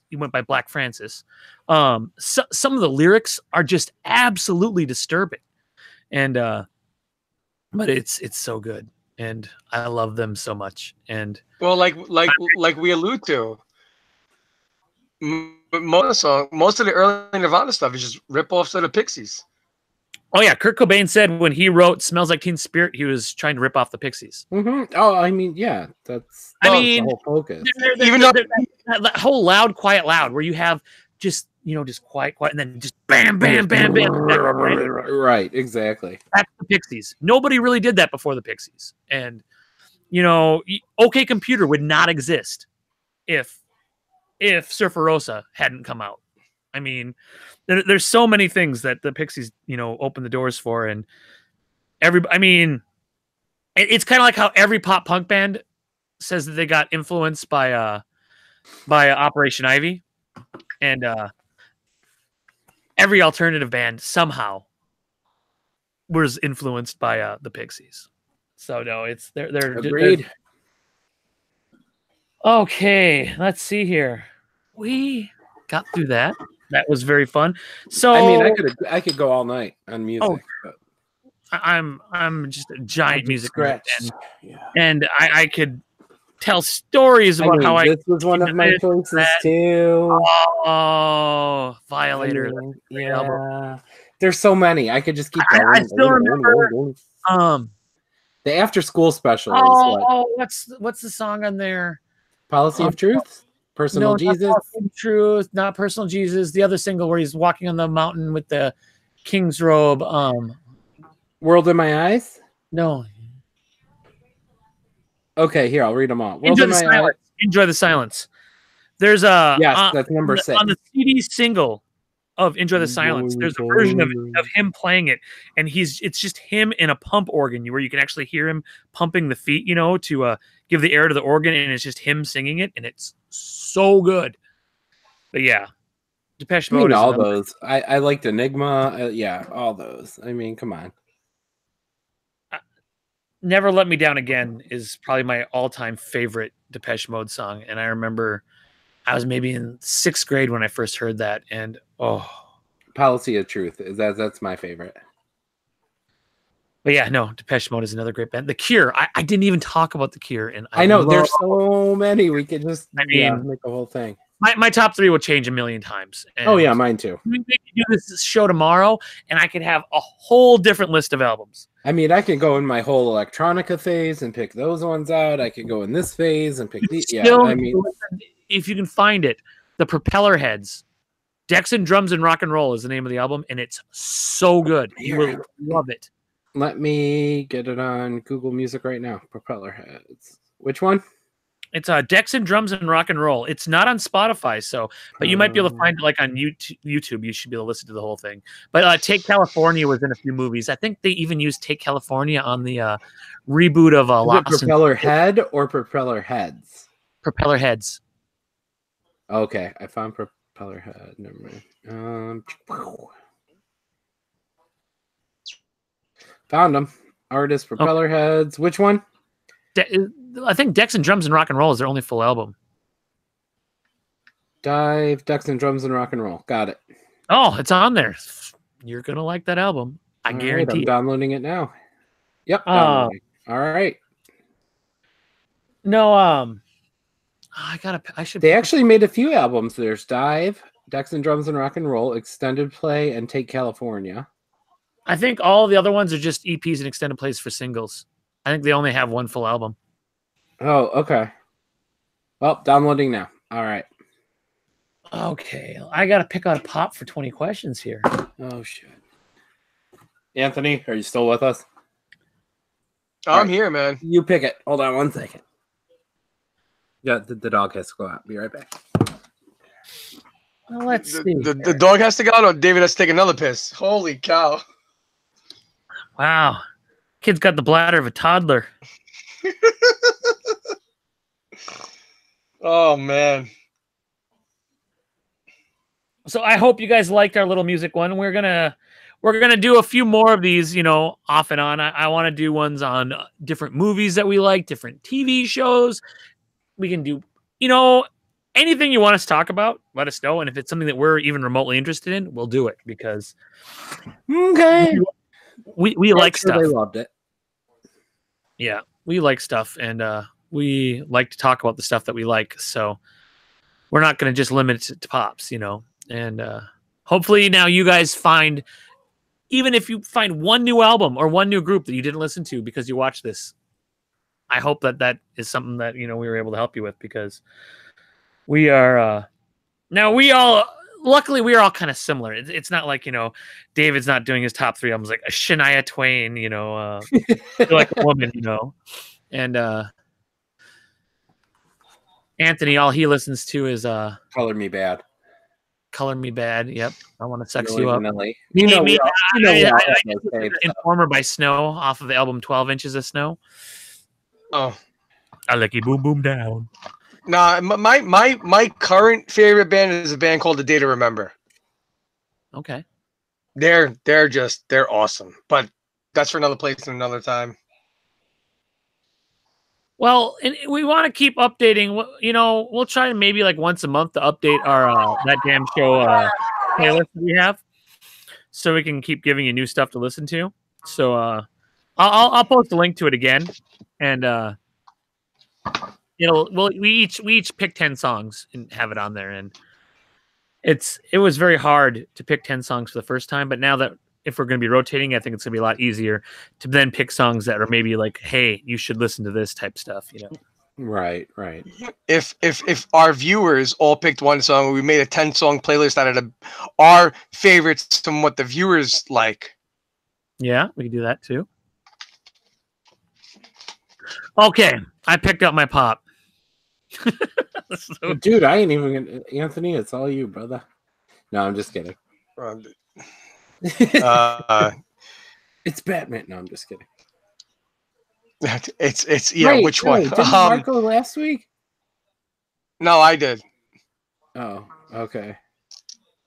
Speaker 1: he went by Black Francis. Some of the lyrics are just absolutely disturbing. And but it's so good. And I love them so much. And
Speaker 3: well, like we allude to, most of the early Nirvana stuff is just rip-offs of the Pixies.
Speaker 1: Oh yeah, Kurt Cobain said when he wrote "Smells Like Teen Spirit," he was trying to rip off the Pixies.
Speaker 2: Mm-hmm. Oh, I mean, yeah, that's the whole focus.
Speaker 1: Even though that whole loud, quiet, loud, where you have just quiet, and then just bam, bam, bam, bam.
Speaker 2: Right, exactly.
Speaker 1: That's the Pixies. Nobody really did that before the Pixies, and OK Computer would not exist if Surfer Rosa hadn't come out. I mean, there's so many things that the Pixies, open the doors for, and it's kind of like how every pop punk band says that they got influenced by Operation Ivy, and every alternative band somehow was influenced by the Pixies. So no, they're
Speaker 2: agreed.
Speaker 1: Okay, let's see here. We got through that. That was very fun. So
Speaker 2: I mean, I could go all night on music.
Speaker 1: Oh,
Speaker 2: but
Speaker 1: I'm just a giant music
Speaker 2: nerd,
Speaker 1: and I could tell stories about how
Speaker 2: this was one of my choices too.
Speaker 1: Oh, Violator.
Speaker 2: Yeah, there's so many. I could just keep going.
Speaker 1: I still remember
Speaker 2: the after school special.
Speaker 1: What's the song on there?
Speaker 2: Policy of Truth. Personal Jesus.
Speaker 1: Truth, not Personal Jesus. The other single where he's walking on the mountain with the king's robe.
Speaker 2: World in My Eyes?
Speaker 1: No.
Speaker 2: Okay, here, I'll read them all.
Speaker 1: Enjoy the Silence. There's
Speaker 2: that's number 6.
Speaker 1: On the CD single of Enjoy the Silence, there's a version of him playing it, and it's just him in a pump organ where you can actually hear him pumping the feet, to give the air to the organ, and it's just him singing it, and it's so good. But yeah, Depeche Mode.
Speaker 2: All those. I liked Enigma. Yeah, all those. I mean, come on.
Speaker 1: Never Let Me Down Again is probably my all-time favorite Depeche Mode song, and I remember I was maybe in 6th grade when I first heard that, and
Speaker 2: Policy of Truth that's my favorite.
Speaker 1: But yeah, no, Depeche Mode is another great band. The Cure, I didn't even talk about The Cure, and
Speaker 2: I know there's so many. We could just make a whole thing.
Speaker 1: my top 3 will change a million times. And
Speaker 2: Oh yeah, mine too.
Speaker 1: we could do this show tomorrow, and I could have a whole different list of albums.
Speaker 2: I mean, I could go in my whole electronica phase and pick those ones out. I could go in this phase and pick these. Yeah, I mean,
Speaker 1: if you can find it, the Propeller Heads, Dexon Drums and Rock and Roll is the name of the album, and it's so good. You will love it.
Speaker 2: Let me get it on Google Music right now. Propeller Heads. Which one?
Speaker 1: It's Dexon Drums and Rock and Roll. It's not on Spotify, so but you might be able to find it like on YouTube. You should be able to listen to the whole thing. But Take California was in a few movies. I think they even used Take California on the reboot of
Speaker 2: Is it Propeller Head or Propeller Heads?
Speaker 1: Propeller Heads.
Speaker 2: Okay, I found Propeller Head. Never mind. Found them. Artist Propeller Heads. Which one?
Speaker 1: I think Dexon Drums and Rock and Roll is their only full album.
Speaker 2: Dive, Dexon Drums and Rock and Roll. Got it.
Speaker 1: Oh, it's on there. You're gonna like that album. I guarantee.
Speaker 2: I'm downloading it now. Yep. All right.
Speaker 1: No, I should.
Speaker 2: They actually made a few albums. There's Dive, Dexon Drums and Rock and Roll, Extended Play, and Take California.
Speaker 1: I think all the other ones are just EPs and extended plays for singles. I think they only have one full album.
Speaker 2: Oh, okay. Well, downloading now. All right.
Speaker 1: Okay. I got to pick out a pop for 20 questions here.
Speaker 2: Oh, shit. Anthony, are you still with us?
Speaker 3: I'm here, man.
Speaker 2: You pick it. Hold on 1 second. Yeah, the dog has to go out. Be right back.
Speaker 1: Well, let's see.
Speaker 3: The dog has to go out, or David has to take another piss? Holy cow.
Speaker 1: Wow. Kid's got the bladder of a toddler.
Speaker 3: Oh, man.
Speaker 1: So I hope you guys liked our little music one. We're gonna do a few more of these, off and on. I want to do ones on different movies that we like, different TV shows. We can do, anything you want us to talk about, let us know. And if it's something that we're even remotely interested in, we'll do it because
Speaker 2: okay.
Speaker 1: We like stuff.
Speaker 2: They loved it.
Speaker 1: Yeah, we like stuff, and we like to talk about the stuff that we like. So we're not going to just limit it to pops, And hopefully now you guys find, even if you find one new album or one new group that you didn't listen to because you watched this, I hope that is something that we were able to help you with, because we are luckily we are all kind of similar. It's not like David's not doing his top 3 albums like a Shania Twain, like a woman, and Anthony, all he listens to is
Speaker 2: Color Me Bad.
Speaker 1: Color Me Bad. Yep, I want to sex you up. Informer by Snow off of the album 12 Inches of Snow.
Speaker 3: Oh,
Speaker 1: I like you boom boom down.
Speaker 3: Nah, my current favorite band is a band called The Day to Remember.
Speaker 1: Okay.
Speaker 3: They're awesome, but that's for another place and another time.
Speaker 1: Well, and we want to keep updating. We'll try maybe like once a month to update our That Damn Show playlist that we have, so we can keep giving you new stuff to listen to. So I'll post a link to it again, and we each pick 10 songs and have it on there. And it was very hard to pick 10 songs for the first time, but now that if we're going to be rotating, I think it's going to be a lot easier to then pick songs that are maybe like, hey, you should listen to this type stuff,
Speaker 2: Right.
Speaker 3: If our viewers all picked one song, we made a 10-song playlist out of our favorites from what the viewers like.
Speaker 1: Yeah, we can do that too. Okay, I picked up my pop.
Speaker 2: Dude, I ain't even Anthony. It's all you, brother. No, I'm just kidding. It's Batman. No, I'm just kidding.
Speaker 3: It's which one?
Speaker 2: Didn't Marco last week?
Speaker 3: No, I did.
Speaker 2: Oh, okay.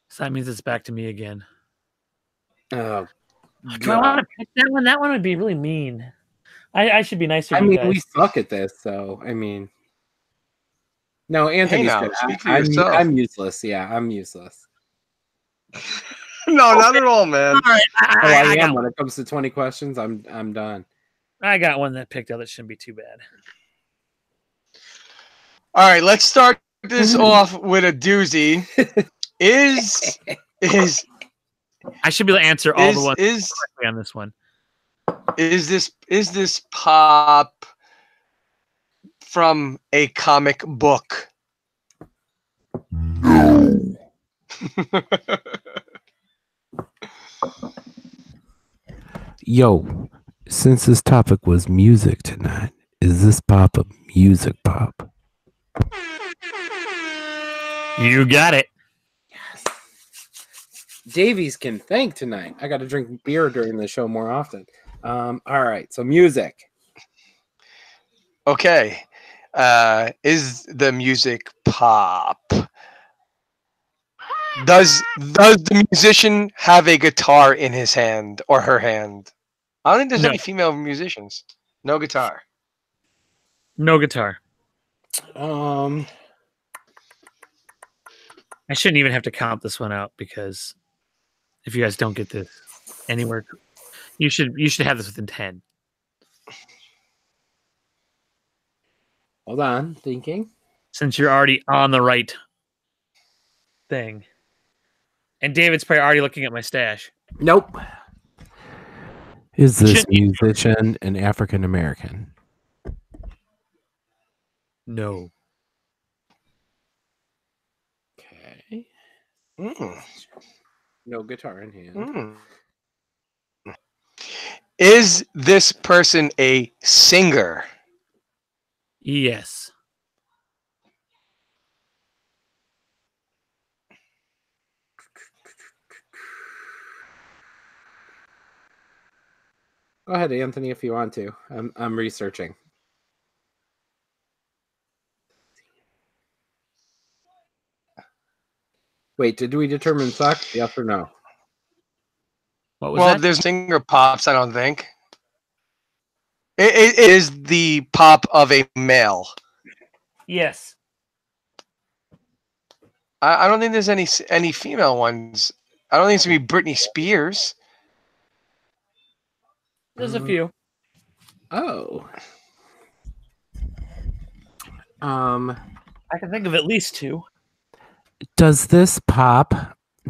Speaker 1: So that means it's back to me again.
Speaker 2: Oh,
Speaker 1: do I want to pick that one? That one would be really mean. I should be nicer.
Speaker 2: I mean,
Speaker 1: guys.
Speaker 2: we suck at this, so I mean, no, Anthony's good. I'm useless. Yeah, I'm useless.
Speaker 3: No, not at all, man.
Speaker 1: All right,
Speaker 2: I am when it comes to 20 questions. I'm done.
Speaker 1: I got one that picked out that shouldn't be too bad.
Speaker 3: All right, let's start this off with a doozy. Is
Speaker 1: I should be able to answer all the ones
Speaker 3: is
Speaker 1: correctly on this one.
Speaker 3: is this pop from a comic book?
Speaker 5: No.
Speaker 7: Yo, since this topic was music tonight, is this pop a music pop?
Speaker 1: You got it.
Speaker 2: Davies can thank tonight. I got to drink beer during the show more often. All right, so music.
Speaker 3: Okay. Is the music pop? Does the musician have a guitar in his hand or her hand? I don't think there's
Speaker 1: No.
Speaker 3: any female musicians. No guitar.
Speaker 1: No guitar.
Speaker 2: Um,
Speaker 1: I shouldn't even have to count this one out because if you guys don't get this anywhere, you should have this within 10.
Speaker 2: hold on, thinking.
Speaker 1: Since you're already on the right thing. And David's probably already looking at my stash.
Speaker 2: Nope.
Speaker 7: Is this
Speaker 1: Shouldn't you-
Speaker 7: musician an African American?
Speaker 1: No.
Speaker 2: Okay.
Speaker 3: Mm.
Speaker 2: No guitar in hand.
Speaker 3: Mm. Is this person a singer?
Speaker 1: Yes.
Speaker 2: Go ahead, Anthony, if you want to. I'm researching. Wait, did we determine sex? Yes or no?
Speaker 1: What was
Speaker 3: Well,
Speaker 1: that?
Speaker 3: there's singer pops, I don't think. It is the pop of a male.
Speaker 1: Yes.
Speaker 3: I don't think there's any female ones. I don't think it's gonna be Britney Spears.
Speaker 1: There's a few.
Speaker 2: Oh.
Speaker 1: I can think of at least two.
Speaker 7: Does this pop,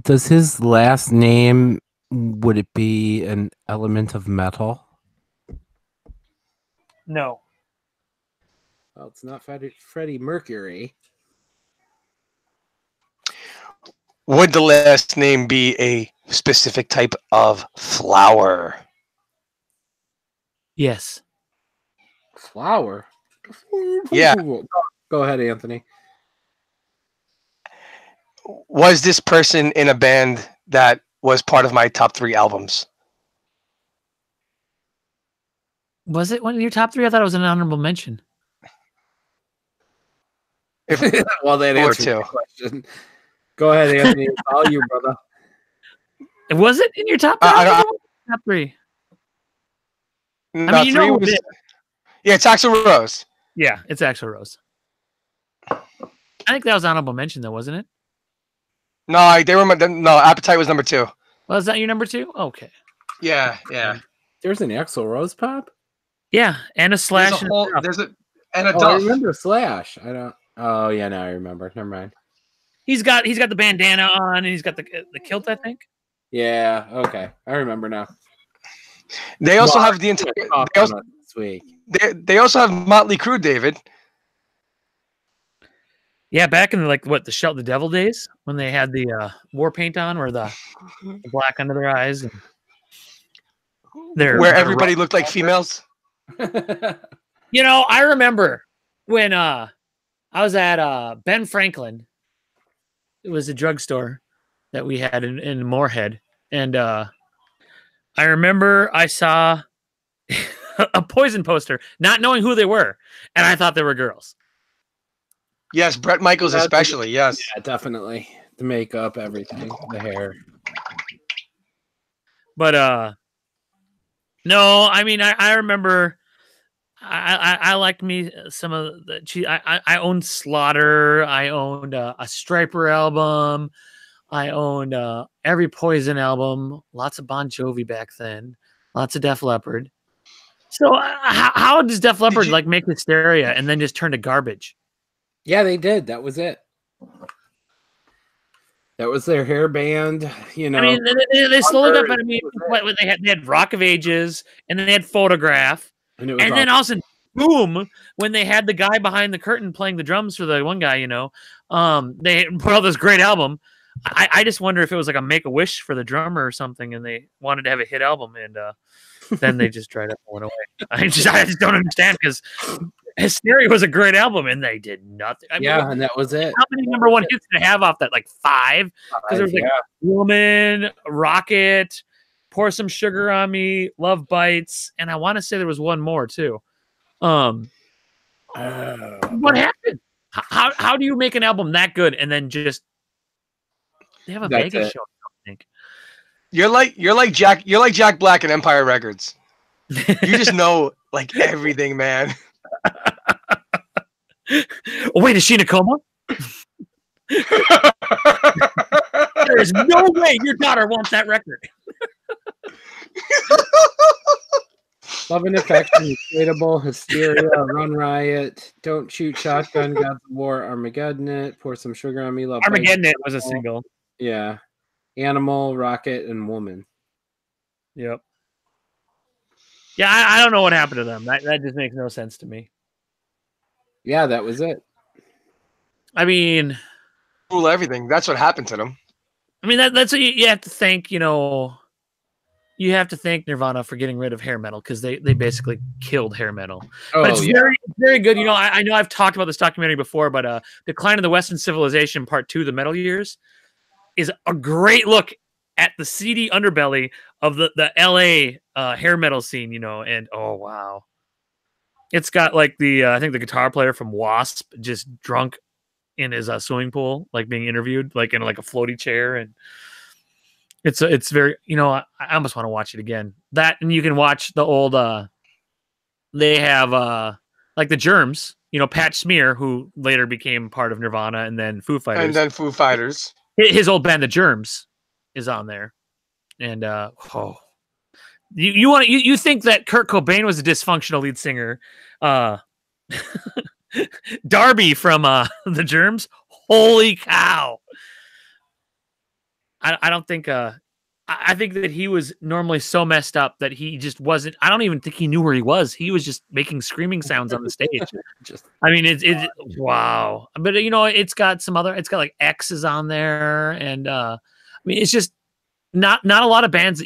Speaker 7: does his last name, would it be an element of metal?
Speaker 1: No.
Speaker 2: Well, it's not Freddie Mercury.
Speaker 3: Would the last name be a specific type of flower?
Speaker 1: Yes.
Speaker 2: Flower.
Speaker 3: Yeah.
Speaker 2: Go ahead, Anthony.
Speaker 3: Was this person in a band that was part of my top 3 albums?
Speaker 1: Was it one of your top 3? I thought it was an honorable mention.
Speaker 3: If
Speaker 2: Well, that
Speaker 3: or
Speaker 2: answers
Speaker 3: two.
Speaker 2: the question. Go ahead, Anthony. It's all you, brother.
Speaker 1: Was it in your top 3?
Speaker 3: I don't-
Speaker 1: Top 3.
Speaker 3: no,
Speaker 1: mean, you know
Speaker 3: 3
Speaker 1: who
Speaker 3: was
Speaker 1: did.
Speaker 3: yeah, it's Axl Rose.
Speaker 1: Yeah, it's Axl Rose. I think that was honorable mention, though, wasn't it?
Speaker 3: No, they were no. Appetite was number 2.
Speaker 1: Was that your number 2? Okay.
Speaker 3: Yeah.
Speaker 2: There's an Axl Rose pop?
Speaker 1: Yeah, and a
Speaker 3: There's
Speaker 1: slash.
Speaker 3: a whole, there's a and a
Speaker 2: Oh, I
Speaker 3: Duff.
Speaker 2: remember Slash. I don't. Oh, yeah, now I remember. Never mind.
Speaker 1: He's got the bandana on, and he's got the kilt, I think.
Speaker 2: Yeah, okay. I remember now.
Speaker 3: They also
Speaker 2: Well,
Speaker 3: have the entire.
Speaker 2: Off
Speaker 3: They also,
Speaker 2: on it this week.
Speaker 3: they also have Motley Crue, David.
Speaker 1: Yeah, back in the Shout the Devil days when they had the war paint on, or the black under their eyes, and
Speaker 3: Where everybody looked like females.
Speaker 1: You know, I remember when I was at Ben Franklin. It was a drugstore that we had in Moorhead, and I remember I saw a Poison poster, not knowing who they were, and I thought they were girls.
Speaker 3: Yes, Bret Michaels
Speaker 2: That's-
Speaker 3: especially. Yes.
Speaker 2: Yeah, definitely. The makeup, everything, the hair.
Speaker 1: But no, I mean I remember I liked me some of the I owned Slaughter, I owned a Striper album, I owned every Poison album, lots of Bon Jovi back then, lots of Def Leppard. So how does Def Leppard
Speaker 3: you-
Speaker 1: like make Hysteria and then just turn to garbage?
Speaker 2: Yeah, they did. That was it. That was their hair band. You know,
Speaker 1: I mean, they slowly got better. I mean, they had Rock of Ages, and then they had Photograph,
Speaker 2: and it was
Speaker 1: and then all of a sudden, boom! When they had the guy behind the curtain playing the drums for the one guy, you know, they put out this great album. I just wonder if it was like a Make-A-Wish for the drummer or something, and they wanted to have a hit album, and then they just dried up and went away. I just don't understand, because Hysteria was a great album, and they did nothing. I mean,
Speaker 2: and that was it.
Speaker 1: How many number one hits did it have off that? Like 5? Because there was like Woman, Rocket, Pour Some Sugar on Me, Love Bites, and I want to say there was one more too. What happened? How do you make an album that good and then just they have a Vegas show? I think
Speaker 3: you're like Jack Black and Empire Records. You just know like everything, man.
Speaker 1: Oh, wait, is she in a coma? There is no way your daughter wants that record.
Speaker 2: Love and Affection, Inflatable, Hysteria, Run Riot, Don't Shoot Shotgun, Gods of War, Armageddon It, Pour Some Sugar on Me, Love
Speaker 1: Armageddon It was a single.
Speaker 2: Yeah. Animal, Rocket, and Woman.
Speaker 1: Yep. Yeah, I don't know what happened to them. That just makes no sense to me.
Speaker 2: Yeah, that was it.
Speaker 1: I mean,
Speaker 3: rule everything. That's what happened to them.
Speaker 1: I mean, that's what you have to thank. You know, you have to thank Nirvana for getting rid of hair metal, because they basically killed hair metal. But it's very good. You know, I know I've talked about this documentary before, but Decline of the Western Civilization Part 2, The Metal Years, is a great look at the seedy underbelly of the LA hair metal scene. You know, and oh wow. It's got like I think the guitar player from Wasp just drunk in his swimming pool, like being interviewed, like in like a floaty chair, and it's very, you know, I almost want to watch it again. That, and you can watch the old. They have like the Germs, you know, Pat Smear, who later became part of Nirvana, and then Foo Fighters. His old band, the Germs, is on there, and You think that Kurt Cobain was a dysfunctional lead singer? Darby from the Germs, holy cow! I don't think I think that he was normally so messed up that he just wasn't. I don't even think he knew where he was. He was just making screaming sounds on the stage. I mean, it's wow. But you know, it's got like X's on there, and I mean, it's just not a lot of bands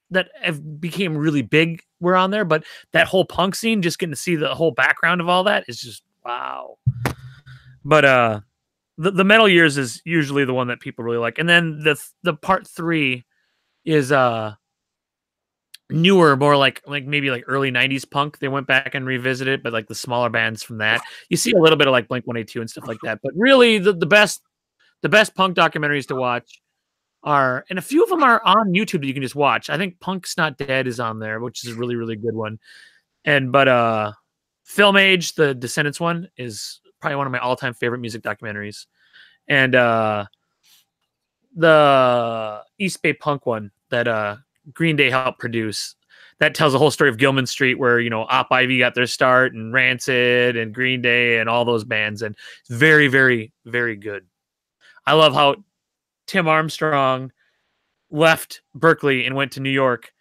Speaker 1: that have became really big were on there, but that whole punk scene, just getting to see the whole background of all that is just wow. But the Metal Years is usually the one that people really like, and then the Part 3 is newer, more like maybe like early 90s punk. They went back and revisited, but like the smaller bands from that, you see a little bit of like Blink-182 and stuff like that. But really, the best punk documentaries to watch are, and a few of them are on YouTube that you can just watch. I think Punk's Not Dead is on there, which is a really, really good one. But Film Age, the Descendants one, is probably one of my all-time favorite music documentaries. And the East Bay Punk one that Green Day helped produce, that tells the whole story of Gilman Street, where, you know, Op Ivy got their start, and Rancid and Green Day and all those bands. And it's very, very, very good. I love how Tim Armstrong left Berkeley and went to New York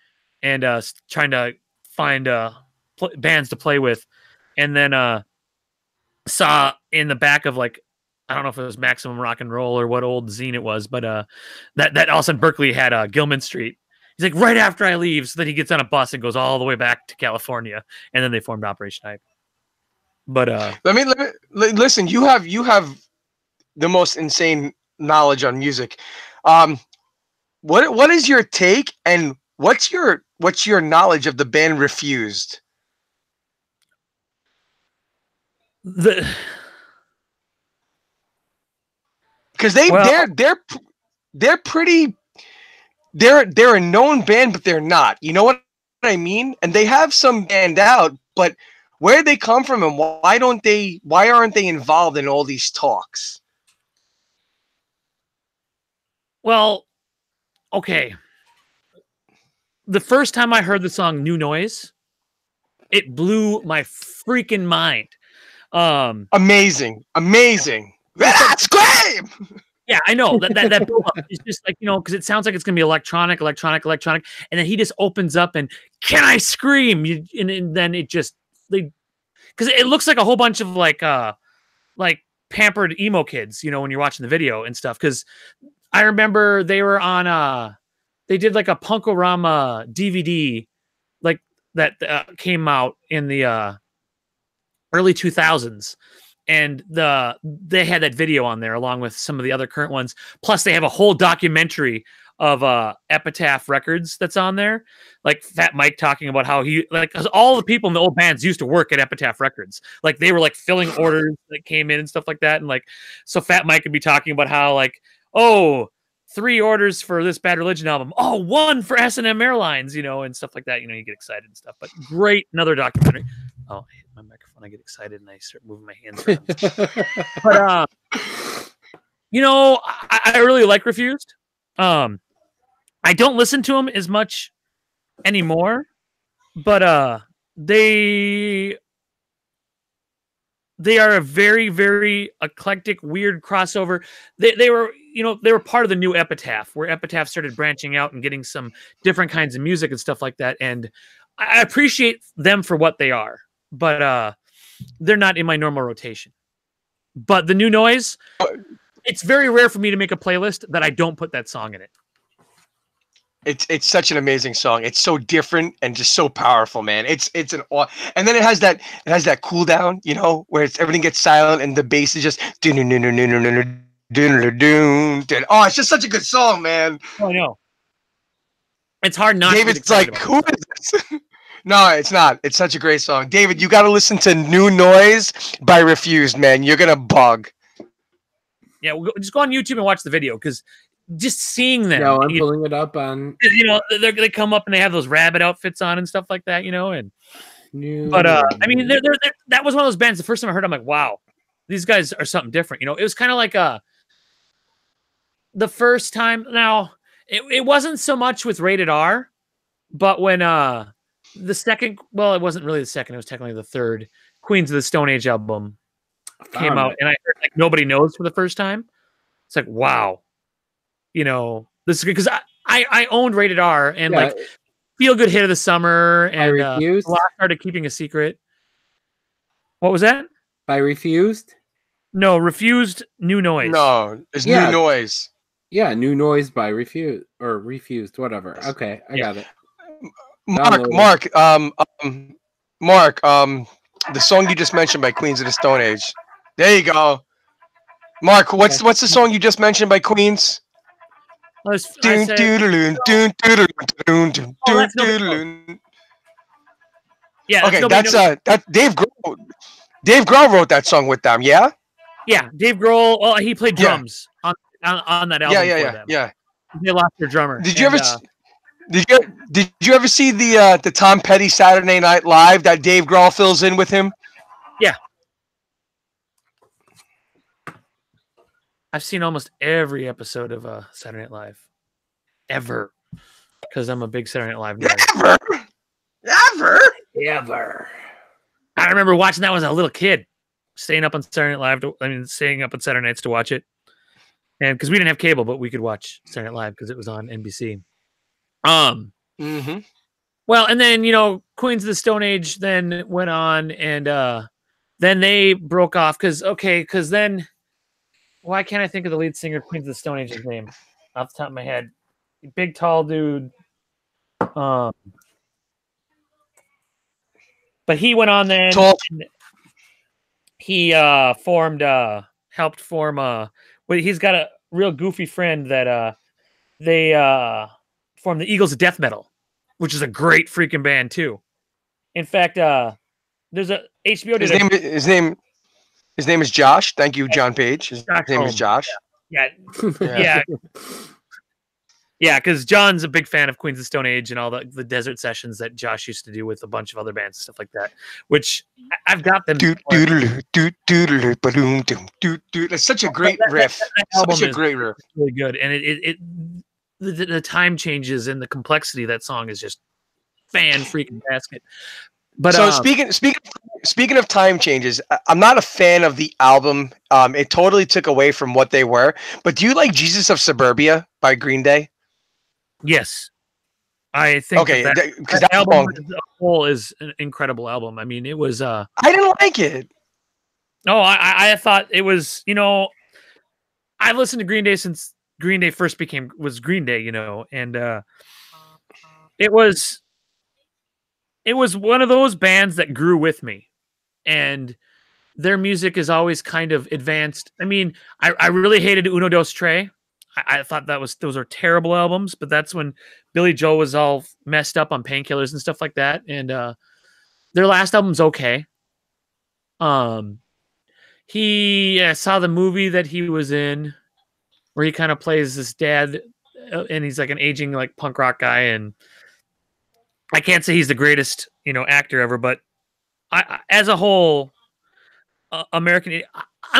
Speaker 1: and trying to find bands to play with, and then saw in the back of, like, I don't know if it was Maximum Rock and Roll or what old zine it was, but that all of a sudden Berkeley had Gilman Street. He's like, right after I leave, so that he gets on a bus and goes all the way back to California, and then they formed Operation Hype. But
Speaker 3: let me listen. You have the most insane knowledge on music. What is your take, and what's your knowledge of the band Refused?
Speaker 1: Because
Speaker 3: they're pretty. They're a known band, but they're not. You know what I mean? And they have some band out, but where they come from and why aren't they involved in all these talks?
Speaker 1: Well, okay. The first time I heard the song New Noise, it blew my freaking mind.
Speaker 3: Amazing. That's great.
Speaker 1: Yeah, I know that build up is just like, because it sounds like it's gonna be electronic, and then he just opens up and can I scream? And then it just because it looks like a whole bunch of like pampered emo kids, when you're watching the video and stuff. Because I remember they were on they did like a Punkorama DVD like that came out in the early 2000s. And they had that video on there along with some of the other current ones. Plus, they have a whole documentary of Epitaph Records that's on there, like Fat Mike talking about how he cause all the people in the old bands used to work at Epitaph Records. Like they were like filling orders that came in and stuff like that. And like so, Fat Mike could be talking about how like 3 orders for this Bad Religion album, 1 for S&M Airlines, and stuff like that. You get excited and stuff. But great, another documentary. Oh, I hit my microphone. I get excited and I start moving my hands around. But I really like Refused. I don't listen to them as much anymore, but they are a very, very eclectic, weird crossover. They were, they were part of the new Epitaph, where Epitaph started branching out and getting some different kinds of music and stuff like that. And I appreciate them for what they are, but they're not in my normal rotation. But the New Noise, it's very rare for me to make a playlist that I don't put that song in it.
Speaker 3: It's such an amazing song. It's so different and just so powerful, man. It's and then it has that cool down, where everything gets silent and the bass is just oh, it's just such a good song, man.
Speaker 1: Oh, I know. It's hard not.
Speaker 3: David's like, who is this? No, it's not. It's such a great song. David, you got to listen to New Noise by Refused, man. You're gonna bug.
Speaker 1: Yeah, just go on YouTube and watch the video because just seeing them.
Speaker 2: No, I'm pulling it up on.
Speaker 1: They come up and they have those rabbit outfits on and stuff like that, and. But I mean, that was one of those bands. The first time I heard, I'm like, wow, these guys are something different. It was kind of like the first time. Now it wasn't so much with Rated R, but when the second, well, it wasn't really the second. It was technically the third Queens of the Stone Age album came out, and I heard like Nobody Knows for the first time. It's like, wow, this is good because I owned Rated R and like Feel Good Hit of the Summer and Lost Art of Keeping a Secret. What was that?
Speaker 2: By Refused?
Speaker 1: No, Refused. New Noise.
Speaker 3: No, it's New Noise.
Speaker 2: Yeah, New Noise by Refused or Refused, whatever. Okay, I got it.
Speaker 3: Mark, the song you just mentioned by Queens of the Stone Age. There you go. Mark, what's the song you just mentioned by Queens?
Speaker 1: Yeah,
Speaker 3: okay, that's Dave Grohl. Dave Grohl wrote that song with them, yeah?
Speaker 1: Yeah, Dave Grohl. Well, he played drums on that album.
Speaker 3: Yeah.
Speaker 1: They lost their drummer.
Speaker 3: Did you ever see the Tom Petty Saturday Night Live that Dave Grohl fills in with him?
Speaker 1: Yeah. I've seen almost every episode of Saturday Night Live. Ever. Because I'm a big Saturday Night Live
Speaker 3: nerd.
Speaker 1: Ever. I remember watching that when I was a little kid. Staying up on Saturday Night Live. Staying up on Saturday nights to watch it. And because we didn't have cable, but we could watch Saturday Night Live because it was on NBC. Well, and then, Queens of the Stone Age then went on and then they broke off because then why can't I think of the lead singer of Queens of the Stone Age's name off the top of my head? Big tall dude. But he went on then. He helped form he's got a real goofy friend that they formed the Eagles of Death Metal, which is a great freaking band too. In fact, there's a HBO.
Speaker 3: His name is Josh. Thank you, John Page. His name is Josh.
Speaker 1: Yeah. Yeah, because John's a big fan of Queens of the Stone Age and all the Desert Sessions that Josh used to do with a bunch of other bands and stuff like that, which I've got them.
Speaker 3: It's such a great riff. Such a great riff.
Speaker 1: Really good. And the time changes and the complexity of that song is just fan freaking basket. But
Speaker 3: So speaking of time changes, I'm not a fan of the album. It totally took away from what they were. But do you like Jesus of Suburbia by Green Day?
Speaker 1: yes, I think
Speaker 3: Okay, because
Speaker 1: that
Speaker 3: that
Speaker 1: album
Speaker 3: song,
Speaker 1: as a whole is an incredible album. I mean, it was
Speaker 3: I didn't like it.
Speaker 1: no, I thought it was, I've listened to Green Day since Green Day first was Green Day, and it was one of those bands that grew with me, and their music is always kind of advanced. I mean, I really hated Uno Dos Tre. I thought those are terrible albums, but that's when Billy Joel was all messed up on painkillers and stuff like that. And their last album's okay. I saw the movie that he was in, where he kind of plays this dad, and he's like an aging like punk rock guy. And I can't say he's the greatest actor ever, but as a whole, I'm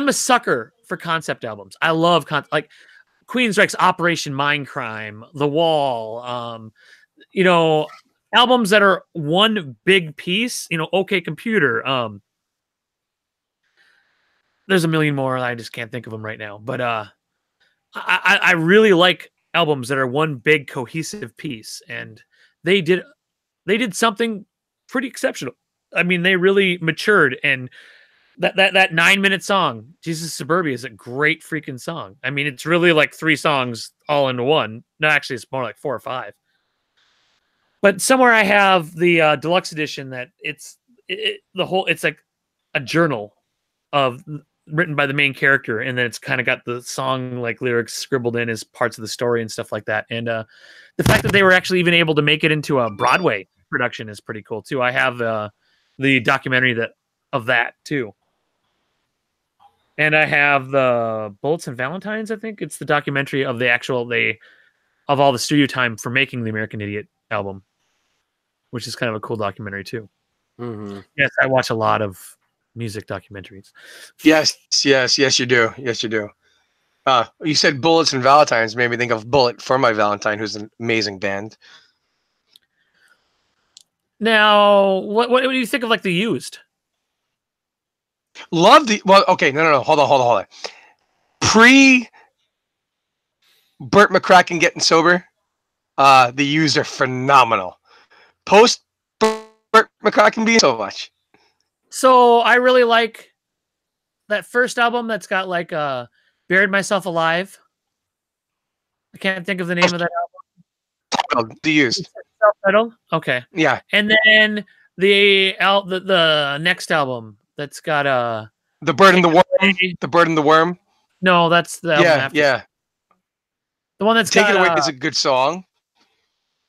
Speaker 1: a sucker for concept albums. I love like Queensryche's Operation Mindcrime, The Wall, albums that are one big piece, OK Computer. There's a million more. I just can't think of them right now. But I really like albums that are one big cohesive piece, and they did something pretty exceptional. I mean, they really matured, and that 9-minute song, Jesus Suburbia, is a great freaking song. I mean, it's really like 3 songs all into one. No, actually, it's more like 4 or 5. But somewhere I have the deluxe edition that it's like a journal written by the main character, and then it's kind of got the song like lyrics scribbled in as parts of the story and stuff like that. And the fact that they were actually even able to make it into a Broadway production is pretty cool too. I have the documentary of that too. And I have the Bullets and Valentines. I think it's the documentary of of all the studio time for making the American Idiot album, which is kind of a cool documentary too.
Speaker 2: Mm-hmm.
Speaker 1: Yes, I watch a lot of music documentaries.
Speaker 3: Yes, you do. Yes, you do. You said Bullets and Valentines made me think of Bullet for My Valentine, who's an amazing band.
Speaker 1: Now, what do you think of like The Used?
Speaker 3: Okay, no. Hold on. Pre Burt McCracken getting sober, The Used are phenomenal. Post Burt McCracken being so much.
Speaker 1: So I really like that first album that's got like Buried Myself Alive. I can't think of the name of that album.
Speaker 3: The Used.
Speaker 1: Self-titled? Okay.
Speaker 3: Yeah.
Speaker 1: And then the next album that's got
Speaker 3: The Bird and the Worm. The Bird and the Worm.
Speaker 1: No, that's the album after.
Speaker 3: Yeah.
Speaker 1: The one that's
Speaker 3: Take It Away is a good song.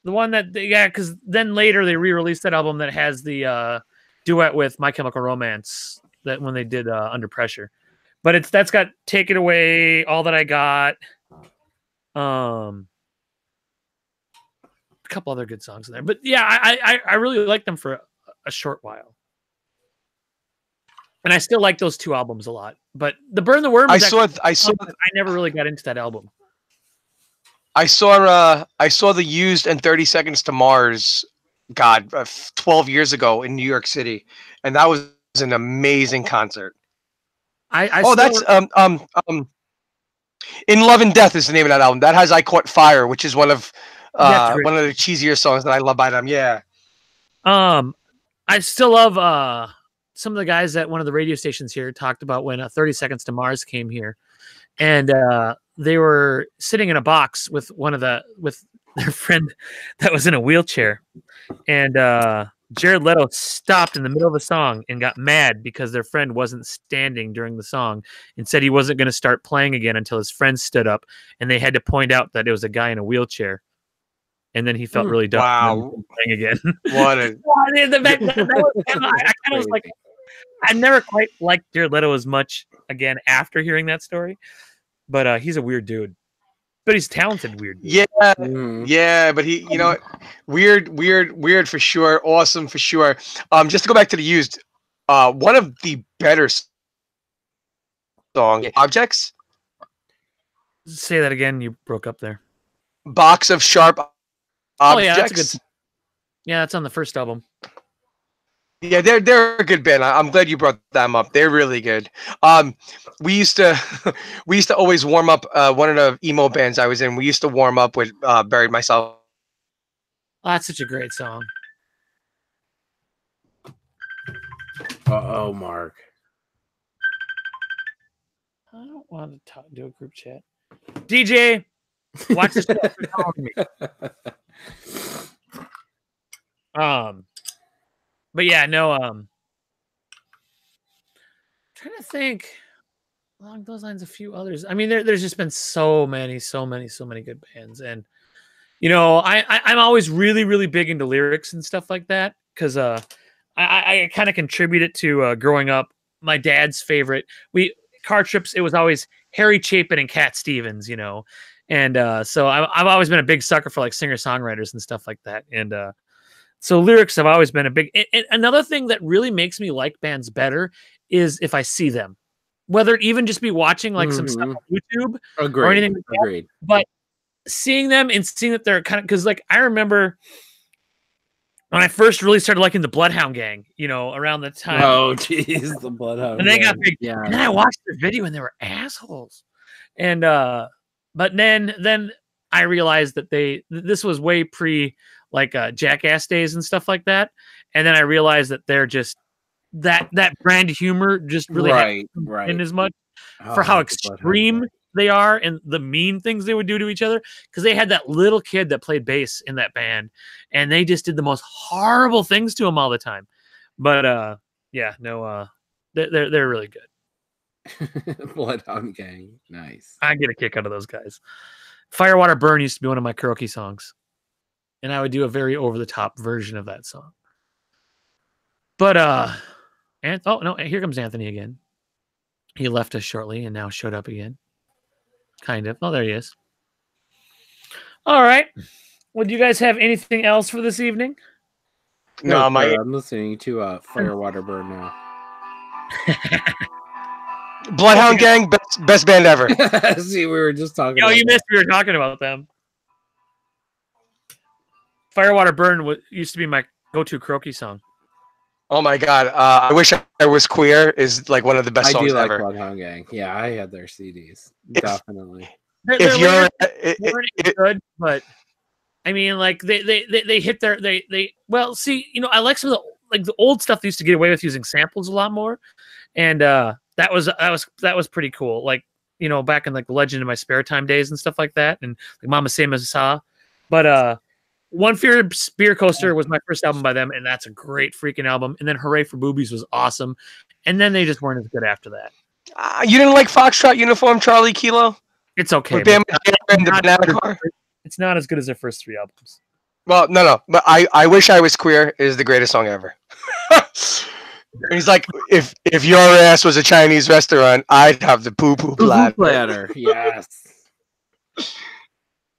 Speaker 1: The one that because then later they re-released that album that has the duet with My Chemical Romance, that when they did Under Pressure. But that's got Take It Away, All That I Got, a couple other good songs in there. But yeah, I really liked them for a short while. And I still like those 2 albums a lot. But the Burn the Worm, I never really got into that album.
Speaker 3: I saw The Used and 30 Seconds to Mars, 12 years ago in New York City, and that was an amazing concert. That's In Love and Death is the name of that album. That has I Caught Fire, which is one of the cheesier songs that I love by them. Yeah.
Speaker 1: I still love some of the guys at one of the radio stations here talked about when 30 Seconds to Mars came here, and they were sitting in a box with their friend that was in a wheelchair, and Jared Leto stopped in the middle of the song and got mad because their friend wasn't standing during the song, and said he wasn't going to start playing again until his friend stood up, and they had to point out that it was a guy in a wheelchair. And then he felt really dumb.
Speaker 3: Wow.
Speaker 1: Playing again.
Speaker 3: What a...
Speaker 1: I kind of was like, I never quite liked Jared Leto as much again after hearing that story, but he's a weird dude. But he's talented, weird dude.
Speaker 3: Yeah, but he, weird for sure, awesome for sure. Just to go back to The Used, one of the better song Objects.
Speaker 1: Say that again. You broke up there.
Speaker 3: Box of Sharp Objects.
Speaker 1: Oh yeah, that's good. Yeah, that's on the first album.
Speaker 3: Yeah, they're a good band. I'm glad you brought them up. They're really good. We used to we used to always warm up. One of the emo bands I was in, we used to warm up with "Buried Myself."
Speaker 1: Oh, that's such a great song.
Speaker 2: Uh-oh, Mark.
Speaker 1: I don't want to do a group chat. DJ, watch this. But yeah, no. Trying to think along those lines. A few others. I mean, there's just been so many good bands, and you know, I'm always really big into lyrics and stuff like that because I kind of contributed to growing up. My dad's favorite car trips. It was always Harry Chapin and Cat Stevens, you know, and so I've always been a big sucker for like singer songwriters and stuff like that, and so lyrics have always been a big. And another thing that really makes me like bands better is if I see them, whether it even just be watching like some stuff on YouTube or anything like that.
Speaker 2: Agreed.
Speaker 1: But seeing them and seeing that they're kind of because like I remember when I first really started liking the Bloodhound Gang, you know, around the time.
Speaker 2: Oh, jeez, the Bloodhound.
Speaker 1: And they got big. Yeah. And then I watched their video and they were assholes. And but then I realized that this was way pre like Jackass days and stuff like that. And then I realized that they're just that brand humor just really
Speaker 2: right
Speaker 1: in as much for how extreme they are and the mean things they would do to each other because they had that little kid that played bass in that band and they just did the most horrible things to him all the time. But yeah, no, they're really good.
Speaker 2: Bloodhound Gang, nice.
Speaker 1: I get a kick out of those guys. Firewater Burn used to be one of my karaoke songs, and I would do a very over the top version of that song. But and oh no, here comes Anthony again. He left us shortly and now showed up again. Kind of. Oh, there he is. All right. Would you guys have anything else for this evening?
Speaker 3: No,
Speaker 2: I'm listening to Firewater Burn now.
Speaker 3: Bloodhound Gang, best band ever.
Speaker 2: See, we were just talking.
Speaker 1: Oh, you missed. We were talking about them. Firewater Burn used to be my go-to karaoke song.
Speaker 3: Oh my god! I wish I was queer is like one of the best songs ever.
Speaker 2: I do like Bloodhound Gang. Yeah, I had their CDs. Definitely.
Speaker 1: If you're good, but I mean, like they hit their well. See, you know, I like some of the old stuff they used to get away with using samples a lot more, and that was pretty cool. Like, you know, back in like the Legend in My Spare Time days and stuff like that, and like Mama Say Massa. But One Fear Spear Coaster was my first album by them, and that's a great freaking album. And then Hooray for Boobies was awesome. And then they just weren't as good after that.
Speaker 3: You didn't like Foxtrot Uniform Charlie Kilo?
Speaker 1: It's okay. It's not as good as their first three albums.
Speaker 3: Well, no. But I Wish I Was Queer is the greatest song ever. He's like, if your ass was a Chinese restaurant, I'd have the poo-poo platter.
Speaker 2: Yes.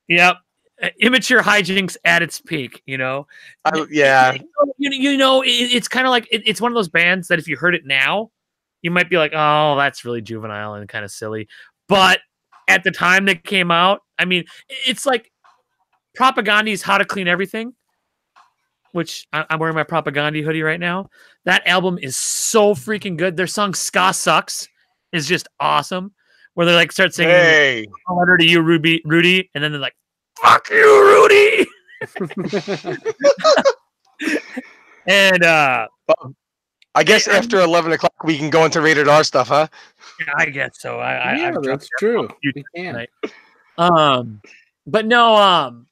Speaker 1: Yep. Immature hijinks at its peak, you know.
Speaker 3: Yeah.
Speaker 1: You know, it's kind of like it's one of those bands that if you heard it now, you might be like, "Oh, that's really juvenile and kind of silly." But at the time that came out, I mean, it's like Propaganda's How to Clean Everything, which I'm wearing my Propaganda hoodie right now. That album is so freaking good. Their song "Ska Sucks" is just awesome. Where they like start singing "A letter to you, Rudy," and then they're like, "Fuck you, Rudy." And
Speaker 3: I guess after 11 o'clock we can go into rated R stuff, huh?
Speaker 1: Yeah, I guess so.
Speaker 2: That's true. You can.
Speaker 1: But no,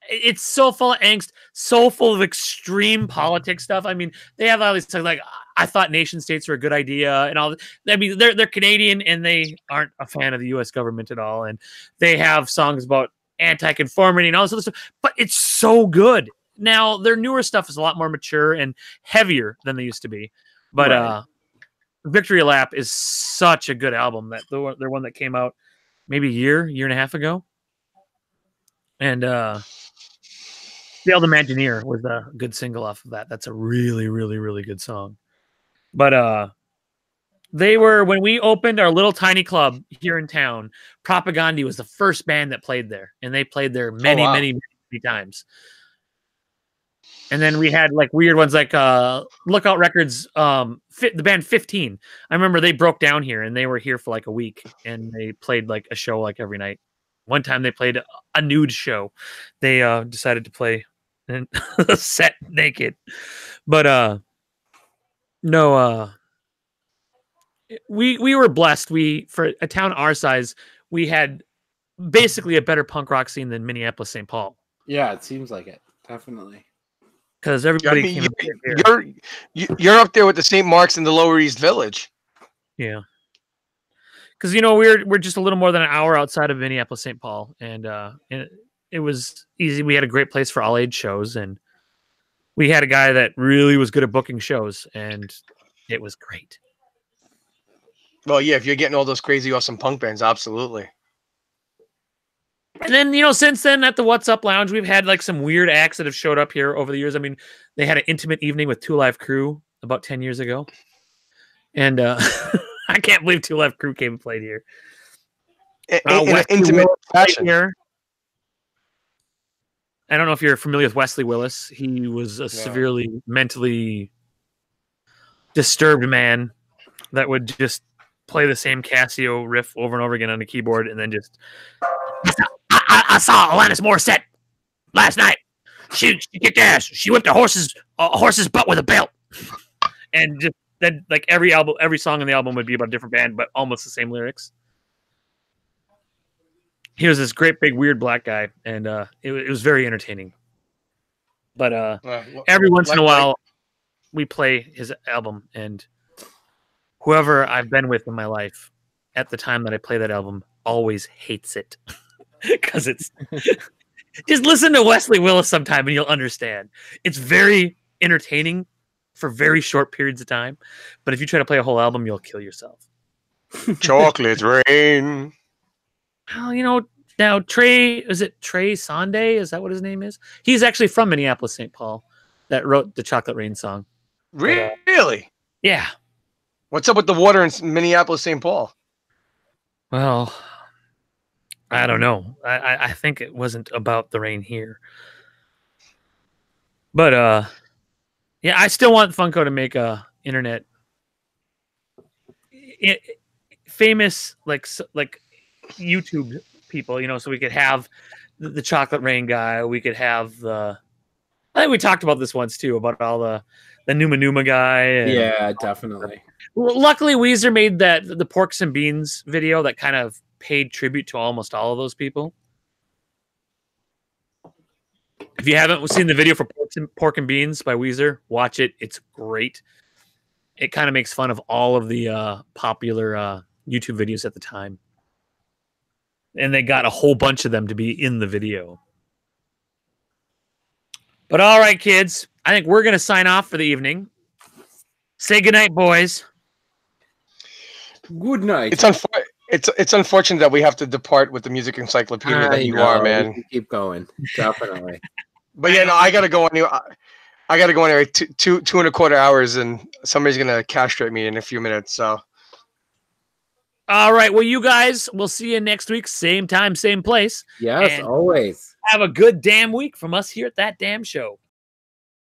Speaker 1: it's so full of angst, so full of extreme politics stuff. I mean, they have all these things like I thought nation states were a good idea and all. I mean, they're Canadian and they aren't a fan of the U.S. government at all, and they have songs about anti-conformity and all this other stuff. But it's so good. Now their newer stuff is a lot more mature and heavier than they used to be. But Victory Lap is such a good album. That they're one that came out maybe a year and a half ago. And Failed Imagineer was a good single off of that. That's a really, really, really good song. But they were, when we opened our little tiny club here in town, Propaganda was the first band that played there. And they played there many times. And then we had like weird ones like Lookout Records, the band 15. I remember they broke down here and they were here for like a week and they played like a show like every night. One time they played a nude show. They decided to play a set naked. But no, we were blessed. For a town our size, we had basically a better punk rock scene than Minneapolis, St. Paul.
Speaker 2: Yeah, it seems like it. Definitely.
Speaker 1: Because everybody came up here.
Speaker 3: You're up there with the St. Mark's in the Lower East Village.
Speaker 1: Yeah. Because we're just a little more than an hour outside of Minneapolis, St. Paul, and it was easy. We had a great place for all age shows, and we had a guy that really was good at booking shows, and it was great.
Speaker 3: Well, yeah, if you're getting all those crazy awesome punk bands, absolutely.
Speaker 1: And then, since then at the What's Up Lounge, we've had like some weird acts that have showed up here over the years. I mean, they had an intimate evening with Two Live Crew about 10 years ago. And I can't believe Two Live Crew came and played here.
Speaker 3: In an intimate fashion.
Speaker 1: Here. I don't know if you're familiar with Wesley Willis. He was a severely mentally disturbed man that would just play the same Casio riff over and over again on the keyboard and then just... I saw Alanis Morissette last night. She kicked ass. She whipped a horse's butt with a belt. And just then, like every song on the album would be about a different band, but almost the same lyrics. He was this great big weird black guy, and it was very entertaining. But every once in a while, we play his album, and whoever I've been with in my life at the time that I play that album always hates it. Because it's just listen to Wesley Willis sometime and you'll understand. It's very entertaining for very short periods of time, but if you try to play a whole album, you'll kill yourself.
Speaker 3: Chocolate rain.
Speaker 1: Well, now Trey Sunday? Is that what his name is? He's actually from Minneapolis, St. Paul, that wrote the Chocolate Rain song.
Speaker 3: Really?
Speaker 1: Yeah.
Speaker 3: What's up with the water in Minneapolis, St. Paul?
Speaker 1: Well, I don't know. I think it wasn't about the rain here. But yeah, I still want Funko to make a internet famous like YouTube people, so we could have the Chocolate Rain guy. We could have I think we talked about this once too, about all the Numa Numa guy.
Speaker 2: Yeah, definitely.
Speaker 1: Luckily, Weezer made the Porks and Beans video that kind of paid tribute to almost all of those people. If you haven't seen the video for Pork and Beans by Weezer, watch it. It's great. It kind of makes fun of all of the popular YouTube videos at the time. And they got a whole bunch of them to be in the video. But all right, kids. I think we're going to sign off for the evening. Say goodnight, boys.
Speaker 2: Good night.
Speaker 3: It's unfortunate that we have to depart with the music encyclopedia that you are, man.
Speaker 2: Keep going, definitely.
Speaker 3: But yeah, no, I gotta go on. I gotta go anyway. 2.25 hours, and somebody's gonna castrate me in a few minutes. So,
Speaker 1: all right. Well, you guys, we'll see you next week, same time, same place.
Speaker 2: Yes,
Speaker 1: and
Speaker 2: always.
Speaker 1: Have a good damn week from us here at That Damn Show.